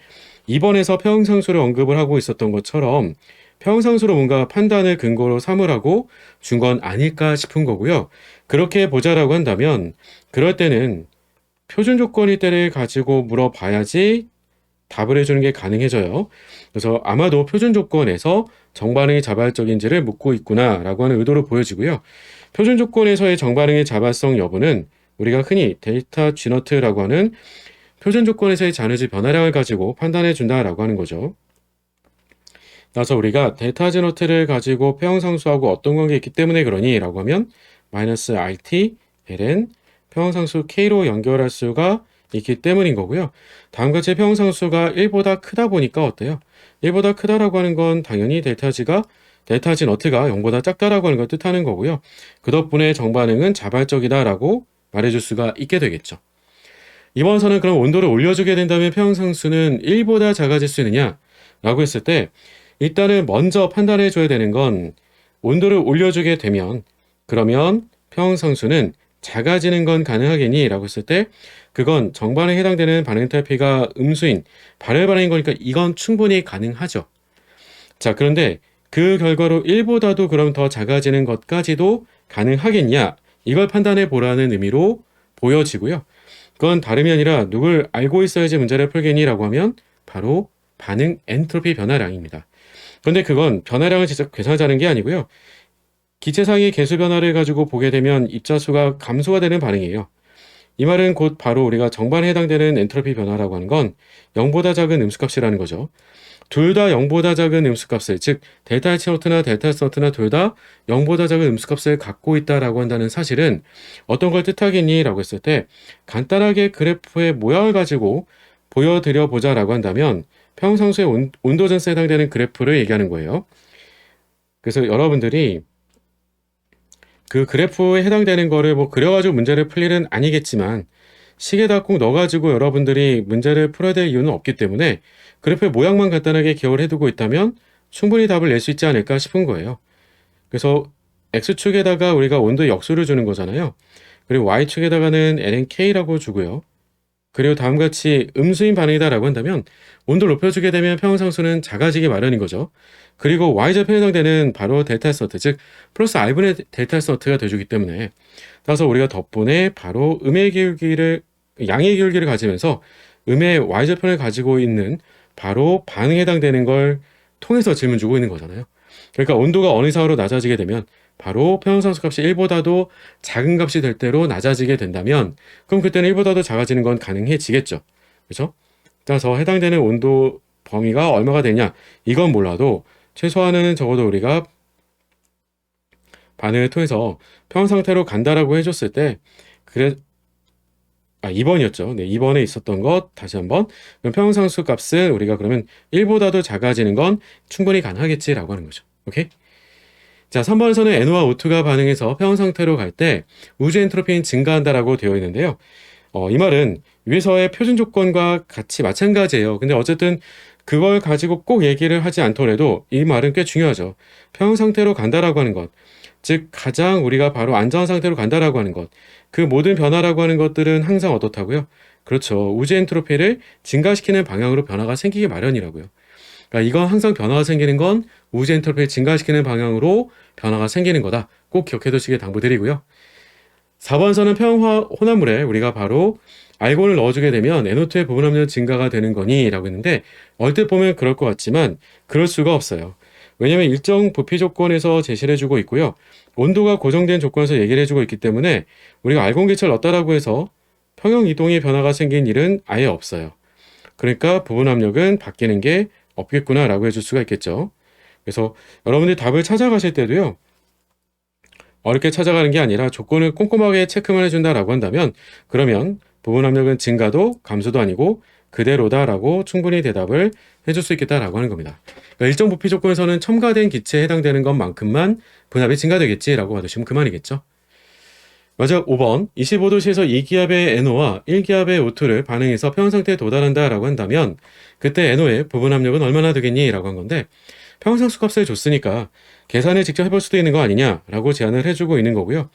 2번에서 평상수를 언급을 하고 있었던 것처럼 평상수로 뭔가 판단을 근거로 삼으라고 준 건 아닐까 싶은 거고요. 그렇게 보자라고 한다면 그럴 때는 표준 조건일 때를 가지고 물어봐야지 답을 해주는 게 가능해져요. 그래서 아마도 표준 조건에서 정반응이 자발적인지를 묻고 있구나라고 하는 의도로 보여지고요. 표준 조건에서의 정반응의 자발성 여부는 우리가 흔히 델타 G너트라고 하는 표준 조건에서의 자느질 변화량을 가지고 판단해 준다라고 하는 거죠. 따라서 우리가 델타 G너트를 가지고 평형상수하고 어떤 관계가 있기 때문에 그러니 라고 하면 마이너스 RT, ln 평형상수 K로 연결할 수가 있기 때문인 거고요. 다음과 같이 평형상수가 1보다 크다 보니까 어때요? 1보다 크다라고 하는 건 당연히 델타 G 너트가 0보다 작다라고 하는 걸 뜻하는 거고요. 그 덕분에 정반응은 자발적이다라고 말해줄 수가 있게 되겠죠. 이번 선은 그럼 온도를 올려주게 된다면 평형상수는 1보다 작아질 수 있느냐? 라고 했을 때 일단은 먼저 판단해 줘야 되는 건 온도를 올려주게 되면 그러면 평형상수는 작아지는 건 가능하겠니? 라고 했을 때 그건 정반응에 해당되는 반응 엔탈피가 음수인 발열 반응인 거니까 이건 충분히 가능하죠. 자, 그런데 그 결과로 1보다도 그럼 더 작아지는 것까지도 가능하겠냐? 이걸 판단해 보라는 의미로 보여지고요. 그건 다름이 아니라 누굴 알고 있어야지 문제를 풀겠니? 라고 하면 바로 반응 엔트로피 변화량입니다. 그런데 그건 변화량을 직접 계산하자는 게 아니고요. 기체상의 개수 변화를 가지고 보게 되면 입자수가 감소가 되는 반응이에요. 이 말은 곧 바로 우리가 정반에 해당되는 엔트로피 변화라고 하는 건 0보다 작은 음수값이라는 거죠. 둘 다 0보다 작은 음수값을, 즉 델타 H노트나 델타 S노트나 둘 다 0보다 작은 음수값을 갖고 있다라고 한다는 사실은 어떤 걸 뜻하겠니? 라고 했을 때 간단하게 그래프의 모양을 가지고 보여드려 보자라고 한다면 평형상수의 온도 전세에 해당되는 그래프를 얘기하는 거예요. 그래서 여러분들이 그 그래프에 해당되는 거를 뭐 그려가지고 문제를 풀 일은 아니겠지만 식에다 꼭 넣어가지고 여러분들이 문제를 풀어야 될 이유는 없기 때문에 그래프의 모양만 간단하게 기억을 해두고 있다면 충분히 답을 낼 수 있지 않을까 싶은 거예요. 그래서 X축에다가 우리가 온도 역수를 주는 거잖아요. 그리고 Y축에다가는 lnK라고 주고요. 그리고 다음과 같이 음수인 반응이다라고 한다면 온도를 높여주게 되면 평형상수는 작아지기 마련인 거죠. 그리고 Y좌표에 해당되는 바로 델타 S노트, 즉 플러스 R분의 델타 S노트가 돼주기 때문에 따라서 우리가 덕분에 바로 양의 기울기를 가지면서 음의 Y좌표를 가지고 있는 바로 반응에 해당되는 걸 통해서 질문 주고 있는 거잖아요. 그러니까 온도가 어느 이상으로 낮아지게 되면 바로 평형상수 값이 1보다도 작은 값이 될 대로 낮아지게 된다면 그럼 그때는 1보다도 작아지는 건 가능해지겠죠. 그렇죠? 따라서 해당되는 온도 범위가 얼마가 되냐 이건 몰라도 최소한은 적어도 우리가 반응을 통해서 평형상태로 간다라고 해줬을 때 그래 2번이었죠. 네, 2번에 있었던 것 다시 한번 그럼 평형상수 값은 우리가 그러면 1보다도 작아지는 건 충분히 가능하겠지라고 하는 거죠. 오케이? 자, 3번에서는 NO와 O2가 반응해서 평형상태로 갈 때 우주 엔트로피는 증가한다라고 되어 있는데요. 이 말은 위에서의 표준 조건과 같이 마찬가지예요. 근데 어쨌든 그걸 가지고 꼭 얘기를 하지 않더라도 이 말은 꽤 중요하죠. 평형상태로 간다라고 하는 것. 즉 가장 우리가 바로 안전한 상태로 간다라고 하는 것. 그 모든 변화라고 하는 것들은 항상 어떻다고요? 그렇죠. 우주 엔트로피를 증가시키는 방향으로 변화가 생기기 마련이라고요. 그러니까 이건 항상 변화가 생기는 건 우주 엔트로피를 증가시키는 방향으로 변화가 생기는 거다. 꼭 기억해 두시길 당부드리고요. 4번선은 평형 혼합물에 우리가 바로 알곤을 넣어주게 되면 NO2의 부분 함량 증가가 되는 거니? 라고 했는데 얼핏 보면 그럴 것 같지만 그럴 수가 없어요. 왜냐하면 일정 부피 조건에서 제시를 해주고 있고요. 온도가 고정된 조건에서 얘기를 해주고 있기 때문에 우리가 알곤 기체를 넣었다라고 해서 평형 이동의 변화가 생긴 일은 아예 없어요. 그러니까 부분 압력은 바뀌는 게 없겠구나 라고 해줄 수가 있겠죠. 그래서 여러분들이 답을 찾아가실 때도요. 어렵게 찾아가는 게 아니라 조건을 꼼꼼하게 체크만 해준다라고 한다면 그러면 부분 압력은 증가도 감소도 아니고 그대로다라고 충분히 대답을 해줄 수 있겠다라고 하는 겁니다. 그러니까 일정 부피 조건에서는 첨가된 기체에 해당되는 것만큼만 분압이 증가되겠지라고 봐주시면 그만이겠죠. 마지막 5번 25도씨에서 2기압의 NO와 1기압의 O2를 반응해서 평형상태에 도달한다 라고 한다면 그때 NO의 부분 압력은 얼마나 되겠니? 라고 한 건데 평형상수 값을 줬으니까 계산을 직접 해볼 수도 있는 거 아니냐 라고 제안을 해주고 있는 거고요.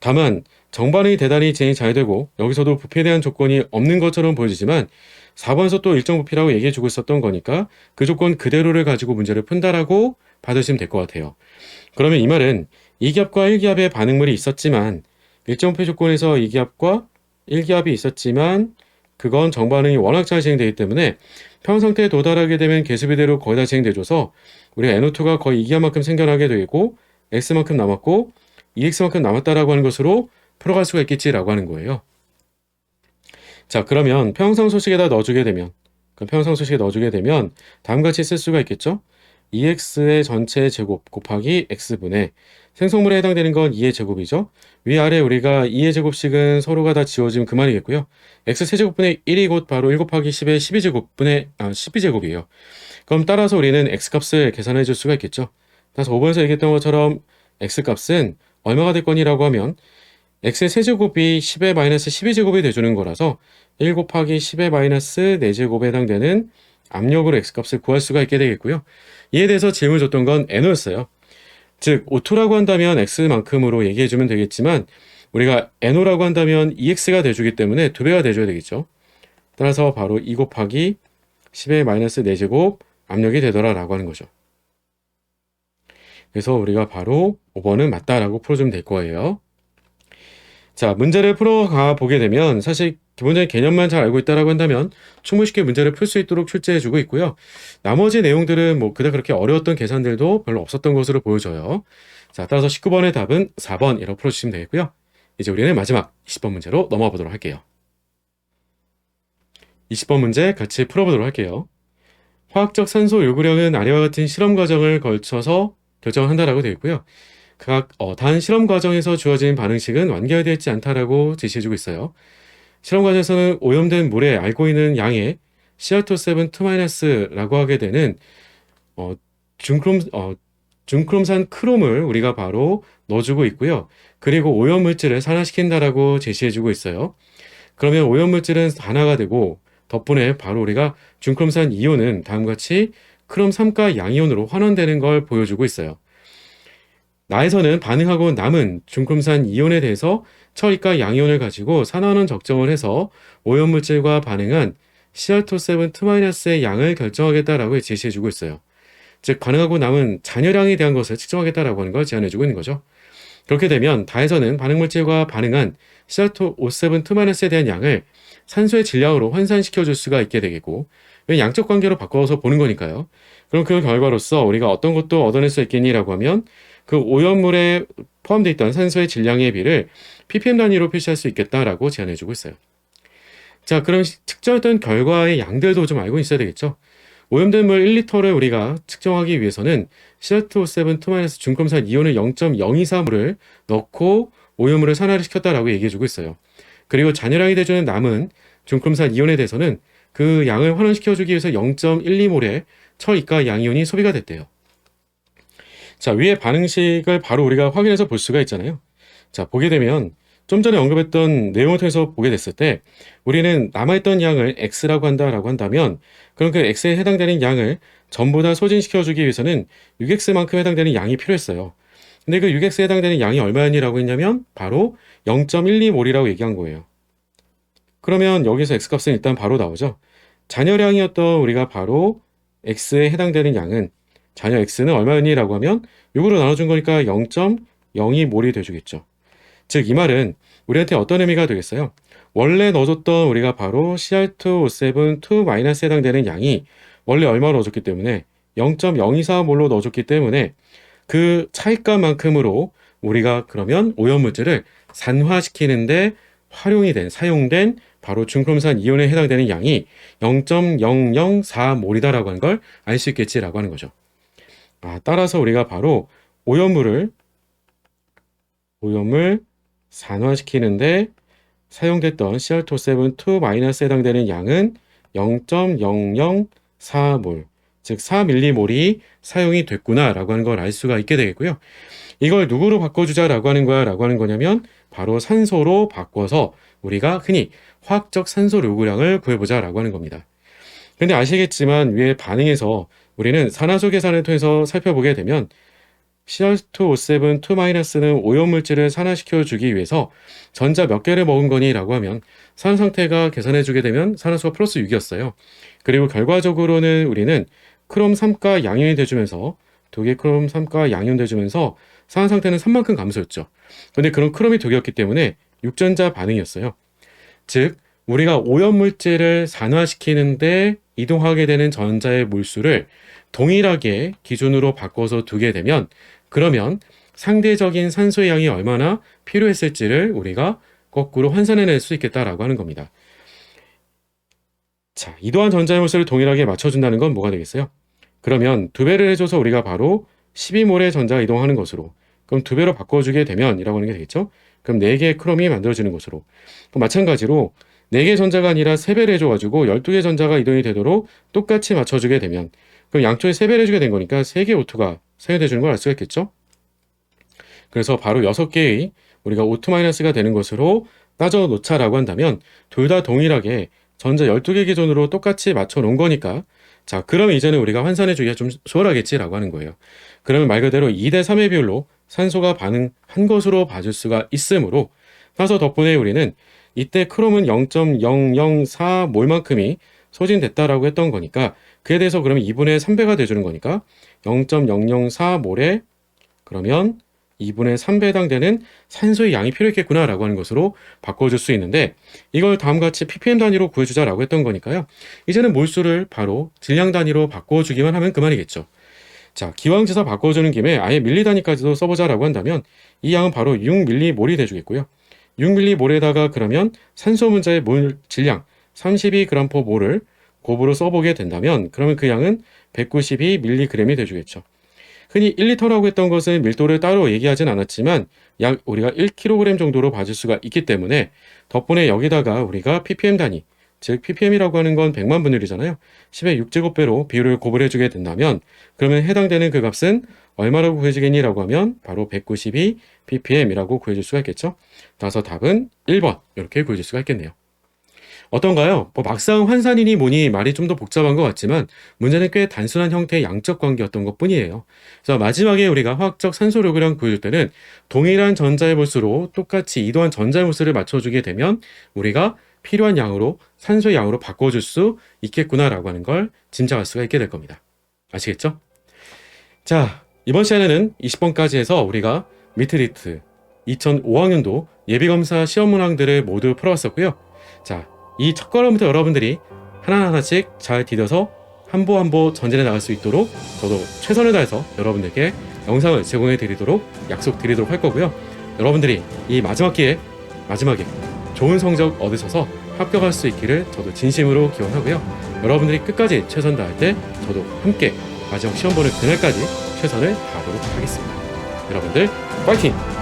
다만 정반응이 대단히 진행이 잘 되고 여기서도 부피에 대한 조건이 없는 것처럼 보여지지만 4번에서 또 일정 부피라고 얘기해주고 있었던 거니까 그 조건 그대로를 가지고 문제를 푼다라고 받으시면 될 것 같아요. 그러면 이 말은 2기압과 1기압의 반응물이 있었지만 일정 부피 조건에서 2기압과 1기압이 있었지만 그건 정반응이 워낙 잘 진행되기 때문에 평형상태에 도달하게 되면 계수비대로 거의 다 진행돼줘서 우리가 NO2가 거의 2기압만큼 생겨나게 되고 X만큼 남았고 2X만큼 남았다라고 하는 것으로 풀어갈 수가 있겠지라고 하는 거예요. 자, 그러면 평형상수식에다 넣어주게 되면 다음과 같이 쓸 수가 있겠죠? 2x의 전체 제곱 곱하기 x분의 생성물에 해당되는 건 2의 제곱이죠. 위아래 우리가 2의 제곱씩은 서로가 다 지워지면 그만이겠고요. x 세제곱분의 1이 곧 바로 1 곱하기 10의 12제곱분의 12제곱이에요. 그럼 따라서 우리는 x값을 계산해 줄 수가 있겠죠. 따라서 5번에서 얘기했던 것처럼 x값은 얼마가 될 거니라고 하면 x의 세제곱이 10의 마이너스 12제곱이 돼주는 거라서 1 곱하기 10의 마이너스 4제곱에 해당되는 압력으로 x값을 구할 수가 있게 되겠고요. 이에 대해서 질문 줬던 건 NO였어요. 즉 O2라고 한다면 x만큼으로 얘기해주면 되겠지만 우리가 NO라고 한다면 2x가 돼주기 때문에 2배가 돼줘야 되겠죠. 따라서 바로 2 곱하기 10의 마이너스 4제곱 압력이 되더라라고 하는 거죠. 그래서 우리가 바로 5번은 맞다라고 풀어주면 될 거예요. 자, 문제를 풀어가 보게 되면 사실 기본적인 개념만 잘 알고 있다라고 한다면 충분히 쉽게 문제를 풀 수 있도록 출제해주고 있고요. 나머지 내용들은 뭐 그닥 그렇게 어려웠던 계산들도 별로 없었던 것으로 보여져요. 자, 따라서 19번의 답은 4번이라고 풀어주시면 되겠고요. 이제 우리는 마지막 20번 문제로 넘어가 보도록 할게요. 20번 문제 같이 풀어보도록 할게요. 화학적 산소 요구량은 아래와 같은 실험 과정을 걸쳐서 결정한다라고 되어 있고요. 각 단 실험 과정에서 주어진 반응식은 완결되어 있지 않다라고 제시해주고 있어요. 실험 과정에서는 오염된 물에 알고 있는 양의 Cr272-라고 하게 되는 중크롬산 크롬을 우리가 바로 넣어주고 있고요. 그리고 오염물질을 산화시킨다라고 제시해주고 있어요. 그러면 오염물질은 산화가 되고 덕분에 바로 우리가 중크롬산 이온은 다음과 같이 크롬 3가 양이온으로 환원되는 걸 보여주고 있어요. 나에서는 반응하고 남은 중크롬산 이온에 대해서 처이가 양이온을 가지고 산화하는 적정을 해서 오염물질과 반응한 Cr272-의 양을 결정하겠다라고 제시해주고 있어요. 즉 반응하고 남은 잔여량에 대한 것을 측정하겠다라고 하는 걸 제안해주고 있는 거죠. 그렇게 되면 다에서는 반응물질과 반응한 Cr2O72-에 대한 양을 산소의 질량으로 환산시켜줄 수가 있게 되겠고 양적 관계로 바꿔서 보는 거니까요. 그럼 그 결과로서 우리가 어떤 것도 얻어낼 수 있겠니라고 하면 그 오염물에 포함되어 있던 산소의 질량의 비를 ppm 단위로 표시할 수 있겠다라고 제안해주고 있어요. 자, 그럼 측정했던 결과의 양들도 좀 알고 있어야 되겠죠. 오염된 물 1리터를 우리가 측정하기 위해서는 Cr2O72- 중크롬산 이온을 0.024몰을 넣고 오염물을 산화를 시켰다라고 얘기해주고 있어요. 그리고 잔여량이 돼주는 남은 중크롬산 이온에 대해서는 그 양을 환원시켜주기 위해서 0.12몰의 처이가 양이온이 소비가 됐대요. 자, 위의 반응식을 바로 우리가 확인해서 볼 수가 있잖아요. 자, 보게 되면 좀 전에 언급했던 내용을 통해서 보게 됐을 때 우리는 남아있던 양을 X라고 한다라고 한다면 그럼 그 X에 해당되는 양을 전부 다 소진시켜주기 위해서는 6X만큼 해당되는 양이 필요했어요. 근데 그 6X에 해당되는 양이 얼마였니라고 했냐면 바로 0.12몰이라고 얘기한 거예요. 그러면 여기서 X값은 일단 바로 나오죠. 잔여량이었던 우리가 바로 X에 해당되는 양은 잔여 X는 얼마였니라고 하면 6으로 나눠준 거니까 0.02몰이 돼주겠죠. 즉 이 말은 우리한테 어떤 의미가 되겠어요? 원래 넣어줬던 우리가 바로 Cr2O72-에 해당되는 양이 원래 얼마 넣어줬기 때문에 0.024몰로 넣어줬기 때문에 그 차이값만큼으로 우리가 그러면 오염물질을 산화시키는데 사용된 바로 중크롬산 이온에 해당되는 양이 0.004몰이다라고 하는 걸 알 수 있겠지라고 하는 거죠. 따라서 우리가 바로 오염물 산화시키는데 사용됐던 Cr2O72-에 해당되는 양은 0.004몰, 즉 4밀리몰이 사용이 됐구나라고 하는 걸 알 수가 있게 되겠고요. 이걸 누구로 바꿔주자라고 하는 거야라고 하는 거냐면 바로 산소로 바꿔서 우리가 흔히 화학적 산소 요구량을 구해보자라고 하는 겁니다. 근데 아시겠지만 위에 반응에서 우리는 산화소 계산을 통해서 살펴보게 되면 Cr2O7 2-는 오염물질을 산화시켜 주기 위해서 전자 몇 개를 먹은 거니? 라고 하면 산화 상태가 계산해 주게 되면 산화수가 플러스 6이었어요. 그리고 결과적으로는 우리는 크롬 3가 양이온이 돼주면서 두 개 크롬 3가 양이온 돼주면서 산화 상태는 3만큼 감소했죠. 근데 그런 크롬이 두 개였기 때문에 6전자 반응이었어요. 즉 우리가 오염물질을 산화시키는데 이동하게 되는 전자의 몰수를 동일하게 기준으로 바꿔서 두게 되면 그러면 상대적인 산소의 양이 얼마나 필요했을지를 우리가 거꾸로 환산해낼 수 있겠다라고 하는 겁니다. 자, 이동한 전자의 몰수를 동일하게 맞춰준다는 건 뭐가 되겠어요? 그러면 2배를 해줘서 우리가 바로 12몰의 전자가 이동하는 것으로, 그럼 2배로 바꿔주게 되면 이라고 하는 게 되겠죠? 그럼 4개의 크롬이 만들어지는 것으로, 그럼 마찬가지로 4개 전자가 아니라 3배를 해줘가지고 12개 전자가 이동이 되도록 똑같이 맞춰주게 되면 그럼 양쪽에 3배를 해주게 된 거니까 3개의 O2가 사용되어주는 걸 알 수가 있겠죠? 그래서 바로 6개의 우리가 O2-가 되는 것으로 따져 놓자라고 한다면 둘 다 동일하게 전자 12개 기준으로 똑같이 맞춰 놓은 거니까 자, 그러면 이제는 우리가 환산해 주기가 좀 수월하겠지라고 하는 거예요. 그러면 말 그대로 2대3의 비율로 산소가 반응한 것으로 봐줄 수가 있으므로 따라서 덕분에 우리는 이때 크롬은 0.004몰만큼이 소진됐다라고 했던 거니까 그에 대해서 그러면 2분의 3배가 돼주는 거니까 0.004몰에 그러면 2분의 3배 해당되는 산소의 양이 필요했겠구나 라고 하는 것으로 바꿔줄 수 있는데 이걸 다음과 같이 ppm 단위로 구해주자 라고 했던 거니까요. 이제는 몰수를 바로 질량 단위로 바꿔주기만 하면 그만이겠죠. 자, 기왕지사 바꿔주는 김에 아예 밀리 단위까지도 써보자 라고 한다면 이 양은 바로 6밀리몰이 돼주겠고요. 6밀리몰에다가 그러면 산소 분자의 몰 질량 32g/몰을 곱으로 써보게 된다면 그러면 그 양은 192mg이 돼주겠죠. 흔히 1리터라고 했던 것은 밀도를 따로 얘기하진 않았지만 약 우리가 1kg 정도로 봐줄 수가 있기 때문에 덕분에 여기다가 우리가 ppm 단위, 즉 ppm이라고 하는 건 100만 분율이잖아요. 10의 6제곱배로 비율을 곱을해주게 된다면 그러면 해당되는 그 값은 얼마라고 구해지겠니? 라고 하면 바로 192 ppm이라고 구해줄 수가 있겠죠. 따라서 답은 1번 이렇게 구해줄 수가 있겠네요. 어떤가요? 막상 환산이니 뭐니 말이 좀 더 복잡한 것 같지만 문제는 꽤 단순한 형태의 양적 관계였던 것 뿐이에요. 그래서 마지막에 우리가 화학적 산소 요구량 구해줄 때는 동일한 전자의 몰수로 똑같이 이동한 전자의 몰수를 맞춰주게 되면 우리가 필요한 양으로 산소의 양으로 바꿔줄 수 있겠구나라고 하는 걸 짐작할 수가 있게 될 겁니다. 아시겠죠? 자, 이번 시간에는 20번까지 해서 우리가 미트리트 2005학년도 예비검사 시험 문항들을 모두 풀어왔었고요. 자, 이 첫 걸음부터 여러분들이 하나하나씩 잘 디뎌서 한 보 한 보 전진해 나갈 수 있도록 저도 최선을 다해서 여러분들께 영상을 제공해 드리도록 약속드리도록 할 거고요. 여러분들이 이 마지막 기회에 마지막에 좋은 성적 얻으셔서 합격할 수 있기를 저도 진심으로 기원하고요. 여러분들이 끝까지 최선 다할 때 저도 함께 마지막 시험 보는 그날까지 최선을 다하도록 하겠습니다. 여러분들 파이팅!